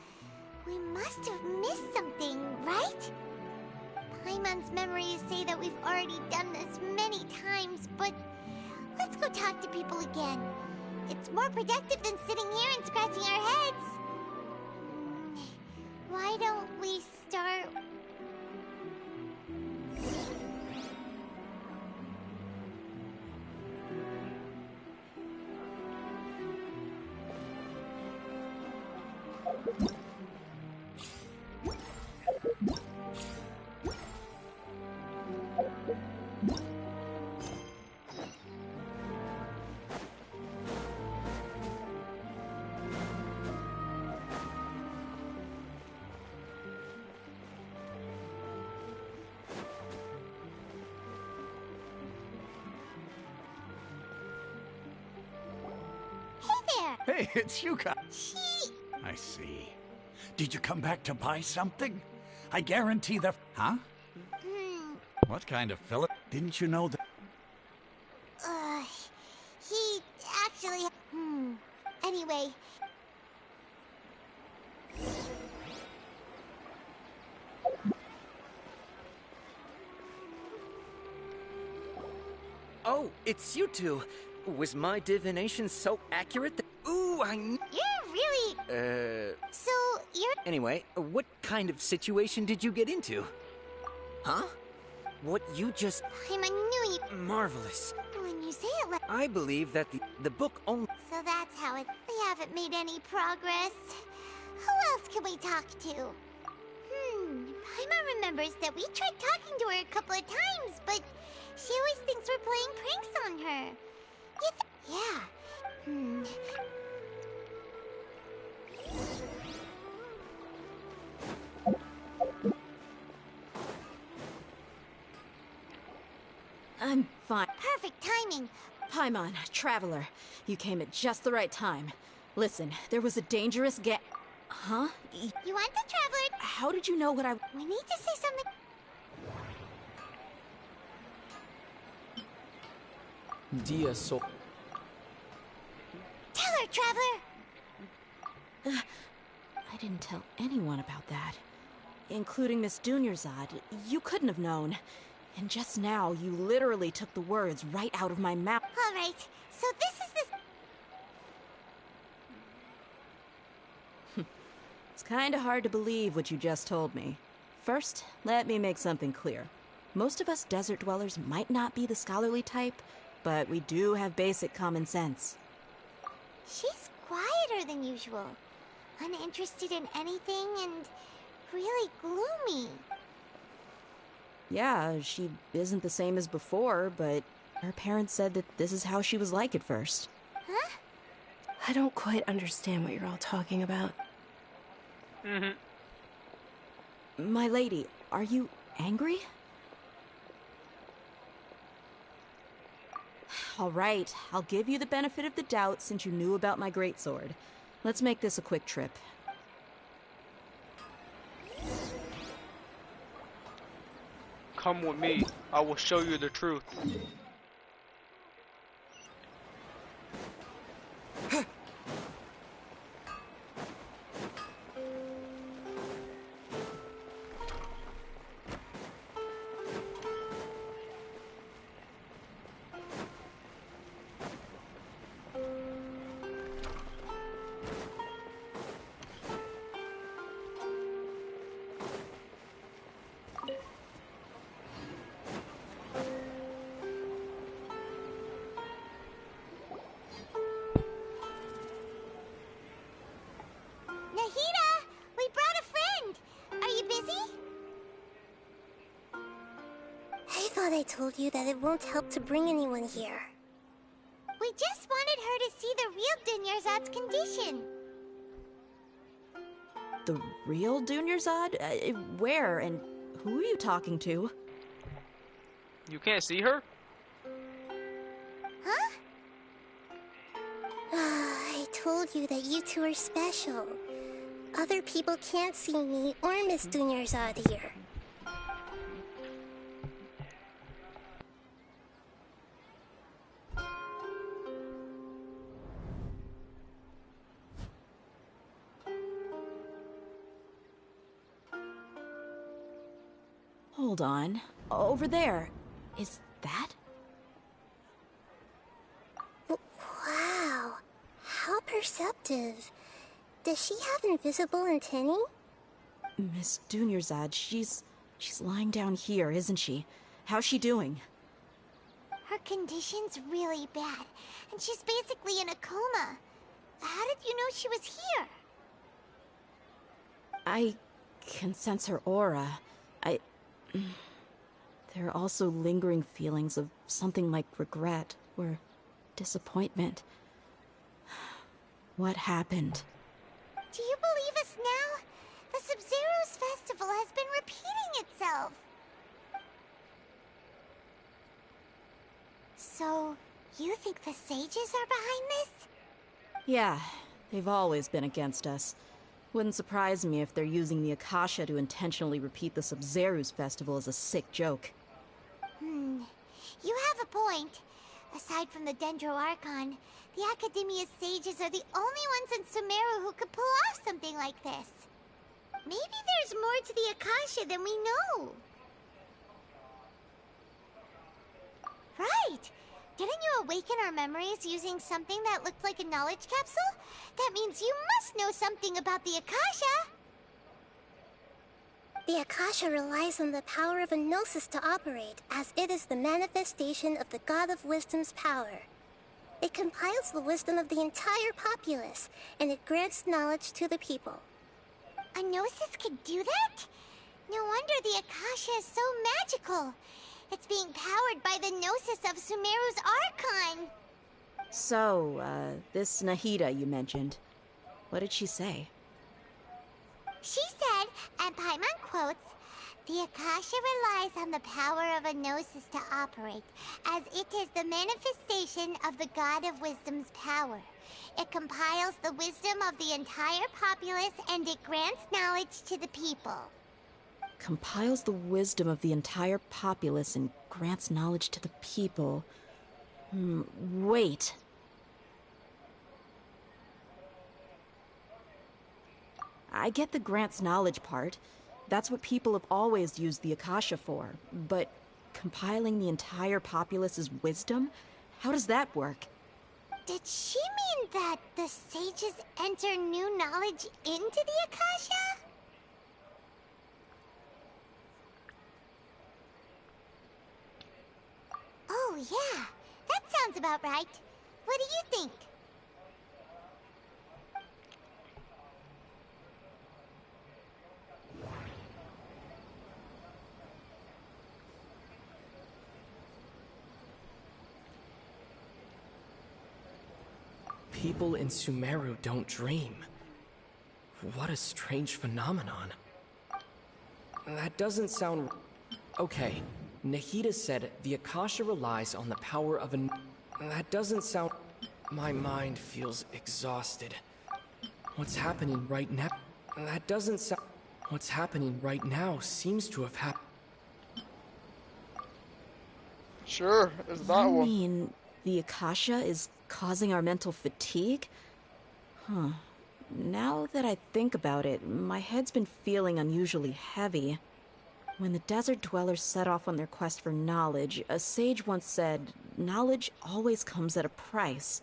F: we must have missed something, right? Paimon's memories say that we've already done this many times, but let's go talk to people again. It's more productive than sitting here and scratching our heads. Why don't we start...
G: Hey, it's you guys. I see. Did you come back to buy something? I guarantee the... Huh? What kind of fella? Didn't you know that...
F: He
J: Oh, it's you two. Was my divination so accurate that... Ooh,
F: You're really... So, you're...
J: Anyway, what kind of situation did you get into? Huh? What you just...
F: I knew you...
J: Marvelous.
F: When you say it like...
J: I believe that the book only...
F: So that's how it... We haven't made any progress. Who else can we talk to? Paimon remembers that we tried talking to her a couple of times, but she always thinks we're playing pranks on her. Yeah.
D: I'm fine.
F: Perfect timing.
D: Paimon, Traveler, you came at just the right time. Listen, there was a dangerous Huh?
F: You want the Traveler?
D: How did you know what I...
F: We need to say something...
P: Dia so...
F: Tell her, Traveler!
D: I didn't tell anyone about that. Including Miss Dunyarzad. You couldn't have known. And just now, you literally took the words right out of my mouth.
F: All right, so this is the...
D: It's kinda hard to believe what you just told me. First, let me make something clear. Most of us desert dwellers might not be the scholarly type, but we do have basic common sense.
F: She's quieter than usual. Uninterested in anything and really gloomy.
D: Yeah, she isn't the same as before, but her parents said that this is how she was like at first.
F: Huh?
H: I don't quite understand what you're all talking about.
D: My lady, are you angry? All right, I'll give you the benefit of the doubt since you knew about my greatsword. Let's make this a quick trip.
A: Come with me. I will show you the truth.
V: I told you that it won't help to bring anyone here.
F: We just wanted her to see the real Dunyarzad's condition.
D: The real Dunyarzad? Where and who are you talking to?
A: You can't see her?
F: Huh?
V: I told you that you two are special. Other people can't see me or Miss Dunyarzad here.
D: Hold on. Over there. Is that?
V: Wow. How perceptive. Does she have invisible antennae?
D: Miss Dunyarzad, she's lying down here, isn't she? How's she doing?
F: Her condition's really bad, and she's basically in a coma. How did you know she was here?
D: I can sense her aura. There are also lingering feelings of something like regret or disappointment. What happened?
F: Do you believe us now? The Sub-Zero's festival has been repeating itself. So, you think the sages are behind this?
D: Yeah, they've always been against us. Wouldn't surprise me if they're using the Akasha to intentionally repeat the Sub-Zero's festival as a sick joke.
F: You have a point. Aside from the Dendro Archon, the Academia's sages are the only ones in Sumeru who could pull off something like this. Maybe there's more to the Akasha than we know. Right! Didn't you awaken our memories using something that looked like a knowledge capsule? That means you must know something about the Akasha!
R: The Akasha relies on the power of a gnosis to operate, as it is the manifestation of the God of Wisdom's power. It compiles the wisdom of the entire populace, and it grants knowledge to the people.
F: A gnosis could do that? No wonder the Akasha is so magical. It's being powered by the gnosis of Sumeru's Archon.
D: So, this Nahida you mentioned, what did she say?
F: She said, and Paimon quotes, "The Akasha relies on the power of a gnosis to operate, as it is the manifestation of the God of Wisdom's power. It compiles the wisdom of the entire populace, and it grants knowledge to the people."
D: Compiles the wisdom of the entire populace and grants knowledge to the people. Wait. I get the grants knowledge part. That's what people have always used the Akasha for. But compiling the entire populace's wisdom? How does that work?
F: Did she mean that the sages enter new knowledge into the Akasha? Oh yeah, that sounds about right. What do you think?
P: People in Sumeru don't dream. What a strange phenomenon. That doesn't sound... Okay, Nahida said the Akasha relies on the power of an... That doesn't sound... My mind feels exhausted. What's happening right now... That doesn't sound... What's happening right now seems to have happened...
A: Sure, is that one.
D: You mean the Akasha is causing our mental fatigue? Huh. Now that I think about it, my head's been feeling unusually heavy. When the desert dwellers set off on their quest for knowledge, a sage once said, knowledge always comes at a price.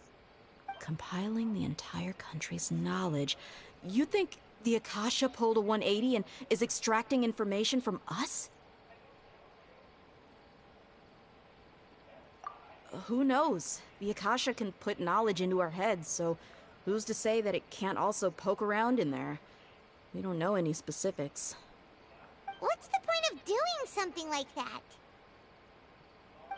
D: Compiling the entire country's knowledge. You think the Akasha pulled a 180 and is extracting information from us? Who knows? The Akasha can put knowledge into our heads, so who's to say that it can't also poke around in there? We don't know any specifics.
F: What's the point of doing something like that?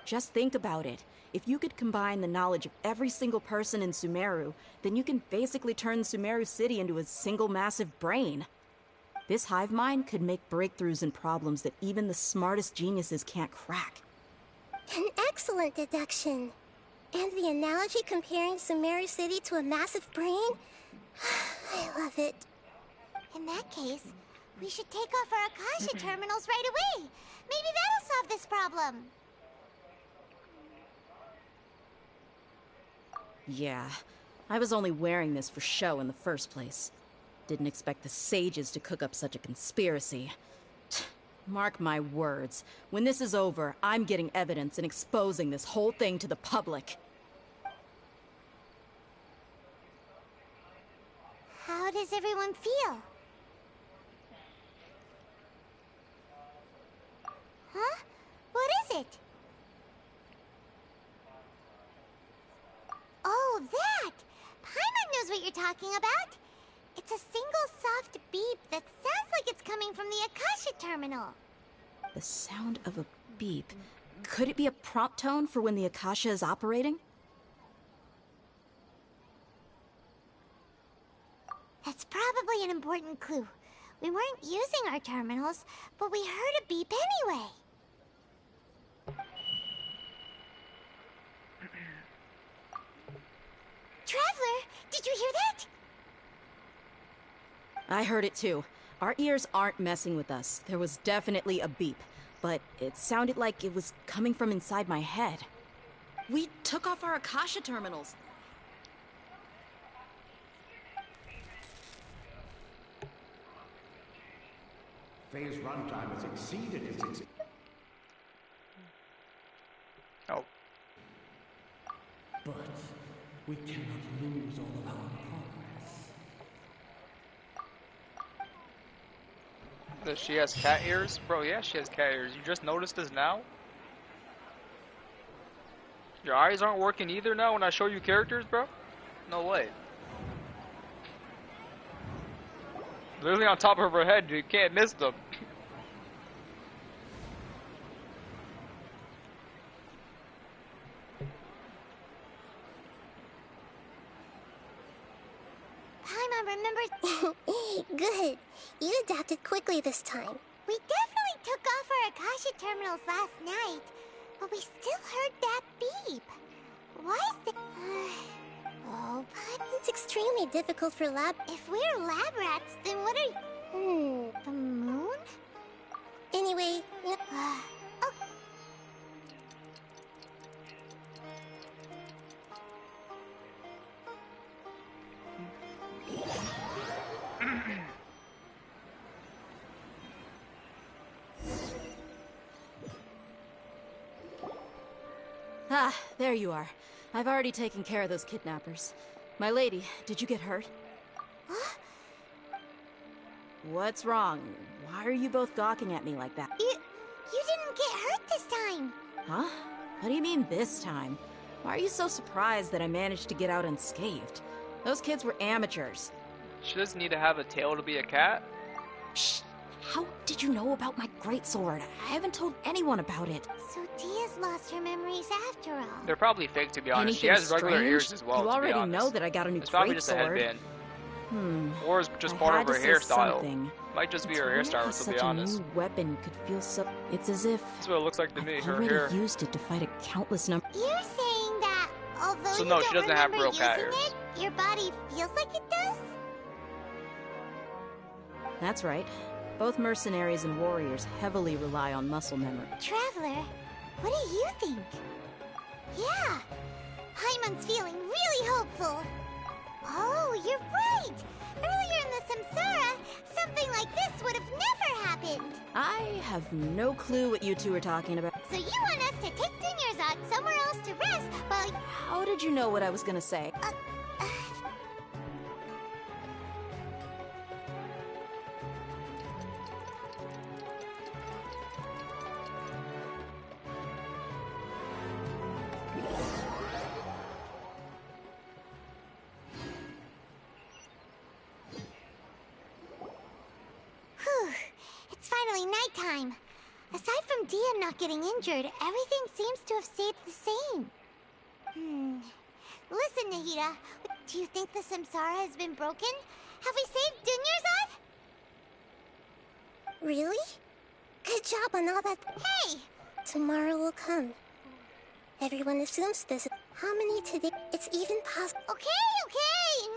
D: Just think about it. If you could combine the knowledge of every single person in Sumeru, then you can basically turn Sumeru City into a single massive brain. This hive mind could make breakthroughs in problems that even the smartest geniuses can't crack.
R: An excellent deduction. And the analogy comparing Sumeru City to a massive brain? I love it.
F: In that case, we should take off our Akasha terminals right away. Maybe that'll solve this problem.
D: Yeah, I was only wearing this for show in the first place. Didn't expect the sages to cook up such a conspiracy. Mark my words, when this is over, I'm getting evidence and exposing this whole thing to the public.
F: How does everyone feel? Huh? What is it? Oh, that! Paimon knows what you're talking about. It's a single soft beep that sounds like it's coming from the Akasha terminal.
D: The sound of a beep. Could it be a prompt tone for when the Akasha is operating?
F: That's probably an important clue. We weren't using our terminals, but we heard a beep anyway. Traveler, did you hear that?
D: I heard it too. Our ears aren't messing with us. There was definitely a beep, but it sounded like it was coming from inside my head. We took off our Akasha terminals.
M: Phase runtime has exceeded its...
A: Oh.
O: But we cannot lose all of our progress.
A: She has cat ears? Bro, yeah, she has cat ears. You just noticed this now? Your eyes aren't working either now when I show you characters, bro? No way. Literally on top of her head, you can't miss them.
F: Paimon remembered.
R: Good. You adapted quickly this time.
F: We definitely took off our Akasha terminals last night, but we still heard that beep. Why is the... Oh, but...
R: It's extremely difficult for lab...
F: If we're lab rats, then what are... The moon?
R: Anyway...
F: Oh.
D: Ah, there you are. I've already taken care of those kidnappers. My lady, did you get hurt?
F: Huh?
D: What's wrong? Why are you both gawking at me like that?
F: You didn't get hurt this time.
D: Huh? What do you mean this time? Why are you so surprised that I managed to get out unscathed? Those kids were amateurs.
A: She doesn't need to have a tail to be a cat.
D: Shh! How did you know about my greatsword? I haven't told anyone about it.
F: So Dia's lost her memories after all.
A: They're probably fake, to be honest.
D: Anything
A: She has regular
D: strange?
A: ears as well.
D: You already
A: to be honest.
D: know that I got a new
A: It's probably just a
D: greatsword.
A: headband.
D: Hmm.
A: Or it's just
D: I
A: part
D: had
A: of her
D: to say
A: hairstyle.
D: something.
A: Might just be
D: It's
A: her
D: weird how
A: hairstyle, to
D: such
A: be honest.
D: a new weapon could feel so... It's as if...
A: That's what it looks like to me.
D: I've
A: Her
D: already
A: hair.
D: used it to fight a countless number...
F: You're saying that although
A: So
F: you
A: no,
F: don't
A: she doesn't have
F: remember
A: real cat
F: using
A: ears.
F: it, your body feels like it does?
D: That's right. Both mercenaries and warriors heavily rely on muscle memory.
F: Traveler, what do you think? Yeah, Paimon's feeling really hopeful. Oh, you're right. Earlier in the Samsara, something like this would have never happened.
D: I have no clue what you two are talking about.
F: So you want us to take Dunyarzad somewhere else to rest while...
D: How did you know what I was gonna say?
F: Whew, it's finally nighttime. Aside from Dia not getting injured, everything seems to have stayed the same. Listen, Nahida, do you think the Samsara has been broken? Have we saved Dunyarzad?
R: Really? Good job on all that...
F: Hey!
R: Tomorrow will come. Everyone assumes this. How many today? It's even possible...
F: Okay,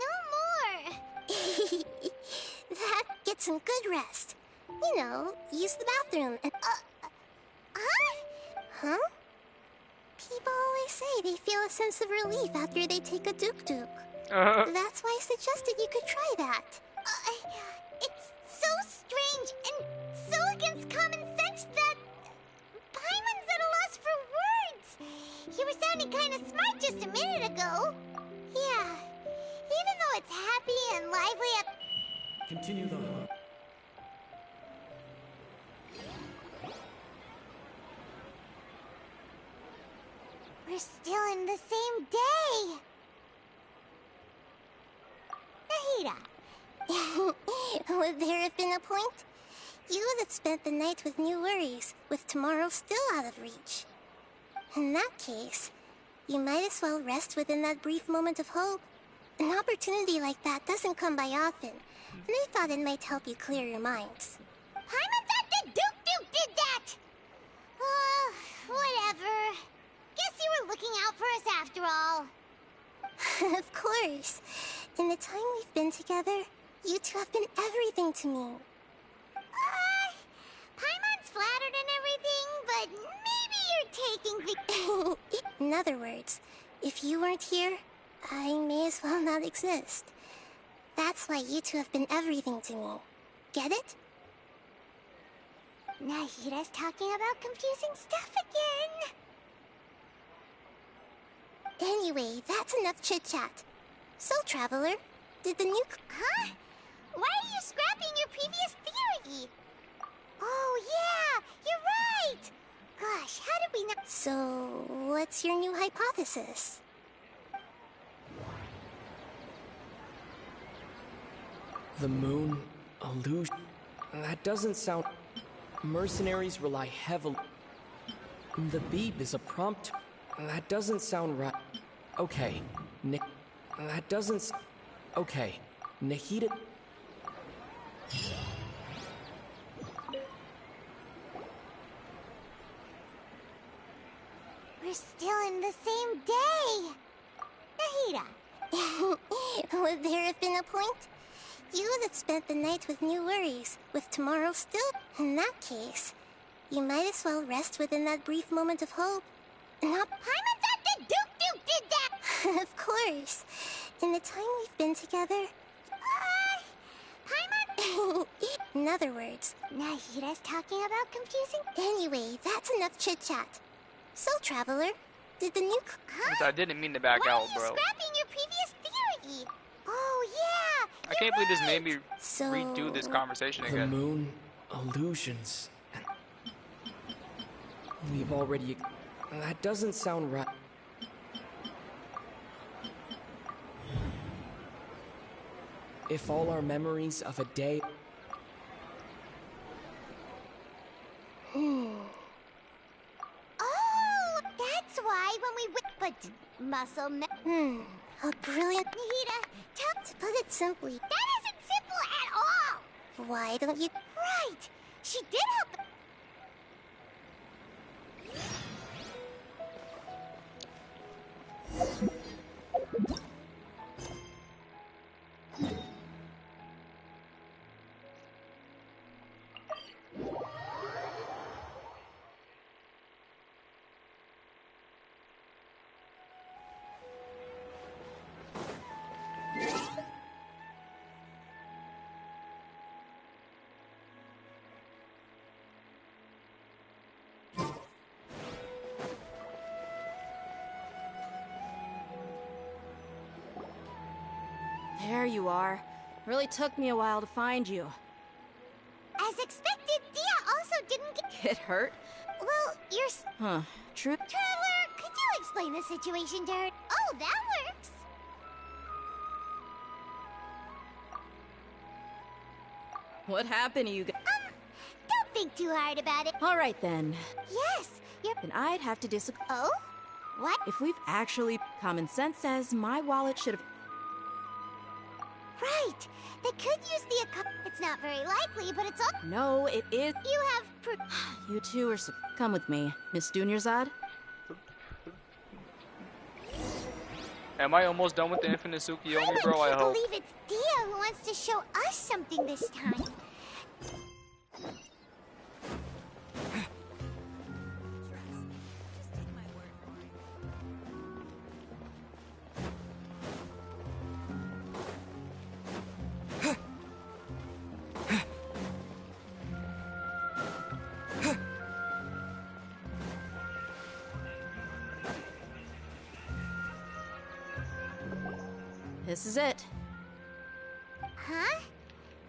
F: no more!
R: That gets some good rest. You know, use the bathroom and... Huh? People always say they feel a sense of relief after they take a duk-duk. That's why I suggested you could try that.
F: It's so strange and so against common sense that... Paimon's at a loss for words. You were sounding kind of smart just a minute ago. Yeah, even though it's happy and lively at...
O: Continue the...
F: We're still in the same day. Nahida.
R: Would there have been a point? You would have spent the night with new worries, with tomorrow still out of reach. In that case, you might as well rest within that brief moment of hope. An opportunity like that doesn't come by often, and I thought it might help you clear your minds.
F: Paimon thought that Duke did that! Whatever. Guess you were looking out for us after all.
R: Of course. In the time we've been together, you two have been everything to me.
F: Paimon's flattered and everything, but maybe you're taking the...
R: In other words, if you weren't here, I may as well not exist. That's why you two have been everything to me. Get it?
F: Nahida's talking about confusing stuff again.
R: Anyway, that's enough chit-chat. So, Traveler, did the new...
F: Huh? Why are you scrapping your previous theory? Oh, yeah! You're right! Gosh, how did we not...
R: So, what's your new hypothesis?
P: The moon, illusion. That doesn't sound. Mercenaries rely heavily. The beep is a prompt. That doesn't sound right. Okay, Nick. That doesn't. Okay, Nahida.
F: We're still in the same day! Nahida!
R: Would there have been a point? You would have spent the night with new worries, with tomorrow still. In that case, you might as well rest within that brief moment of hope. Not
F: Paimon thought the Duke did that!
R: Of course. In the time we've been together...
F: Paimon?
R: In other words...
F: Nahida's talking about confusing...
R: Anyway, that's enough chit-chat. So, Traveler, did the new...
A: I didn't mean to back out, bro.
F: Why are you scrapping your previous theory? Oh, yeah!
A: I can't believe this made me
R: So...
A: redo this conversation
P: The
A: again.
P: moon, illusions. We've already. That doesn't sound right. If all our memories of a day.
F: Oh, that's why when we but muscle
R: a brilliant...
F: Nahida,
R: To put it simply...
F: that isn't simple at all!
R: Why don't you...
F: Right! She did help...
D: There you are. Really took me a while to find you.
F: As expected, Dia also didn't
D: Get hurt?
F: Well, you're...
D: Huh. True.
F: Traveler, could you explain the situation, Dirt? Oh, that works!
D: What happened to you guys?
F: Don't think too hard about it.
D: All right, then.
F: Yes, you're...
D: Then I'd have to disagree.
F: Oh? What?
D: If we've actually... Common sense says my wallet should have...
F: Right! They could use the It's not very likely, but it's all...
D: No, it is...
F: You have...
D: You two are... Come with me, Miss Dunyarzad.
A: Am I almost done with the Infinite Tsukiyomi, bro? I
F: can't
A: hope.
F: believe it's Dia who wants to show us something this time.
D: This is it.
F: Huh?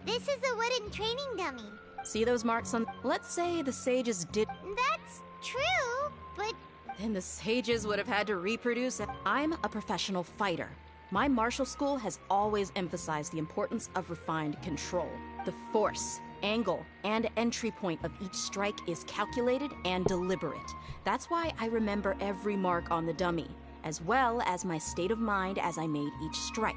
F: This is a wooden training dummy.
D: See those marks on... Let's say the sages did...
F: That's true, but...
D: Then the sages would have had to reproduce it. I'm a professional fighter. My martial school has always emphasized the importance of refined control. The force, angle, and entry point of each strike is calculated and deliberate. That's why I remember every mark on the dummy, as well as my state of mind as I made each strike.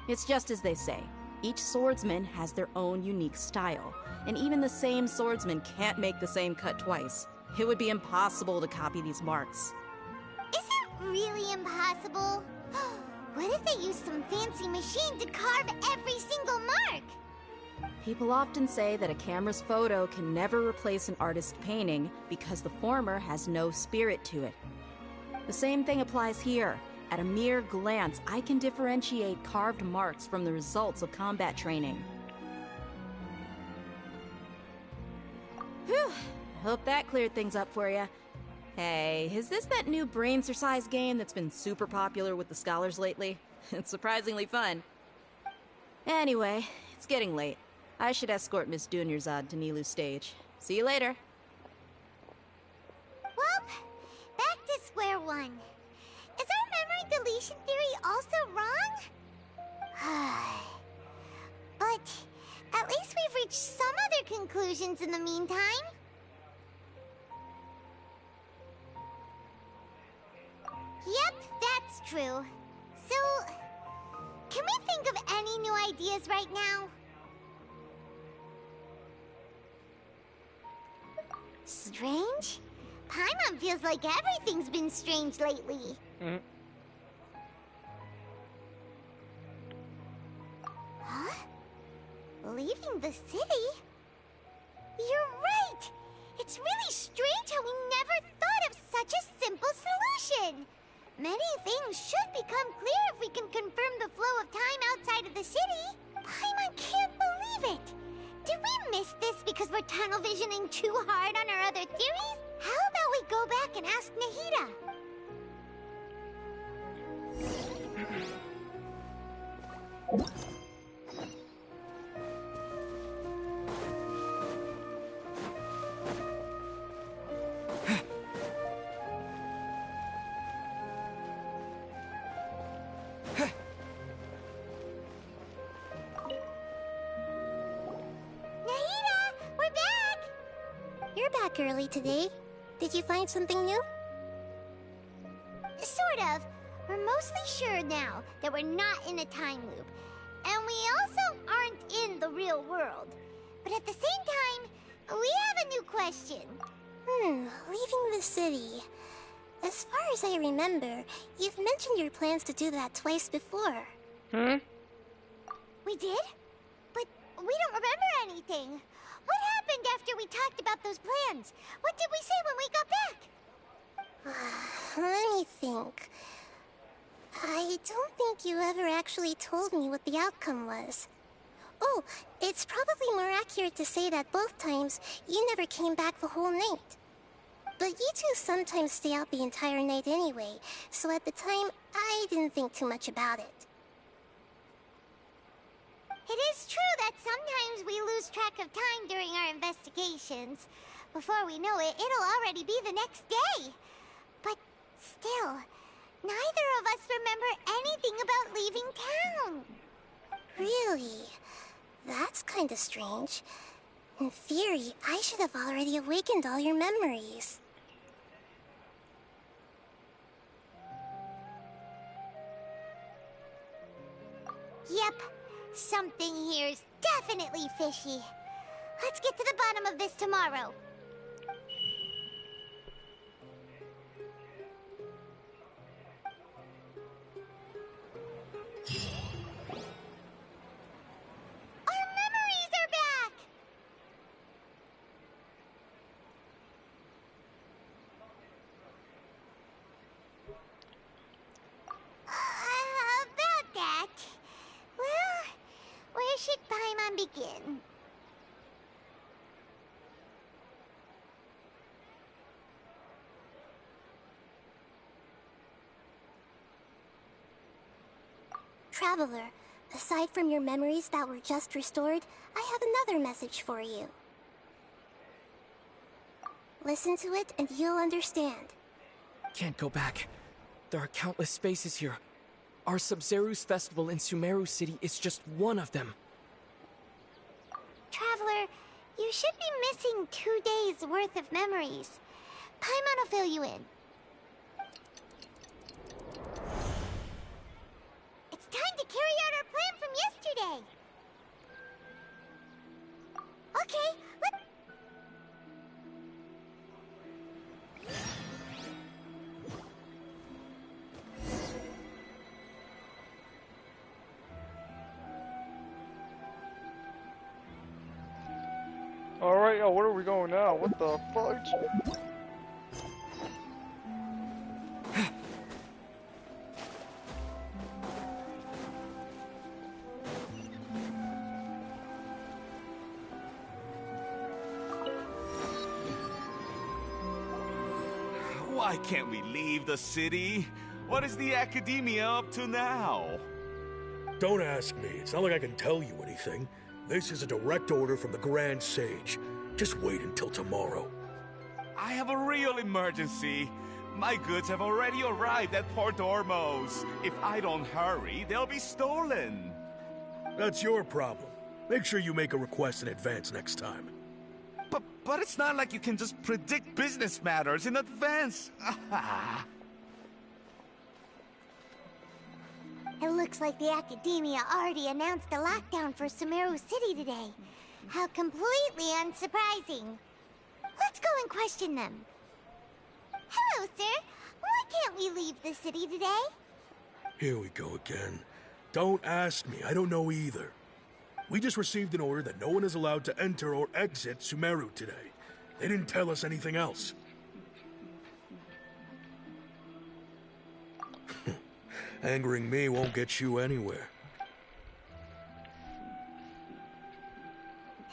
D: It's just as they say, each swordsman has their own unique style, and even the same swordsman can't make the same cut twice. It would be impossible to copy these marks.
F: Is it really impossible? What if they used some fancy machine to carve every single mark?
D: People often say that a camera's photo can never replace an artist's painting because the former has no spirit to it. The same thing applies here. At a mere glance, I can differentiate carved marks from the results of combat training. Whew. Hope that cleared things up for you. Hey, is this that new brain exercise game that's been super popular with the scholars lately? It's surprisingly fun. Anyway, it's getting late. I should escort Miss Dunyarzad to Nilu's stage. See you later.
F: Well, back to square one. Is our memory deletion theory also wrong? But at least we've reached some other conclusions in the meantime. Yep, that's true. So, can we think of any new ideas right now? Strange? Paimon feels like everything's been strange lately. Huh? Leaving the city? You're right! It's really strange how we never thought of such a simple solution! Many things should become clear if we can confirm the flow of time outside of the city. Paimon can't believe it! Did we miss this because we're tunnel visioning too hard on our other theories? How about we go back and ask Nahida?
R: You're back early today. Did you find something new?
F: Sort of. We're mostly sure now that we're not in a time loop. And we also aren't in the real world. But at the same time, we have a new question.
R: Leaving the city. As far as I remember, you've mentioned your plans to do that twice before.
F: We did? But we don't remember anything. What happened after we talked about those plans? What did we say when we got back?
R: Let me think. I don't think you ever actually told me what the outcome was. Oh, it's probably more accurate to say that both times you never came back the whole night. But you two sometimes stay out the entire night anyway, so at the time, I didn't think too much about it.
F: It is true that sometimes we lose track of time during our investigations. Before we know it, it'll already be the next day. But still, neither of us remember anything about leaving town.
R: Really? That's kinda strange. In theory, I should have already awakened all your memories.
F: Yep. Something here's definitely fishy. Let's get to the bottom of this tomorrow. Our memories are back! About that. Well, where should Paimon begin?
R: Traveler, aside from your memories that were just restored, I have another message for you. Listen to it and you'll understand.
P: Can't go back. There are countless spaces here. Our Sub-Zeru's festival in Sumeru City is just one of them.
F: Traveler, you should be missing 2 days worth of memories. Paimon will fill you in. It's time to carry out our plan from yesterday. Okay, let's...
A: Alright, yo, where are we going now? What the fuck?
C: Why can't we leave the city? What is the Academia up to now?
U: Don't ask me. It's not like I can tell you anything. This is a direct order from the Grand Sage. Just wait until tomorrow.
C: I have a real emergency. My goods have already arrived at Port Ormos. If I don't hurry, they'll be stolen.
U: That's your problem. Make sure you make a request in advance next time.
C: But it's not like you can just predict business matters in advance.
F: It looks like the Academia already announced a lockdown for Sumeru City today. How completely unsurprising. Let's go and question them. Hello, sir. Why can't we leave the city today?
U: Here we go again. Don't ask me. I don't know either. We just received an order that no one is allowed to enter or exit Sumeru today. They didn't tell us anything else. Angering me won't get you anywhere.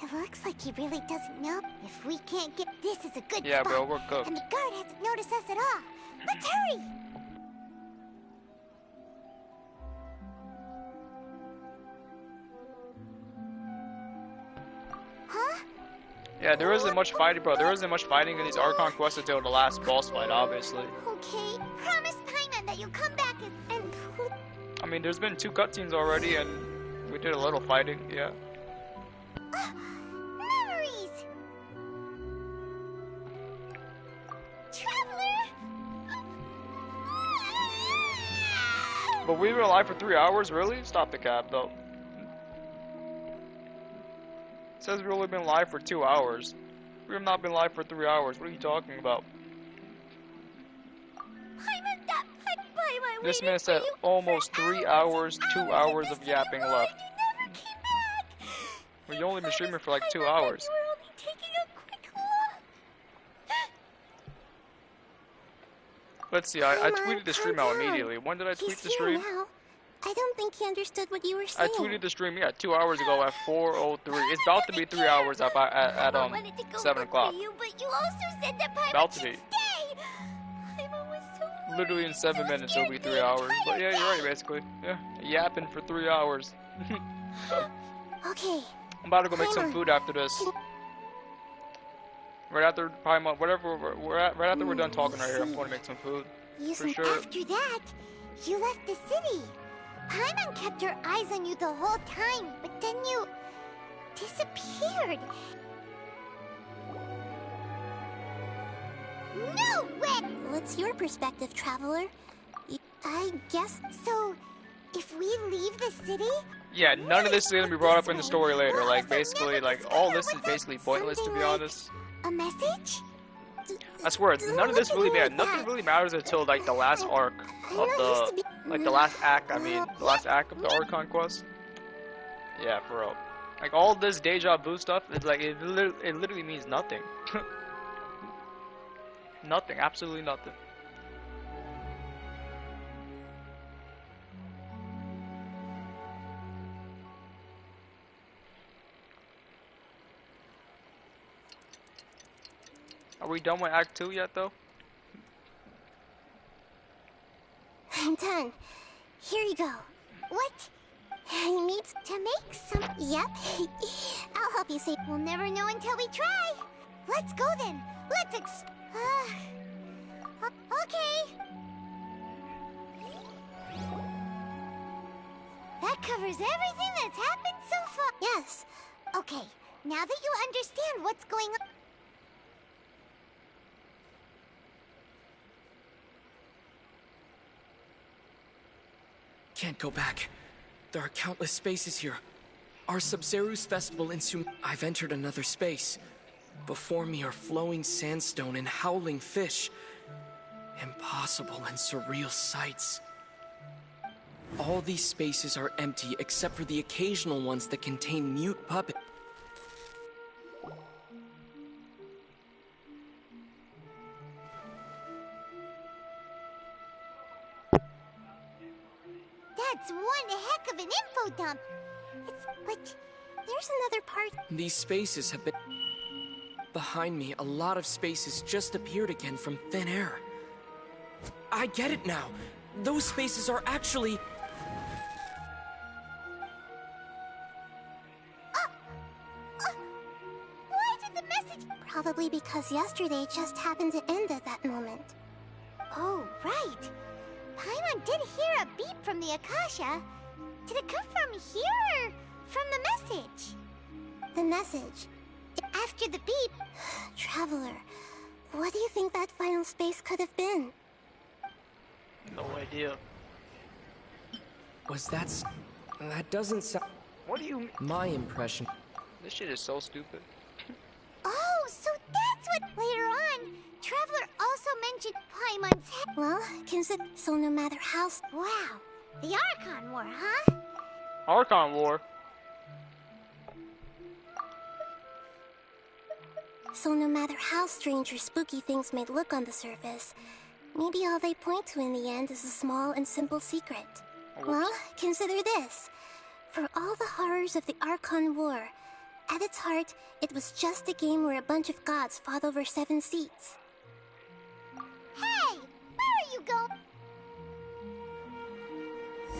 F: It looks like he really doesn't know. If we can't get this is a good
A: Yeah,
F: spot.
A: bro, we're cooked.
F: And the guard hasn't noticed us at all. Let's hurry! Huh?
A: Yeah, there isn't much fighting, bro. There isn't much fighting in these Archon quests until the last boss fight, obviously.
F: Okay. Promise Paimon that you'll come back and
A: I mean, there's been 2 cutscenes already, and we did a little fighting, yeah.
F: memories! Traveler!
A: But we were alive for 3 hours, really? Stop the cap, though. It says we've only been live for 2 hours. We have not been live for 3 hours. What are you talking about? This man said almost 3 hours, 2 hours of yapping left. Well, you only been streaming for like 2 hours. Let's see, I tweeted the stream out immediately. When did I tweet the stream?
R: I don't think he understood what you were saying.
A: I tweeted the stream, yeah, 2 hours ago at 4:03. It's about to be 3 hours at 7 o'clock. About to be. Literally in 7 minutes it'll be 3 hours. But yeah, you're right, basically. Yeah, yapping for 3 hours.
R: Okay.
A: I'm about to go make some food after this. Right after Paimon, whatever right after we're done talking right here, I'm going to make some food. For sure.
F: After that, you left the city. Paimon kept her eyes on you the whole time, but then you disappeared. No way!
R: What's your perspective, Traveler? I guess...
F: So, if we leave the city...
A: Yeah, none of this is going to be brought up in the story later. Like, basically, like, all this is basically pointless, to be honest.
F: A message?
A: I swear, none of this really matters. Nothing really matters until, like, the last arc of the... Like, the last act, I mean. The last act of the Archon quest. Yeah, for real. Like, all this deja vu stuff, it's like, it literally means nothing. Nothing, absolutely nothing. Are we done with Act 2 yet, though?
R: I'm done. Here you go.
F: What?
R: He needs to make some... Yep. I'll help you see.
F: We'll never know until we try. Let's go then. Let's okay. That covers everything that's happened so far.
R: Yes.
F: Okay, now that you understand what's going on...
P: Can't go back. There are countless spaces here. Our Sub-Zeru's festival in I've entered another space. Before me are flowing sandstone and howling fish. Impossible and surreal sights. All these spaces are empty except for the occasional ones that contain mute puppets.
F: That's one heck of an info dump.
R: But there's another part.
P: These spaces have been... Behind me, a lot of spaces just appeared again from thin air. I get it now. Those spaces are actually...
R: Why did the message... Probably because yesterday just happened to end at that moment.
V: Oh, right. Paimon did hear a beep from the Akasha. Did it come from here or from the message?
R: The message.
V: After the beep.
R: Traveler, what do you think that final space could have been?
A: No idea.
P: Was that... That doesn't sound...
A: What do you mean?
P: My impression...
A: This shit is so stupid.
V: Oh, so that's what... Later on, Traveler also mentioned Paimon's head.
R: Well, consider... So no matter how...
V: Wow. The Archon War, huh?
A: Archon War?
R: So no matter how strange or spooky things may look on the surface, maybe all they point to in the end is a small and simple secret. Well, consider this. For all the horrors of the Archon War, at its heart, it was just a game where a bunch of gods fought over 7 seats.
V: Hey! Where are you going?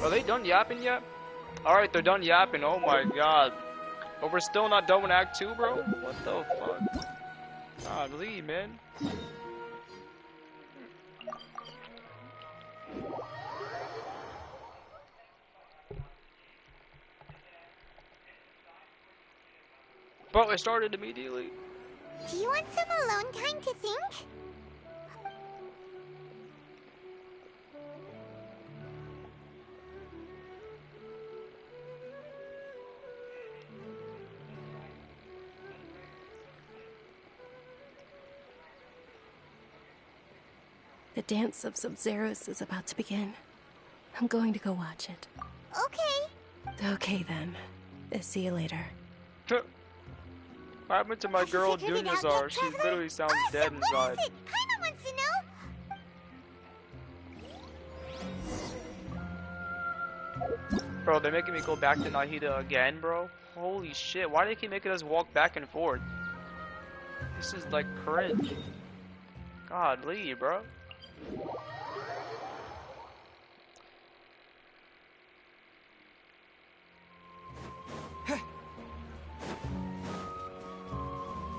A: Are they done yapping yet? Alright, they're done yapping. Oh my god. But we're still not done with Act 2, bro? What the fuck? Golly, man. But it started immediately.
V: Do you want some alone time to think?
H: The dance of Sub-Zeros is about to begin. I'm going to go watch it.
V: Okay.
H: Okay then. See you later.
A: What happened to my girl Dunyazar? She literally sounds dead inside.
V: What is it? Paimon wants to know.
A: Bro, they're making me go back to Nahida again, bro. Holy shit, why do they keep making us walk back and forth? This is like cringe. Godly, bro.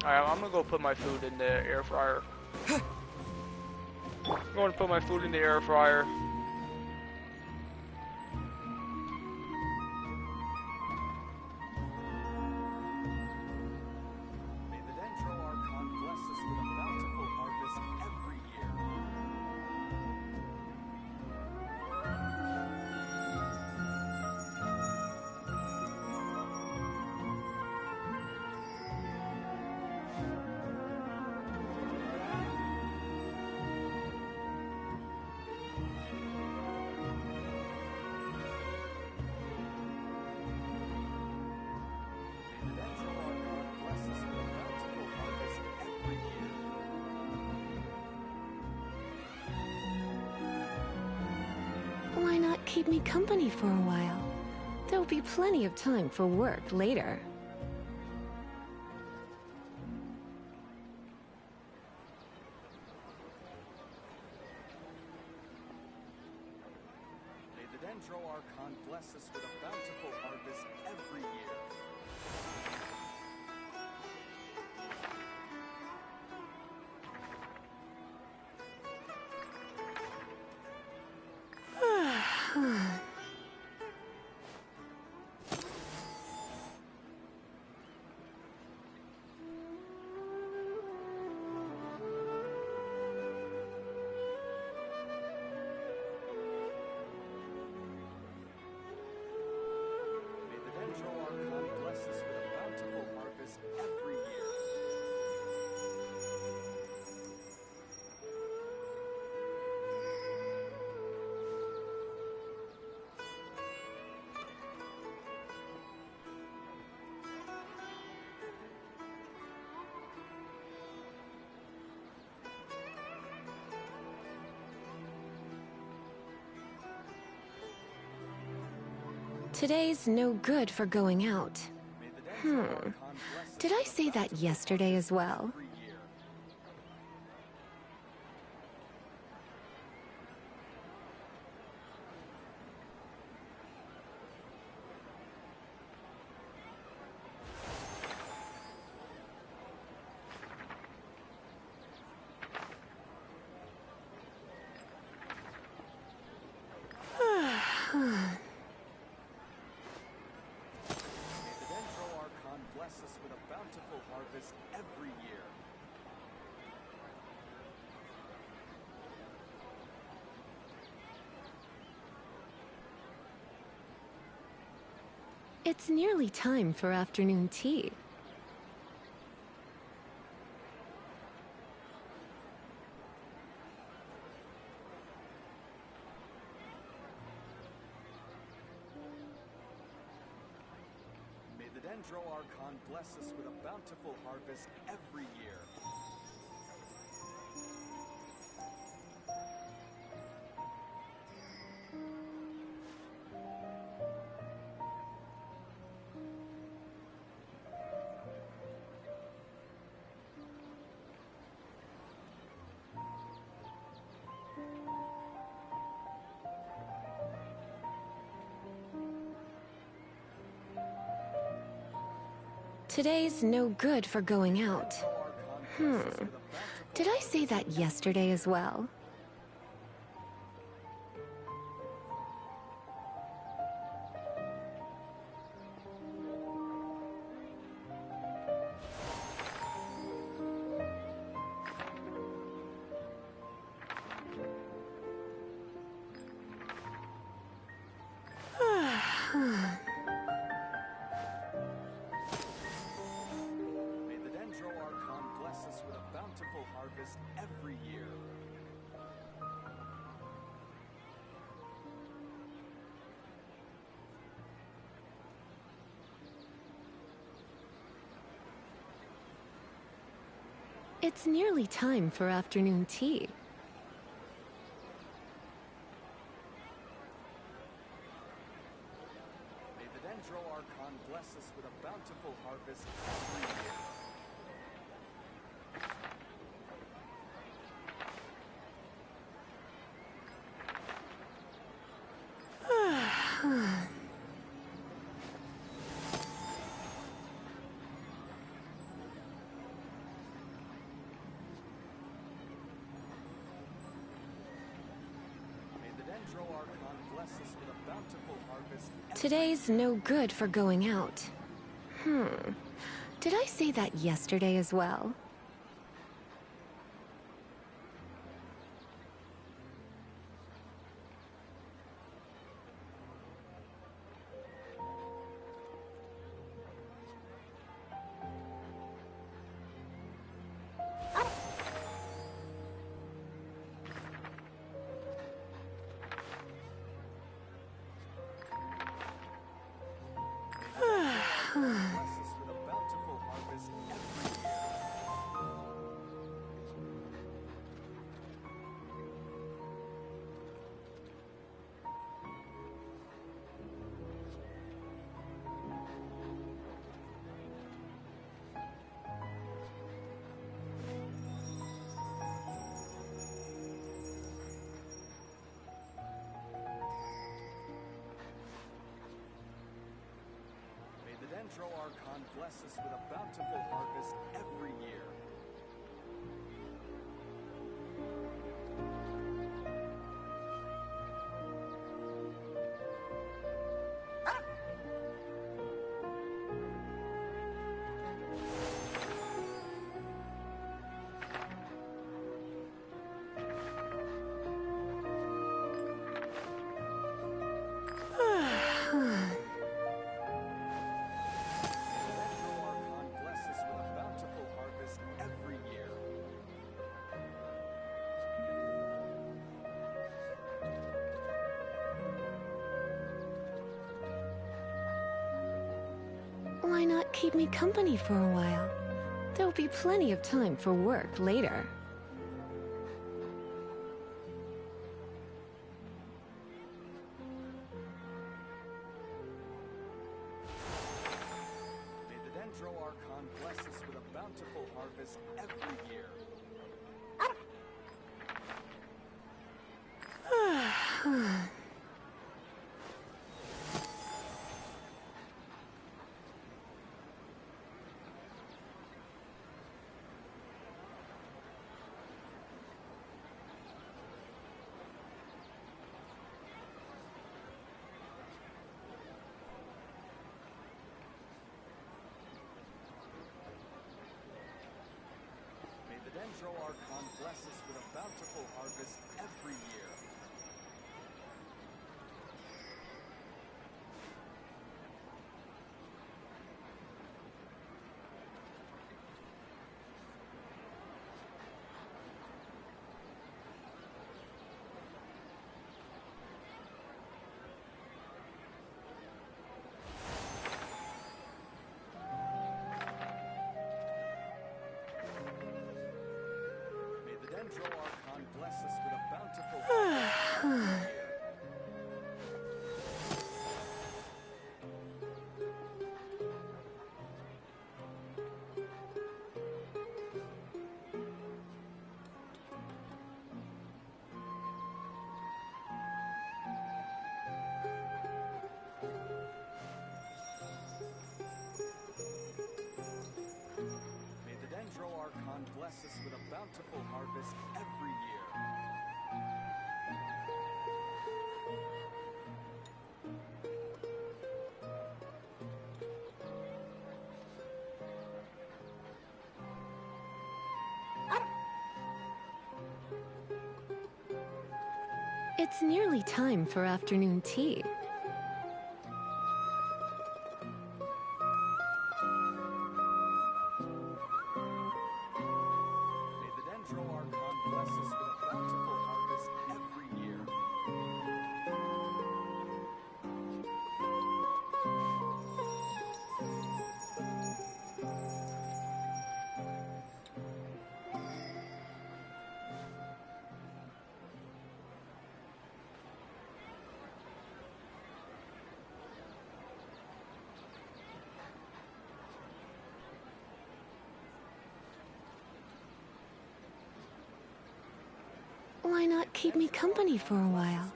A: Alright, I'm gonna go put my food in the air fryer. I'm going to put my food in the air fryer.
H: Why not keep me company for a while? There'll be plenty of time for work later.
C: May the Dendro Archon bless us with a bountiful harvest every year.
H: Today's no good for going out. Did I say that yesterday as well? It's nearly time for afternoon tea.
L: May the Dendro Archon bless us with a bountiful harvest every year.
H: Today's no good for going out. Did I say that yesterday as well?
L: May the Dendro Archon bless us with a bountiful harvest every year.
H: It's nearly time for afternoon tea.
L: May the Dendro Archon bless us with a bountiful harvest every year. May the Dendro Archon bless us with a bountiful harvest every
H: Today's no good for going out. Did I say that yesterday as well?
L: bless us with a bountiful harvest every year. May the Dendro Archon bless us with a bountiful harvest every year. Dendro Archon bless us with a bountiful harvest every year.
H: Why not keep me company for a while? There'll be plenty of time for work later.
L: May the Dendro Archon bless us with a bountiful harvest every year. May the Dendro Archon bless us with a bountiful harvest every year. Archon bless us with a bountiful harvest every year.
H: It's nearly time for afternoon tea.
L: May the Dendro Archon bless us with a bountiful harvest every year.
H: Why not keep me company for a while?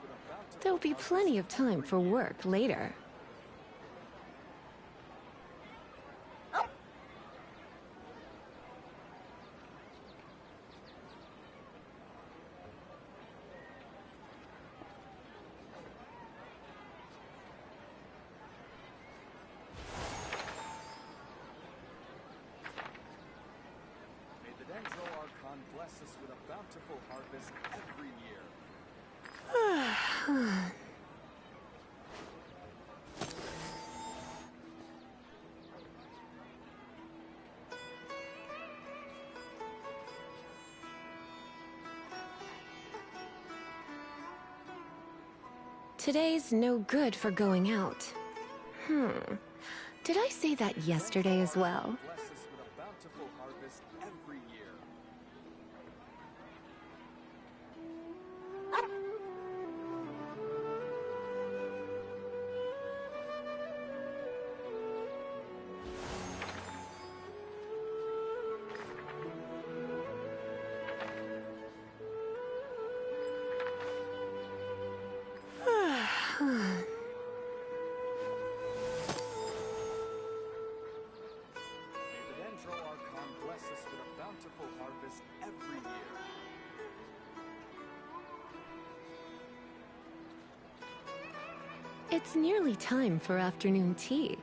H: There'll be plenty of time for work later.
L: May the Dendro Archon bless us with a bountiful harvest every year.
H: Today's no good for going out. Did I say that yesterday as well?
L: Bless us with a bountiful harvest every year. May the Dendro Archon bless us with a bountiful harvest every year.
H: It's nearly time for afternoon tea.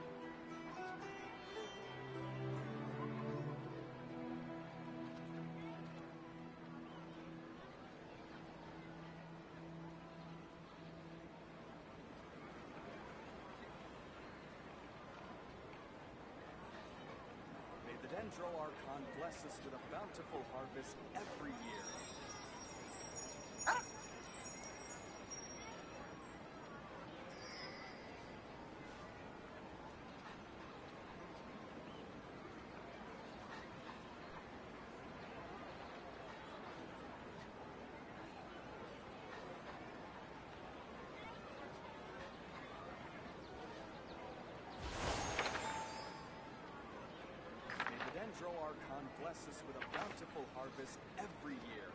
L: May the Dendro Archon bless us with a bountiful harvest every year. May the Dendro Archon bless us with a bountiful harvest every year.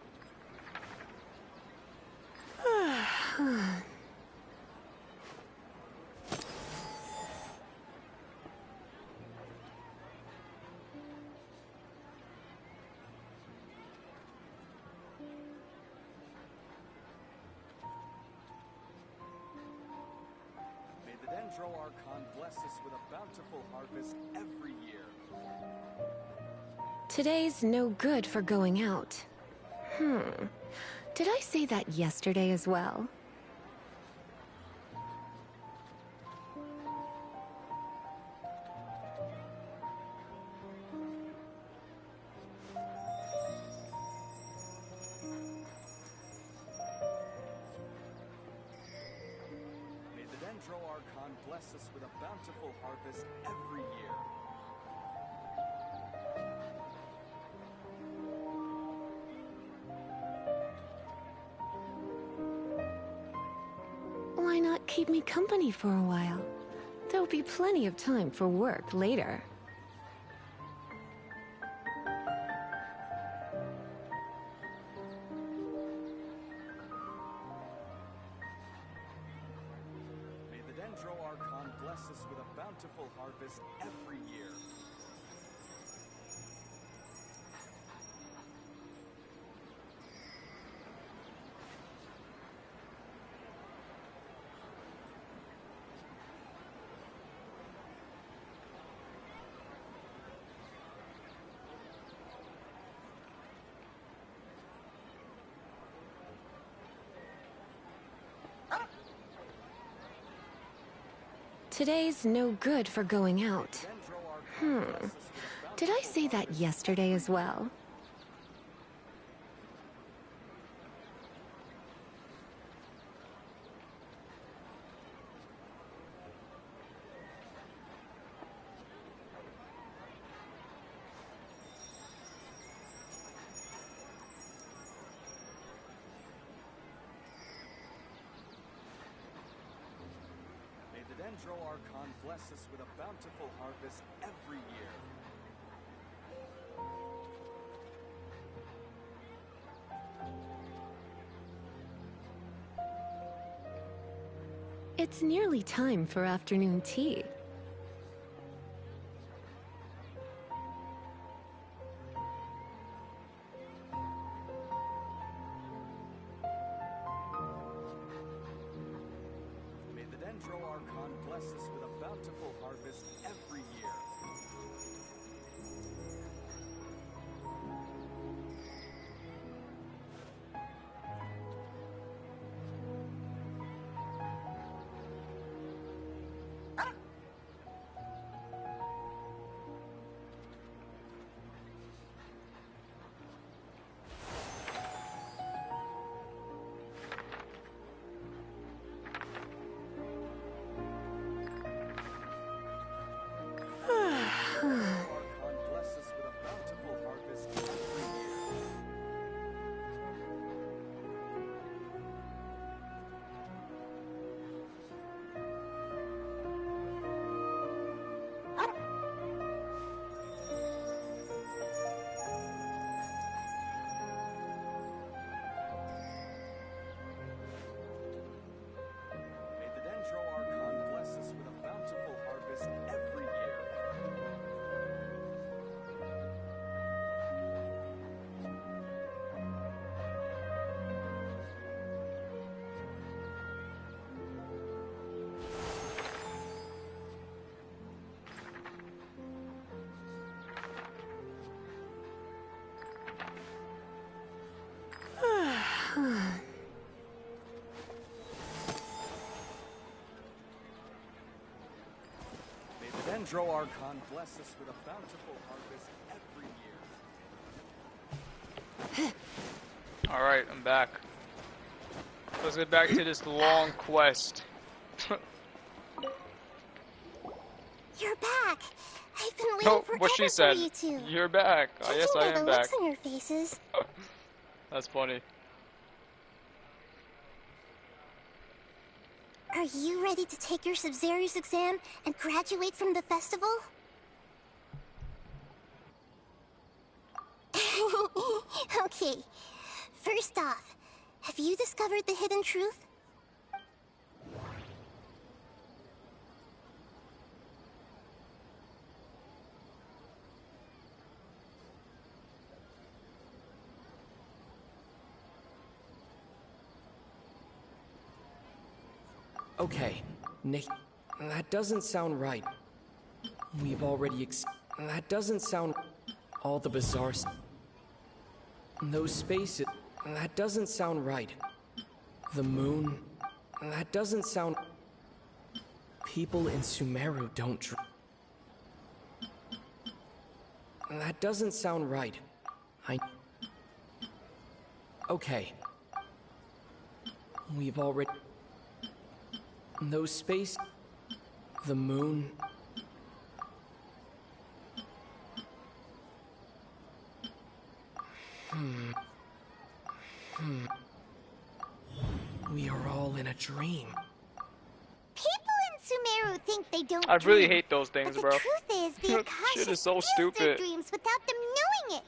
L: May the Dendro Archon bless us with a bountiful harvest every year.
H: Today's no good for going out. Did I say that yesterday as well?
L: May the Dendro Archon bless us with a bountiful harvest every year.
H: Why not keep me company for a while? There'll be plenty of time for work later.
L: May the Dendro Archon bless us with a bountiful harvest every year.
H: Today's no good for going out. Did I say that yesterday as well?
L: May the Dendro Archon bless us with a bountiful harvest every year.
H: It's nearly time for afternoon tea.
L: May the Dendro Archon bless us with a bountiful harvest every year. May the Dendro Archon bless us with a bountiful harvest every year. May the Dendro Archon bless us with a bountiful harvest every year.
A: Alright, I'm back. Let's get back to this long quest.
R: You're back. I've been waiting
A: Oh,
R: forever
A: what she said.
R: for you two.
A: You're back. Yes, I
R: Judging by
A: am
R: the
A: back.
R: looks on your faces.
A: That's funny.
R: Are you ready to take your Sub-Zero's exam and graduate from the festival? Okay. First off, have you discovered the hidden truth?
P: Okay, Nick, that doesn't sound right. We've already that doesn't sound... All the bizarre those spaces... That doesn't sound right. The moon... That doesn't sound... People in Sumeru don't That doesn't sound right. Okay. We've already... Those space... The moon... We are all in a dream.
F: People in Sumeru think they don't
A: I really
F: dream,
A: hate those things,
F: but
A: bro.
F: the truth is, the Akasha
A: Shit is so
F: steals their
A: stupid.
F: dreams without them knowing it.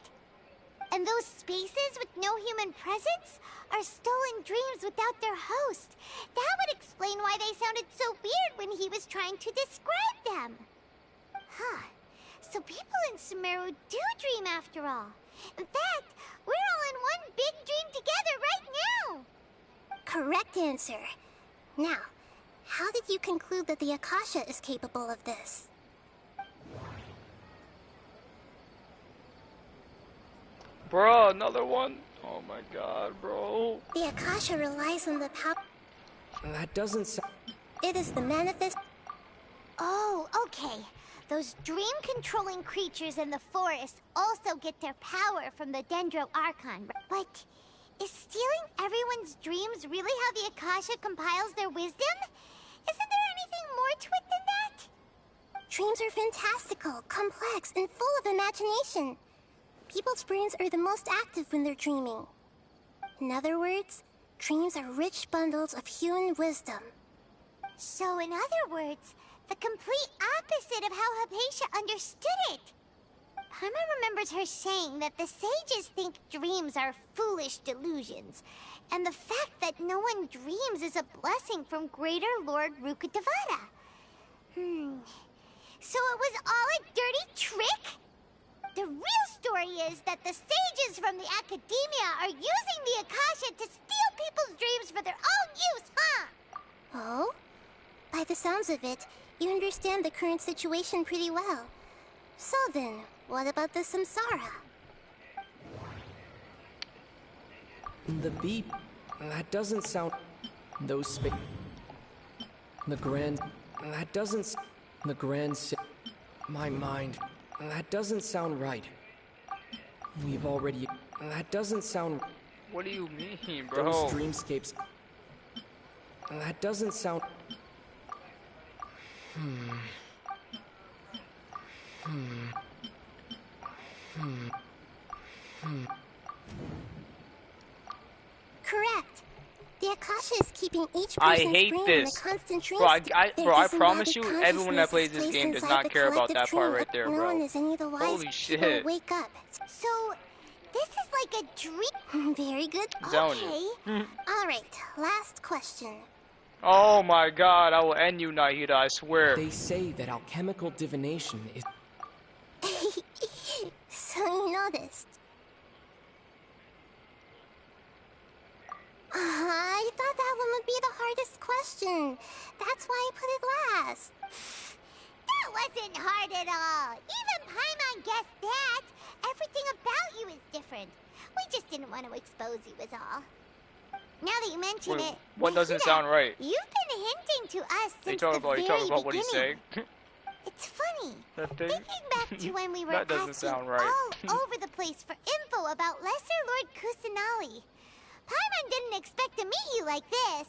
F: And those spaces with no human presence are stolen dreams without their host. That would explain why they sounded so weird when he was trying to describe them. Huh. So people in Sumeru do dream after all. In fact, we're all in one big dream together right now.
R: Correct answer. Now, how did you conclude that the Akasha is capable of this?
A: Bro, another one? Oh my god, bro.
R: The Akasha relies on the power...
P: That doesn't sound...
R: It is the manifest...
V: Oh, okay. Those dream-controlling creatures in the forest also get their power from the Dendro Archon. But is stealing everyone's dreams really how the Akasha compiles their wisdom? Isn't there anything more to it than that?
R: Dreams are fantastical, complex, and full of imagination. People's brains are the most active when they're dreaming. In other words, dreams are rich bundles of human wisdom.
V: So in other words, the complete opposite of how Hypatia understood it. Paimon remembers her saying that the sages think dreams are foolish delusions, and the fact that no one dreams is a blessing from Greater Lord Rukkhadevata. So it was all a dirty trick? The real story is that the sages from the Academia are using the Akasha to steal people's dreams for their own use, huh?
R: Oh? By the sounds of it, you understand the current situation pretty well. So then, what about the Samsara?
P: The beat... that doesn't sound... Those the grand... that doesn't... The grand... My mind... That doesn't sound right. We've already... That doesn't sound...
A: What do you mean, bro?
P: Those dreamscapes... That doesn't sound...
R: Correct. The Akasha is keeping each person's
A: hate
R: brain
A: this.
R: in a constant dream
A: Bro,
R: state.
A: I
R: Their
A: promise you,
R: disembodied
A: everyone that plays
R: consciousness
A: this
R: is
A: game
R: placed
A: does not
R: inside
A: care
R: the
A: about that
R: collective
A: part
R: dream.
A: right there,
R: No
A: bro.
R: one is any the wiser.
A: Holy
R: People
A: shit.
R: wake up.
V: So, this is like a dream?
R: Very good.
A: Zone
R: Okay.
A: you.
R: Alright, last question.
A: Oh my god, I will end you, Nahida, I swear.
P: They say that alchemical divination is...
R: So you noticed. I thought that one would be the hardest question. That's why I put it last.
V: That wasn't hard at all. Even Paimon guessed that. Everything about you is different. We just didn't want to expose you is all. Now that you mention
A: Wait,
V: it,
A: what doesn't
V: Nahida,
A: sound right?
V: You've been hinting to us
A: You
V: since
A: talking
V: the
A: about,
V: very
A: what he's
V: beginning.
A: saying?
V: It's funny.
A: That thing?
V: Thinking back to when we were
A: That doesn't
V: asking
A: sound right.
V: all over the place for info about Lesser Lord Kusanali. Paimon didn't expect to meet you like this.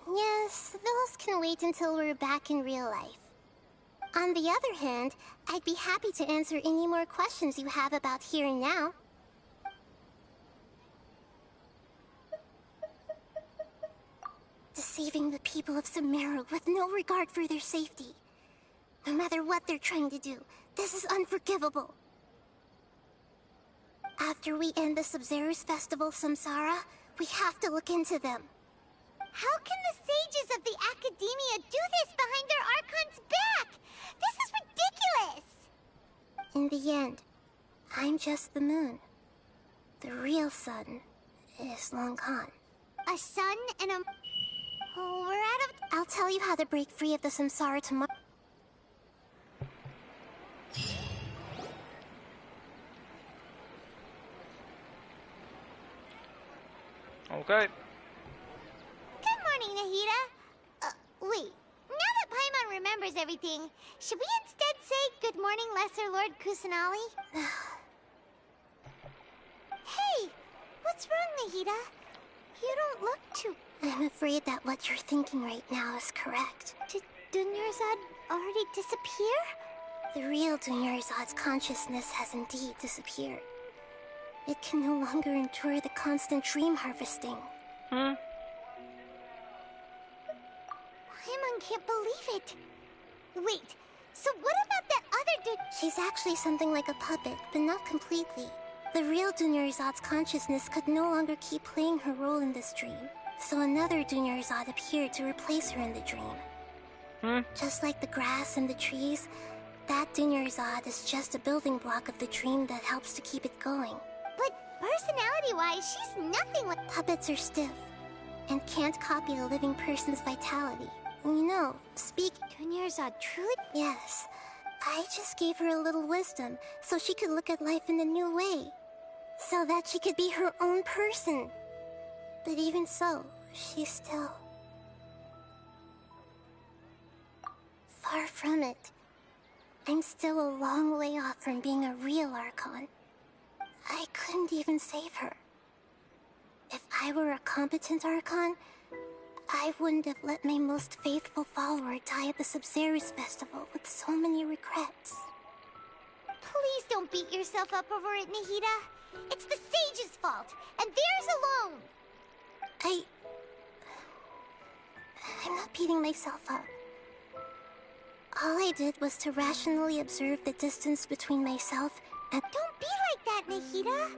R: Yes, those can wait until we're back in real life. On the other hand, I'd be happy to answer any more questions you have about here and now. Deceiving the people of Sumeru with no regard for their safety. No matter what they're trying to do, this is unforgivable. After we end the Sub-Zero's festival, Samsara, we have to look into them.
V: How can the sages of the Academia do this behind their Archon's back? This is ridiculous!
R: In the end, I'm just the moon. The real sun is long gone.
V: A sun and a... Oh, we're out of...
R: I'll tell you how to break free of the Samsara tomorrow.
A: Okay.
V: Good morning, Nahida. Wait. Now that Paimon remembers everything, should we instead say good morning, Lesser Lord Kusanali? Hey! What's wrong, Nahida? You don't look too...
R: I'm afraid that what you're thinking right now is correct.
V: Did Dunyarzad already disappear?
R: The real Dunyarzad's consciousness has indeed disappeared. It can no longer endure the constant dream harvesting.
V: Paimon can't believe it. Wait, so what about that other dude?
R: She's actually something like a puppet, but not completely. The real Dunyarzad's consciousness could no longer keep playing her role in this dream. So another Dunyarzad appeared to replace her in the dream. Just like the grass and the trees, that Dunyarzad is just a building block of the dream that helps to keep it going.
V: But personality-wise, she's nothing like...
R: Puppets are stiff, and can't copy a living person's vitality. You know,
V: Dunyarzad truly...
R: Yes. I just gave her a little wisdom, so she could look at life in a new way. So that she could be her own person. But even so, she's still... Far from it. I'm still a long way off from being a real Archon. I couldn't even save her. If I were a competent Archon, I wouldn't have let my most faithful follower die at the Sub-Zerus Festival with so many regrets.
V: Please don't beat yourself up over it, Nahida. It's the sage's fault, and theirs alone.
R: I'm not beating myself up. All I did was to rationally observe the distance between myself and—
V: Don't be like that, Nahida.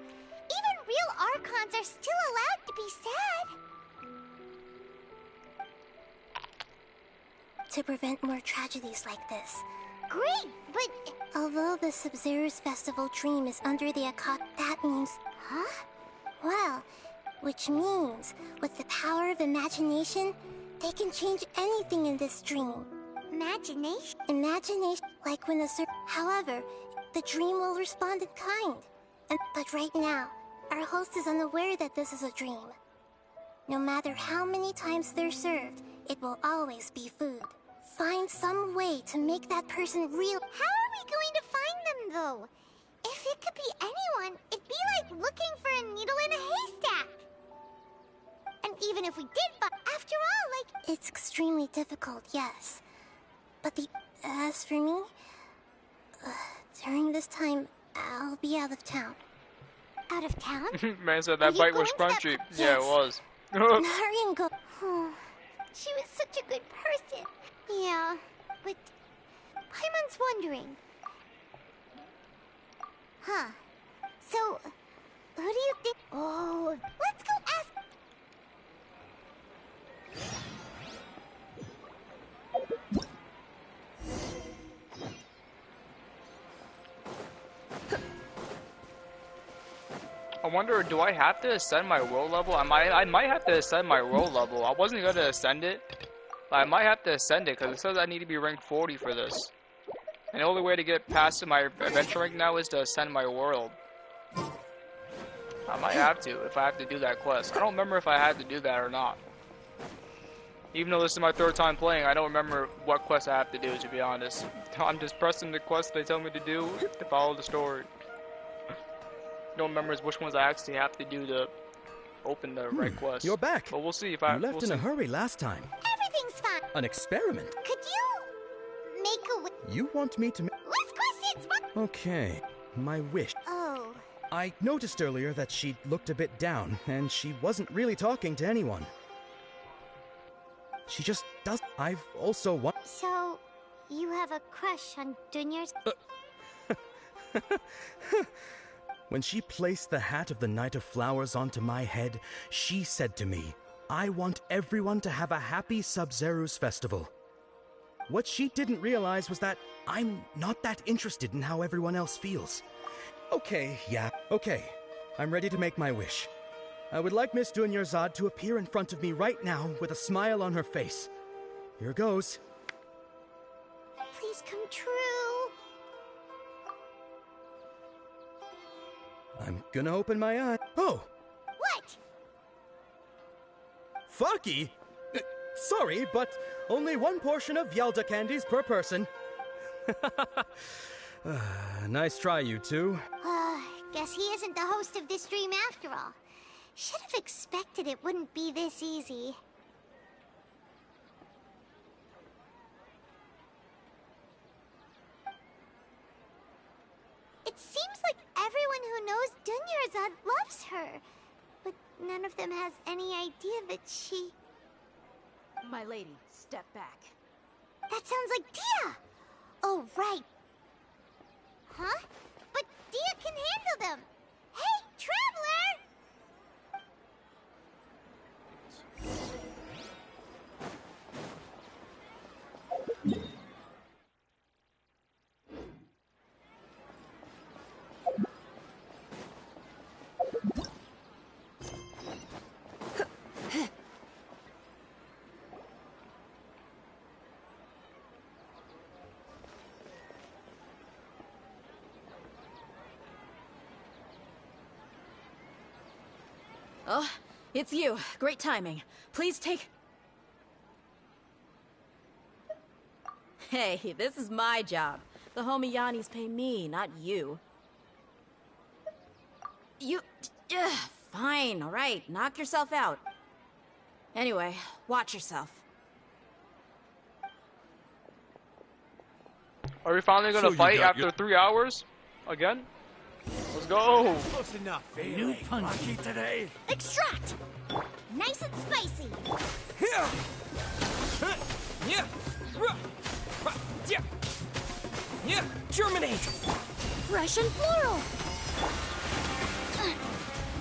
V: Even real Archons are still allowed to be sad.
R: to prevent more tragedies like this.
V: Great, but...
R: Although the Sub-Zerus Festival dream is under the Akak, that means...
V: Huh?
R: Well, which means, with the power of imagination, they can change anything in this dream.
V: Imagination?
R: Imagination, like when However, the dream will respond in kind. But right now, our host is unaware that this is a dream. No matter how many times they're served, it will always be food. Find some way to make that person real.
V: How are we going to find them, though? If it could be anyone, it'd be like looking for a needle in a haystack. And even if we did find, after all, like...
R: It's extremely difficult, yes. But as for me, during this time, I'll be out of town.
V: Out of town?
A: Man said that bite was crunchy. Yeah, it was.
R: Hurry and go.
V: She was such a good person. Yeah, but Paimon's wondering. Huh. So, who do you think? Oh, let's go ask.
A: I wonder, do I have to ascend my role level? I might have to ascend my role level. I wasn't gonna ascend it, but I might have to ascend it because it says I need to be ranked 40 for this. And the only way to get past my adventure rank now is to ascend my world. I might have to if I have to do that quest. I don't remember if I had to do that or not. Even though this is my third time playing, I don't remember what quest I have to do, to be honest. I'm just pressing the quest they tell me to do to follow the story. Don't remember which ones I actually have to do to open the right quest.
E: You're back.
A: But we'll see if I...
E: You left in a hurry last time.
V: Everything's fine.
E: An experiment.
V: Could you make a...
E: You want me to...
V: Last questions!
E: Okay. My wish.
V: Oh.
E: I noticed earlier that she looked a bit down, and she wasn't really talking to anyone. She just does... I've also want...
V: So, you have a crush on Dunya's...
E: When she placed the hat of the Knight of Flowers onto my head, she said to me, I want everyone to have a happy Sub-Zerus festival. What she didn't realize was that I'm not that interested in how everyone else feels. Okay, I'm ready to make my wish. I would like Miss Dunyarzad to appear in front of me right now with a smile on her face. Here goes.
V: Please come true.
E: I'm gonna open my eye. Oh!
V: What?
E: Faki? Sorry, but only one portion of Yalda candies per person. Nice try, you two.
V: Guess he isn't the host of this dream after all. Should have expected it wouldn't be this easy. It seems like everyone who knows Dunyarzad loves her, but none of them has any idea that she...
D: My lady, step back.
V: That sounds like Dia! Oh, right. Huh? But Dia can handle them! Hey, Traveler!
D: Oh, it's you. Great timing. Please take... Hey, this is my job. The homie Yannis pay me, not you. You... fine, alright. Knock yourself out. Anyway, watch yourself.
A: Are we finally gonna fight after 3 hours? Again? Let's go!
C: Close enough.
O: New punch
C: today.
V: Extract! Nice and spicy!
P: Germinate!
V: Fresh and floral!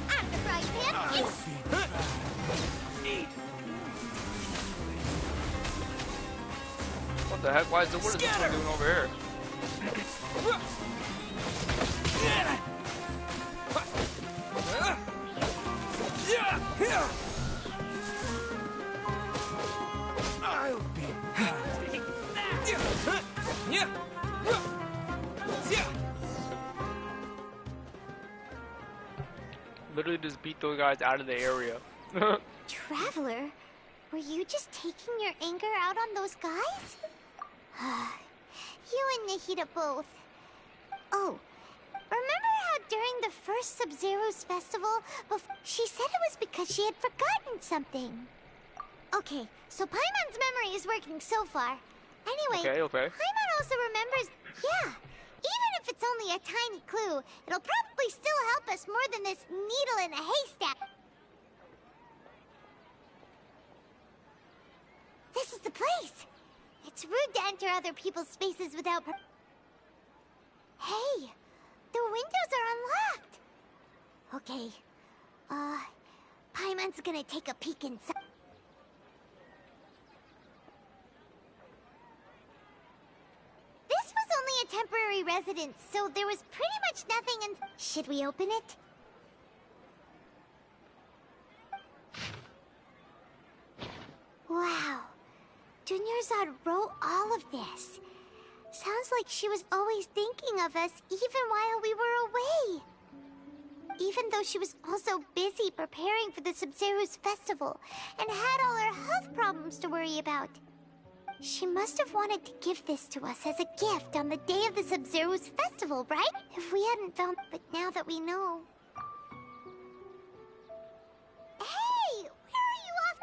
V: At the frying pan, it's...
A: What the heck? What is this one doing over here?
C: I'll be
A: Literally just beat those guys out of the area.
F: Traveler, were you just taking your anger out on those guys? You and Nahida both. Oh, remember how during the first Sub-Zero's festival, she said it was because she had forgotten something? Okay, so Paimon's memory is working so far. Anyway,
A: okay.
F: Paimon also remembers, yeah. Even if it's only a tiny clue, it'll probably still help us more than this needle in a haystack. This is the place. It's rude to enter other people's spaces without Hey, the windows are unlocked. Okay, Paimon's gonna take a peek inside. This was only a temporary residence, so there was pretty much nothing in... Should we open it? Wow. Dunyarzad wrote all of this. Sounds like she was always thinking of us, even while we were away. Even though she was also busy preparing for the Sub-Zero's festival and had all her health problems to worry about. She must have wanted to give this to us as a gift on the day of the Sub-Zero's festival, right? If we hadn't found... But now that we know... Hey! Where are you off...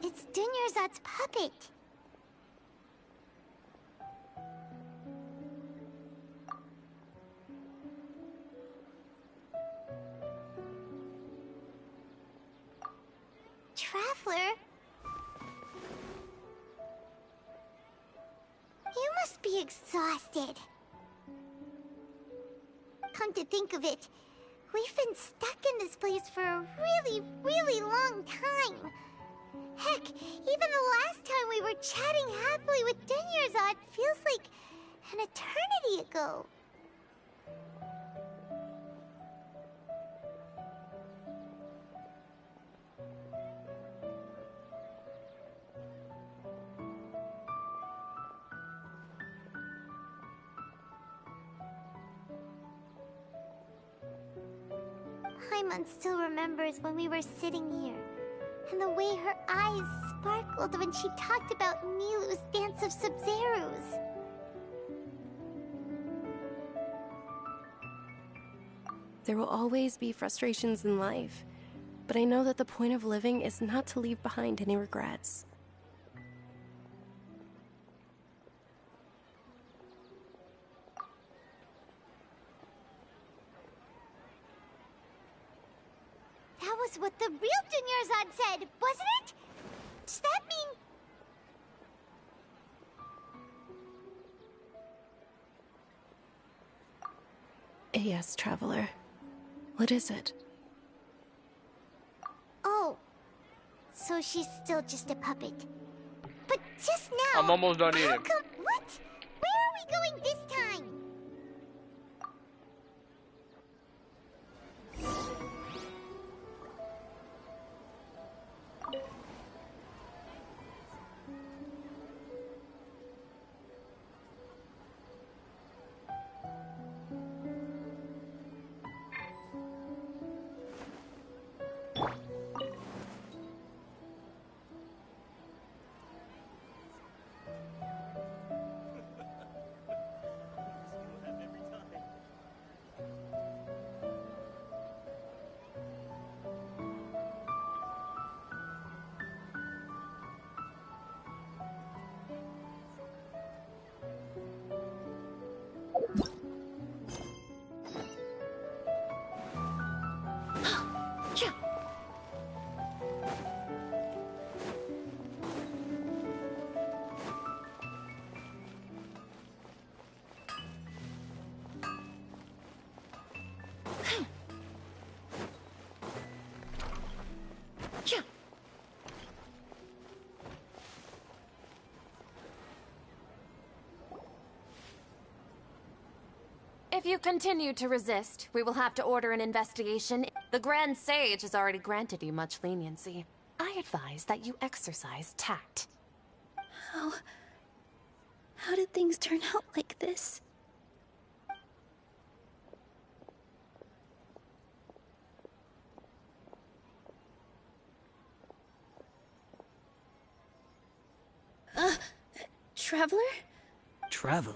F: It's Dunyarzad's puppet. Traveler? You must be exhausted. Come to think of it, we've been stuck in this place for a really, really long time. Heck, even the last time we were chatting happily with Dunyarzad feels like an eternity ago. Paimon still remembers when we were sitting here, and the way her eyes sparkled when she talked about Milu's Dance of Sub-Zeros.
H: There will always be frustrations in life, but I know that the point of living is not to leave behind any regrets.
F: That was what the real Dunyarzad said, wasn't it? Does that mean...
H: Yes, Traveler. What is it?
F: Oh, so she's still just a puppet. But just now...
A: I'm almost done eating.
F: What? Where are we going this time?
K: If you continue to resist, we will have to order an investigation. The Grand Sage has already granted you much leniency. I advise that you exercise tact.
B: How did things turn out like this? Traveler?
O: Traveler?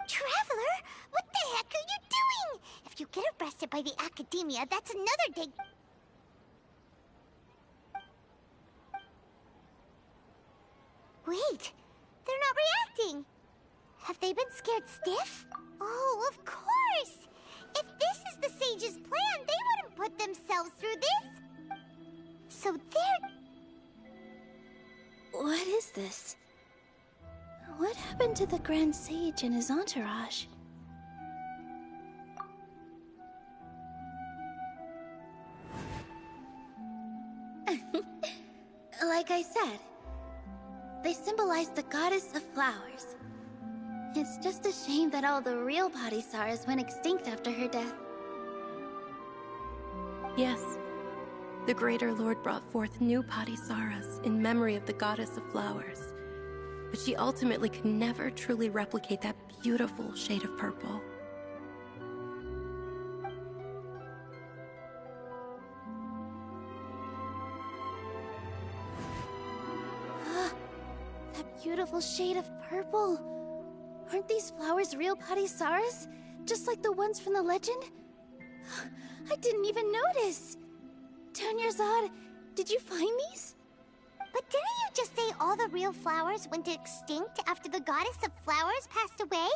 F: Traveler? What the heck are you doing? If you get arrested by the Academia, that's another big... Wait, they're not reacting. Have they been scared stiff? Oh, of course! If this is the Sage's plan, they wouldn't put themselves through this. So they're...
B: What is this? What happened to the Grand Sage and his entourage? Like I said, they symbolize the goddess of flowers. It's just a shame that all the real Padisaras went extinct after her death.
H: Yes. The Greater Lord brought forth new Padisaras in memory of the goddess of flowers. But she ultimately could never truly replicate that beautiful shade of purple.
B: That beautiful shade of purple. Aren't these flowers real Padisaras? Just like the ones from the legend? I didn't even notice. Dunyarzad, did you find these?
F: But didn't you just say all the real flowers went extinct after the goddess of flowers passed away?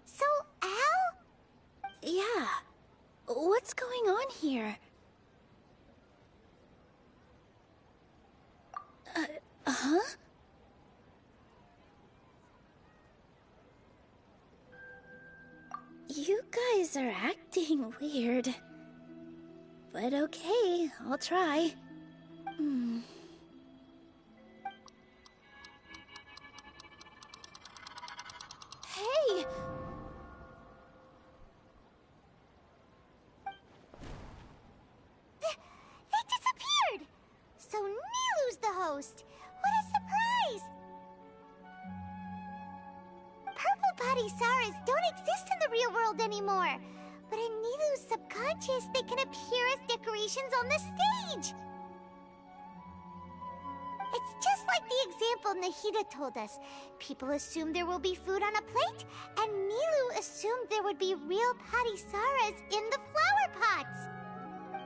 F: So, how?
B: Yeah. What's going on here? Huh? You guys are acting weird. But okay, I'll try. Hey!
F: They disappeared! So Nilu's the host! What a surprise! Purple Padisaras don't exist in the real world anymore. But in Nilu's subconscious, they can appear as decorations on the stage! It's just like the example Nahida told us. People assumed there will be food on a plate, and Nilu assumed there would be real Padisaras in the flower pots.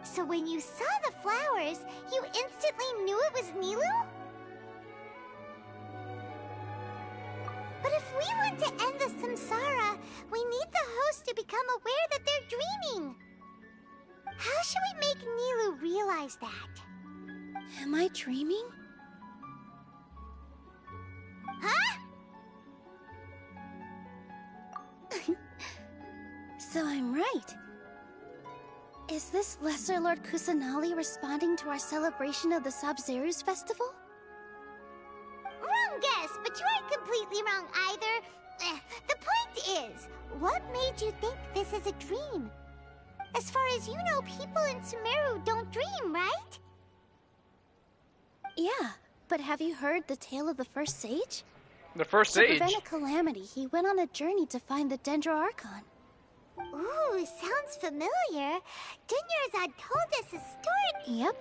F: So when you saw the flowers, you instantly knew it was Nilu? But if we want to end the samsara, we need the host to become aware that they're dreaming. How should we make Nilu realize that?
B: Am I dreaming?
F: Huh?
B: So I'm right. Is this Lesser Lord Kusanali responding to our celebration of the Sabzeruz festival?
F: Wrong guess, but you aren't completely wrong either. The point is, what made you think this is a dream? As far as you know, people in Sumeru don't dream, right?
B: Yeah, but have you heard the tale of the first sage?
A: The first
B: To
A: sage?
B: prevent a calamity, he went on a journey to find the Dendroarchon.
F: Ooh, sounds familiar. Dunyarzad told us a story.
B: Yep.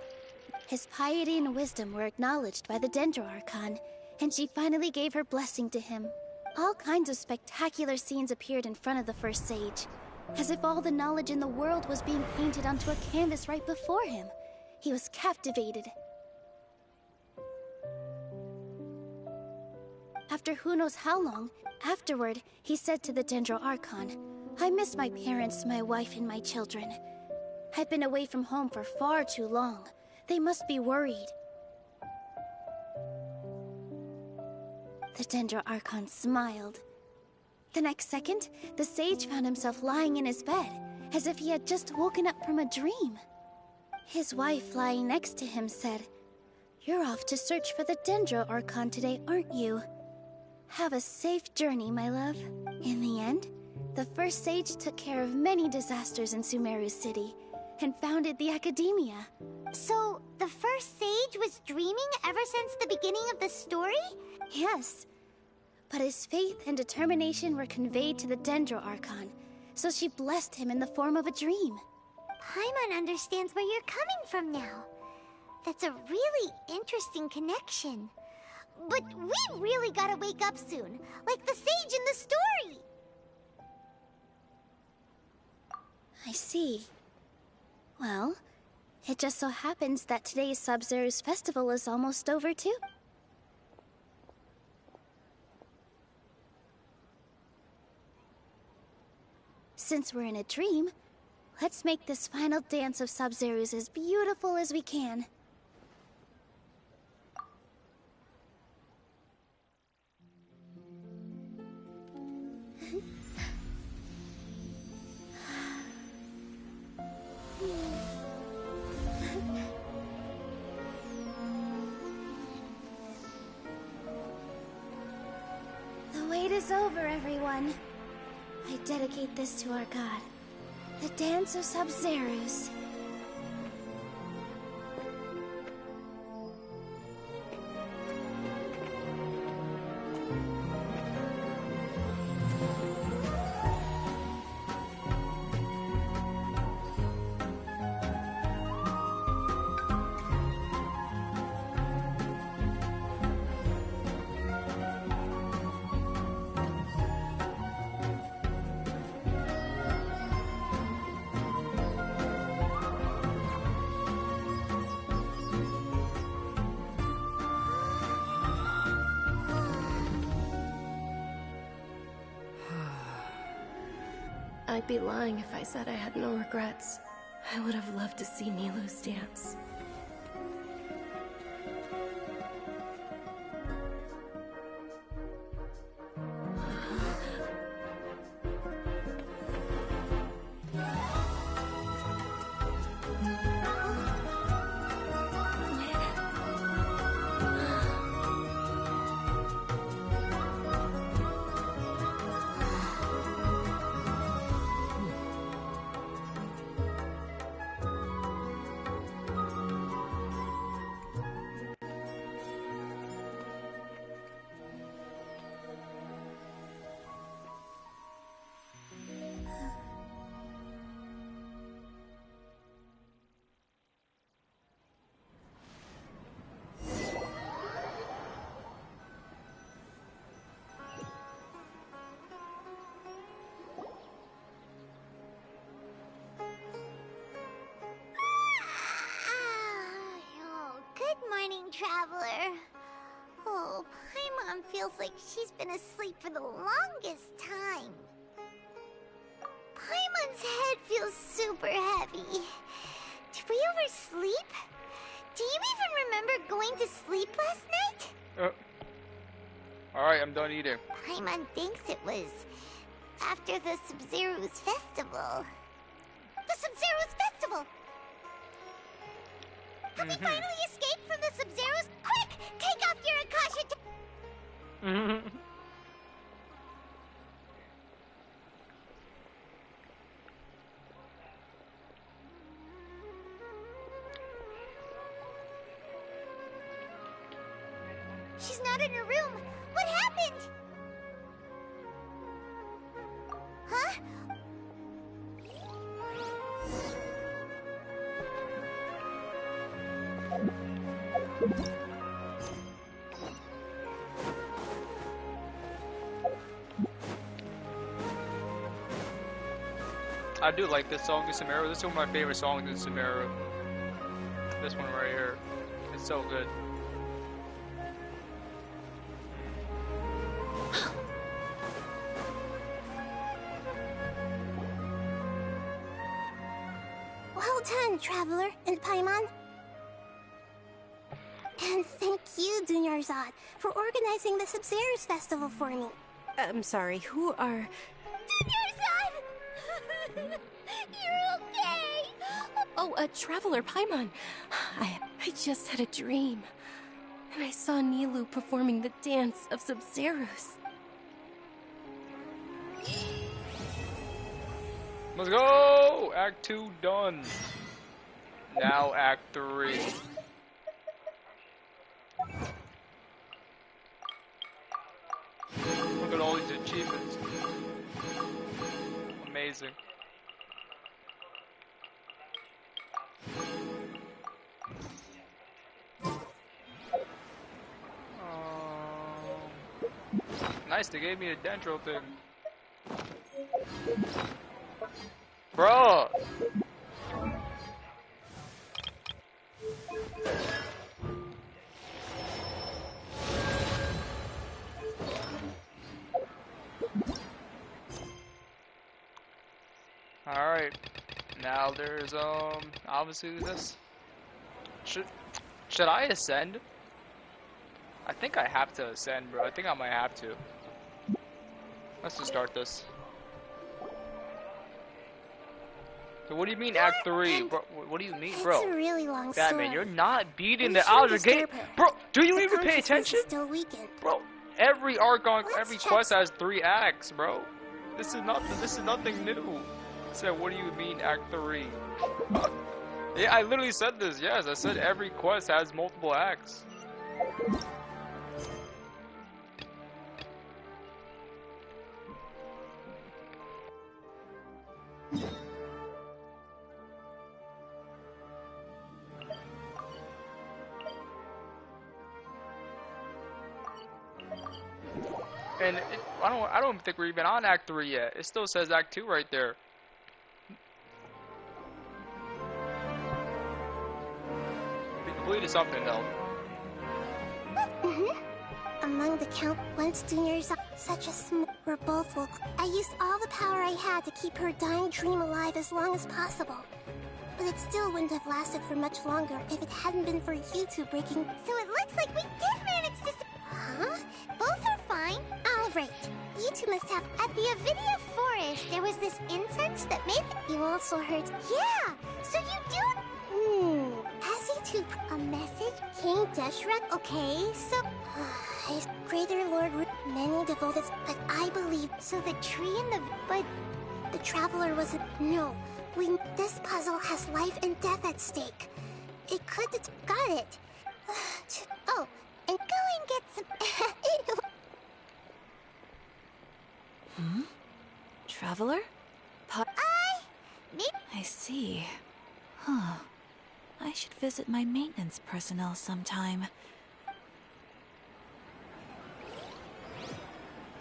B: His piety and wisdom were acknowledged by the Dendroarchon, and she finally gave her blessing to him. All kinds of spectacular scenes appeared in front of the first sage, as if all the knowledge in the world was being painted onto a canvas right before him. He was captivated. After who knows how long, afterward, he said to the Dendroarchon, "I miss my parents, my wife, and my children. I've been away from home for far too long. They must be worried." The Dendroarchon smiled. The next second, the sage found himself lying in his bed, as if he had just woken up from a dream. His wife, lying next to him, said, "You're off to search for the Dendroarchon today, aren't you? Have a safe journey, my love." In the end, The first sage took care of many disasters in Sumeru City and founded the Academia.
V: So, the first sage was dreaming ever since the beginning of the story?
B: Yes. But his faith and determination were conveyed to the Dendro Archon, so she blessed him in the form of a dream.
V: Paimon understands where you're coming from now. That's a really interesting connection. But we really gotta wake up soon, like the sage in the story!
B: I see. Well, it just so happens that today's Sub-Zero's festival is almost over too. Since we're in a dream, let's make this final dance of Sub-Zero's as beautiful as we can. The wait is over, everyone. I dedicate this to our god, the Dance of Sub-Zero's.
H: I'd be lying if I said I had no regrets. I would have loved to see Nilou's dance.
V: Traveler. Oh, Paimon feels like she's been asleep for the longest time. Paimon's head feels super heavy. Did we oversleep? Do you even remember going to sleep last night?
A: Alright, I'm done eating.
V: Paimon thinks it was after the Sub-Zero's festival. The Sub-Zero's festival! Have we finally escaped from the Sub-Zeros? Quick! Take off your Akasha... She's not in her room. What happened? Huh?
A: I do like this song in Sumeru. This is one of my favorite songs in Sumeru. This one right here. It's so good.
R: Well done, Traveler and Paimon. And thank you, Dunyarzad, for organizing the Sub-Zero's festival for me.
H: I'm sorry, who are...
V: Dunyarzad! You're okay!
H: Oh, Traveler Paimon. I just had a dream. And I saw Nilou performing the dance of Sub-Zero's.
A: Let's go! Act 2 done. Now Act 3. Look at all these achievements. Amazing. Nice, they gave me a dendro thing. Bro! Alright. Now there's obviously this. Should I ascend? I think I have to ascend, bro. I think I might have to. Let's just start this. So what do you mean Act 3? Bro, what do you mean, bro?
R: It's a really long
A: Batman,
R: story.
A: you're not beating the outer gate. Bro, do you even pay attention?
R: Still weakened.
A: Bro, every arc on every quest has 3 acts, bro. This is nothing new. So what do you mean Act 3? Yeah, I literally said this. Yes, I said every quest has multiple acts. And I don't think we're even on Act 3 yet. It still says Act 2 right there. We completed something though.
R: Among the count, once juniors, such as were both woke. I used all the power I had to keep her dying dream alive as long as possible. But it still wouldn't have lasted for much longer if it hadn't been for you two breaking.
F: So it looks like we did manage to... Huh? Both are fine. Alright. You two must have... At the Avidia Forest, there was this incense that made...
R: You also heard...
F: Yeah! So you do...
R: Has he to...
F: A message?
R: King Deshret?
F: Okay, so...
R: Greater Lord... Many devoted... But I believe...
F: So the tree and the... But...
R: The Traveler wasn't... No. This puzzle has life and death at stake. It could... Got it.
F: Oh, and go and get some...
D: Traveler? I see. Huh. I should visit my maintenance personnel sometime.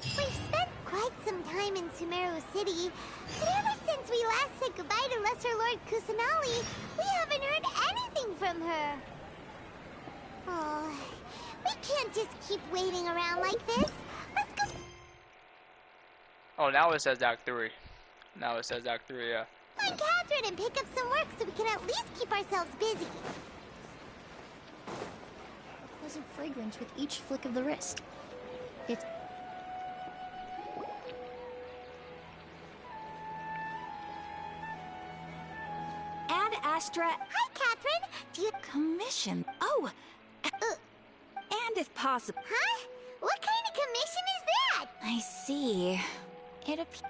F: We've spent quite some time in Sumeru City, but ever since we last said goodbye to Lesser Lord Kusanali, we haven't heard anything from her. Oh, we can't just keep waiting around like this. Let's go.
A: Oh, now it says Act 3. Now it says Act 3, yeah.
F: Find Catherine and pick up some work so we can at least keep ourselves busy.
B: Pleasant fragrance with each flick of the wrist. It's... Ad Astra...
F: Hi, Catherine! Do you...
D: Commission? Oh! And if possible...
F: Huh? What kind of commission is that?
B: I see.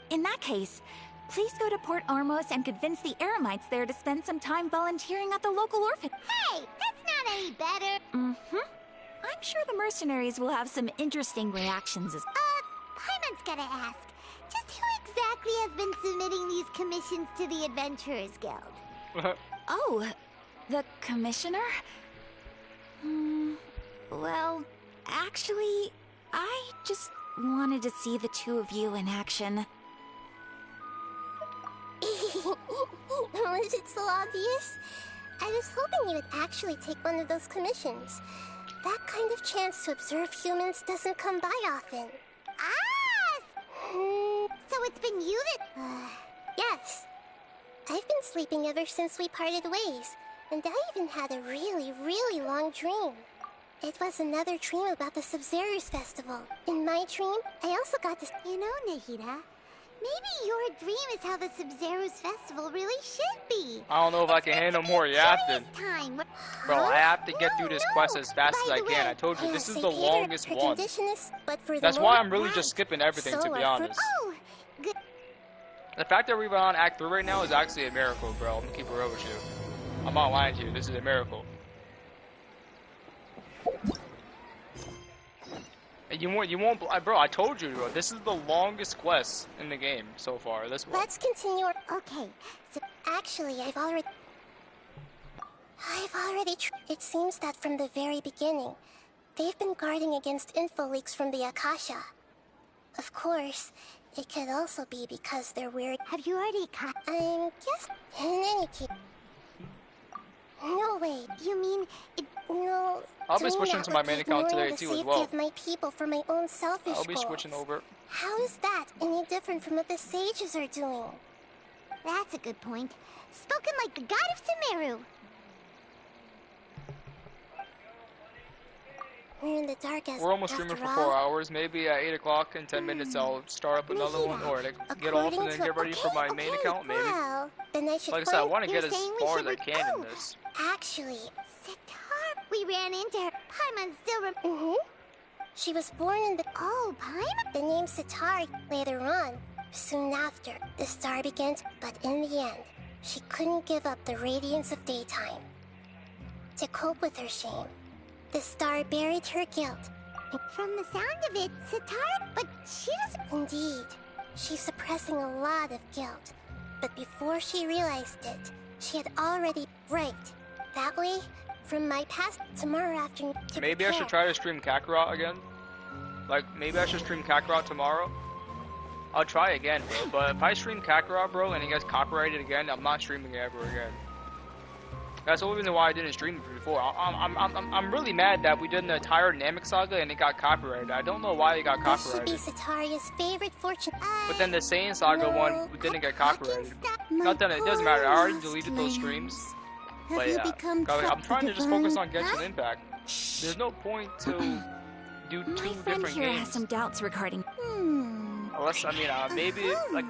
B: In that case, please go to Port Ormos and convince the Eremites there to spend some time volunteering at the local orphan.
F: Hey, that's not any better.
B: I'm sure the mercenaries will have some interesting reactions as...
F: Paimon's gotta ask. Just who exactly has been submitting these commissions to the Adventurers Guild?
B: Oh, the commissioner? Well, actually, I just wanted to see the two of you in action.
R: Was it so obvious? I was hoping you would actually take one of those commissions. That kind of chance to observe humans doesn't come by often.
F: So it's been you that...
R: Yes. I've been sleeping ever since we parted ways, and I even had a really, really long dream. It was another dream about the Sub-Zerus Festival. In my dream, I also got to...
F: You know, Nahida, maybe your dream is how the Sub-Zerus Festival really should be.
A: I don't know if I can handle more yapping. Bro, I have to get through this quest as fast as I can. I told you, this is the longest one. That's why I'm really just skipping everything, to be honest.
F: Oh, good.
A: The fact that we're on Act 3 right now is actually a miracle, bro. I'm gonna keep it real with you. I'm not lying to you. This is a miracle. And you won't, bro. I told you, bro. This is the longest quest in the game so far. This one.
R: Let's continue. Okay, so actually, I've already. It seems that from the very beginning, they've been guarding against info leaks from the Akasha. Of course, it could also be because they're weird.
V: Have you already caught?
R: I'm guess. In any case. No way.
V: You mean it?
R: No.
A: I'll be switching to my main account today too as well.
R: Of my people for my own selfish
A: I'll be
R: goals.
A: switching over.
R: How is that any different from what the sages are doing?
V: That's a good point. Spoken like the god of Sumeru.
R: We're in the dark as
A: We're almost streaming for 4 hours. Maybe at 8 o'clock in 10 minutes I'll start up another one, or like, get off and then get ready for my main account. Maybe.
R: Well, then I should
A: like I said, I want to get as far as I can in this.
R: Actually,
V: Sitar, we ran into her. Paimon still
R: She was born in the...
V: Oh, Paimon?
R: The name Sitar later on. Soon after, the star began to... But in the end, she couldn't give up the radiance of daytime. To cope with her shame, the star buried her guilt.
V: From the sound of it, Sitar, but she doesn't...
R: Indeed, she's suppressing a lot of guilt. But before she realized it, she had already... Right. That way, from my past, tomorrow afternoon...
A: Maybe I should try to stream Kakarot again. Like, maybe I should stream Kakarot tomorrow. I'll try again, bro. But if I stream Kakarot, bro, and it gets copyrighted again, I'm not streaming it ever again. That's the only reason why I didn't stream it before. I'm really mad that we did the entire Namek saga and it got copyrighted. I don't know why it got copyrighted.
R: This should be Sataria's favorite fortune.
A: But then the Saiyan saga one didn't get copyrighted. Not that it doesn't matter. I already deleted those streams. But yeah, I'm trying to just focus on Genshin Impact. There's no point to do two different games.
D: Has some doubts regarding.
A: Unless, I mean, maybe like.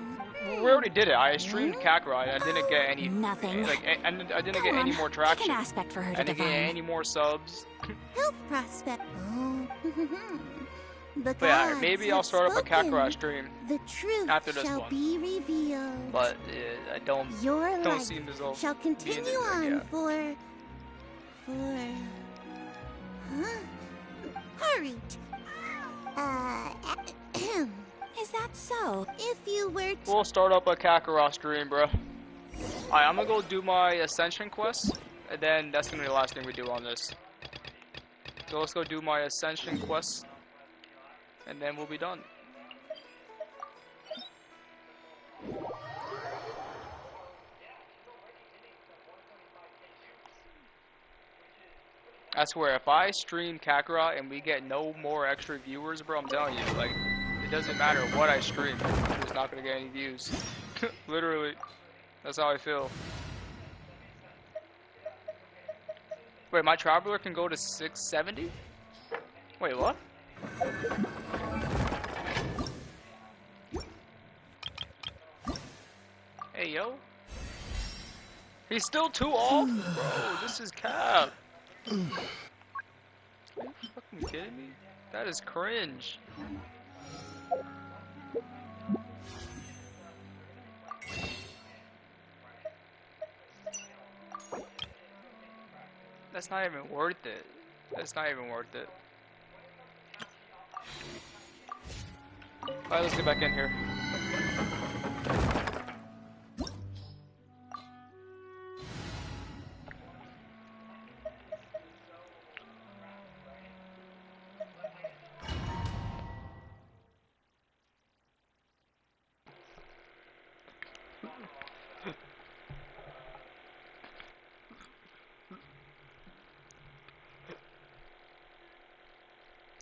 A: We already did it. I streamed Kakarot and I didn't get any...
D: Nothing.
A: Like, I didn't get any more traction.
D: An aspect for her to
A: I didn't get any more subs.
V: Health prospect. Oh.
A: But yeah, maybe I'll start up a Kakarot stream
V: the truth
A: after this
V: shall
A: one.
V: Be revealed.
A: But I don't seem as though
V: shall continue on for... Hurry.
D: Is that so?
V: If you were to...
A: We'll start up a Kakarot stream, bro. Alright, I'm gonna go do my Ascension quest, and then that's gonna be the last thing we do on this. So let's go do my Ascension quest, and then we'll be done. I swear, if I stream Kakarot and we get no more extra viewers, bro, I'm telling you, like, it doesn't matter what I stream, I'm just not gonna get any views. Literally. That's how I feel. Wait, my Traveler can go to 670? Wait, what? Hey, yo. He's still too off? Bro, this is cap. Are you fucking kidding me? That is cringe. That's not even worth it. That's not even worth it. Alright, let's get back in here.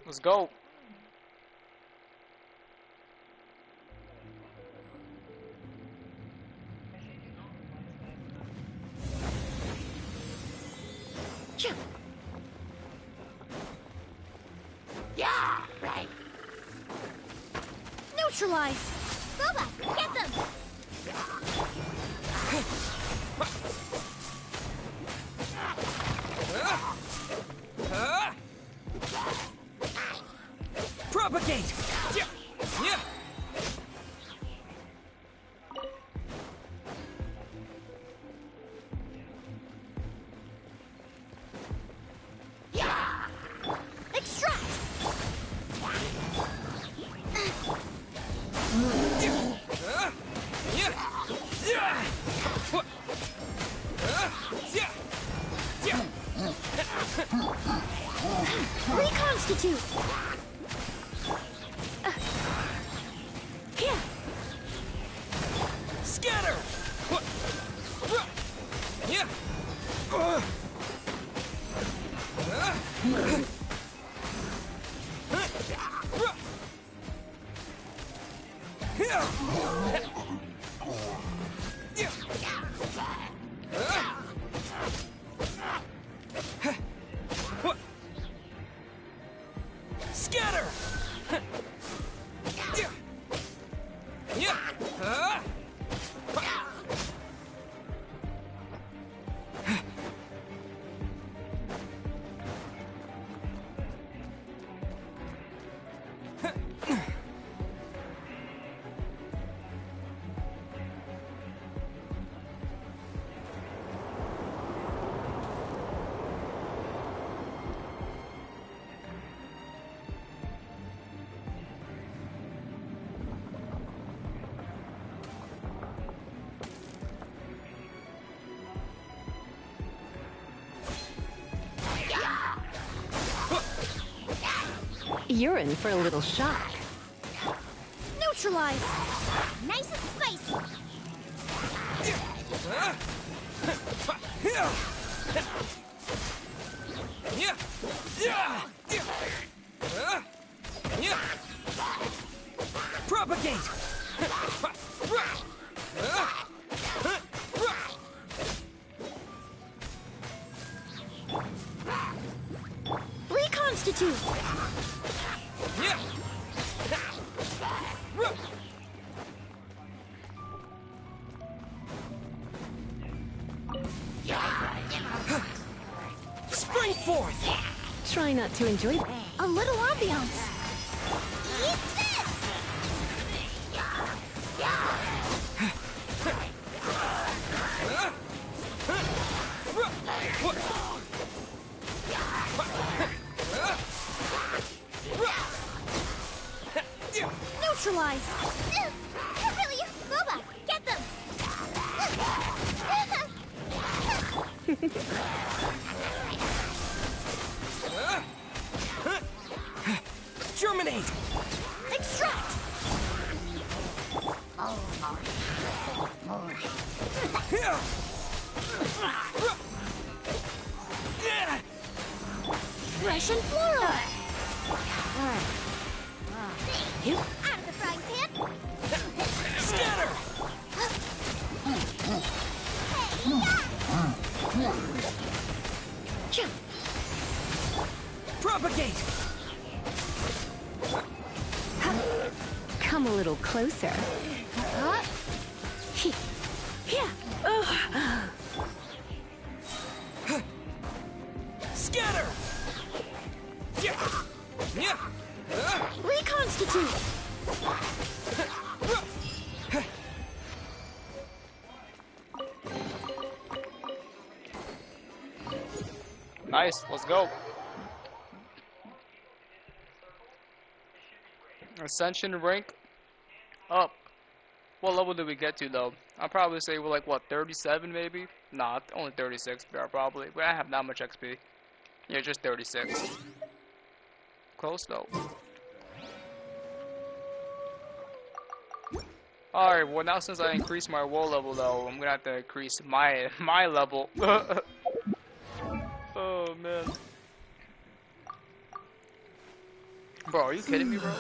A: Let's go.
V: Yeah, right. Neutralize. Boba, get them.
J: Propagate!
Q: You're in for a little shock.
V: Neutralize! Nice and spicy!
J: Propagate!
V: Reconstitute!
J: Spring forth!
Q: Try not to enjoy
V: a little ambiance. Eat this! Neutralize! Really? Robot, get them!
J: Germinate!
V: Extract! Fresh and floral!
Q: You?
V: Out of the frying pan!
J: Scatter! Propagate!
Q: Come a little closer.
J: Scatter!
V: Reconstitute!
A: Nice, let's go. Ascension rank up. What level did we get to though? I'll probably say we're like what, 37 maybe? Nah, only 36 probably. But I have not much XP. Yeah, just 36. Close though. Alright, well now since I increased my war level though, I'm gonna have to increase my level. Oh man. Bro, are you kidding me, bro?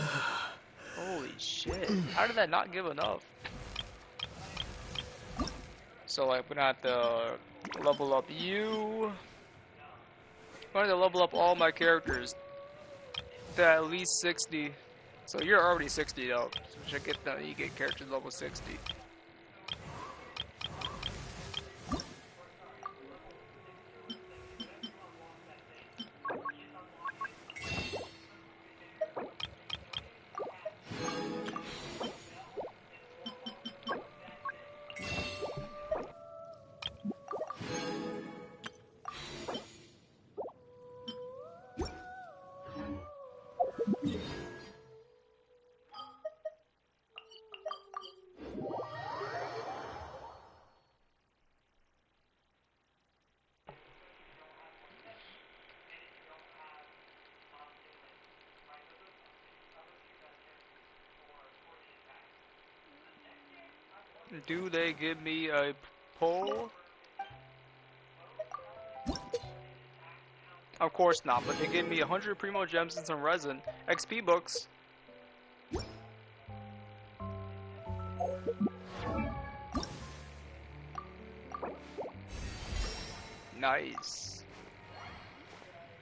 A: Holy shit. How did that not give enough? So like we're gonna have to level up you. I'm gonna have to level up all my characters to at least 60. So you're already 60 though. So you get characters level 60. Do they give me a pull? Of course not, but they give me 100 primo gems and some resin. XP books. Nice.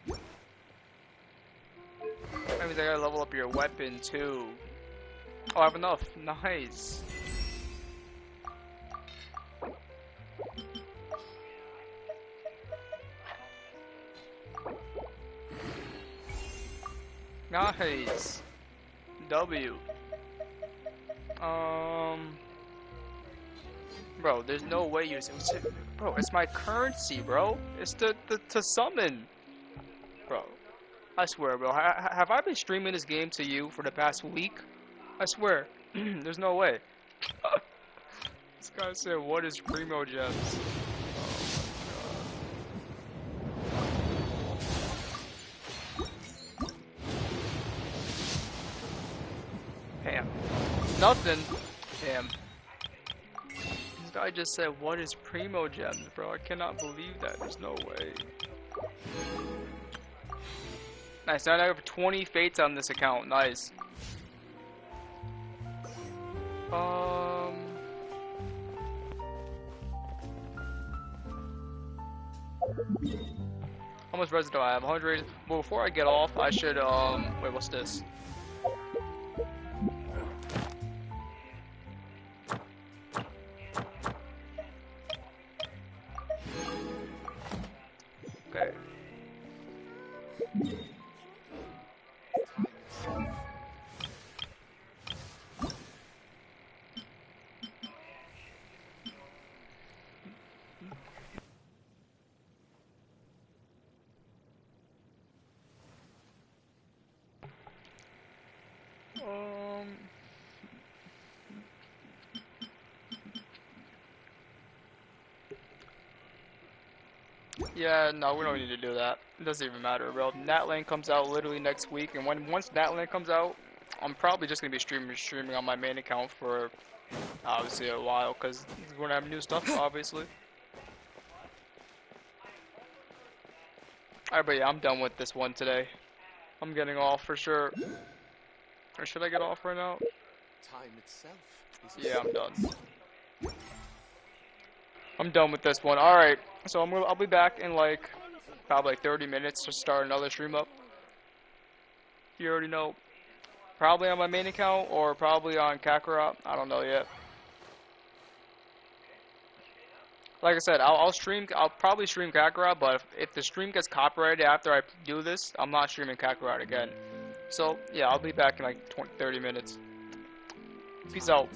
A: That means I gotta level up your weapon too. Oh, I have enough. Nice. Nice. W. Bro, there's no way you're. Bro, it's my currency, bro. It's to summon. Bro, I swear, bro. Have I been streaming this game to you for the past week? I swear. There's no way. This guy said, what is primo gems? Nothing. Damn. This guy just said, what is Primo Gems, bro? I cannot believe that. There's no way. Nice. Now I have 20 fates on this account. Nice. How much res do I have? 100. Well, before I get off, I should, wait, what's this? Okay. Yeah, no, we don't need to do that. It doesn't even matter, bro. Natland comes out literally next week, and once Natland comes out, I'm probably just gonna be streaming on my main account for obviously a while, cause we're gonna have new stuff, obviously. Alright, but yeah, I'm done with this one today. I'm getting off for sure. Or should I get off right now?
P: Time itself is
A: Yeah, I'm done. I'm done with this one. Alright, so I'll be back in like probably like 30 minutes to start another stream up. You already know. Probably on my main account or probably on Kakarot. I don't know yet. Like I said, I'll probably stream Kakarot, but if the stream gets copyrighted after I do this, I'm not streaming Kakarot again. So, yeah, I'll be back in like 30 minutes. Peace out.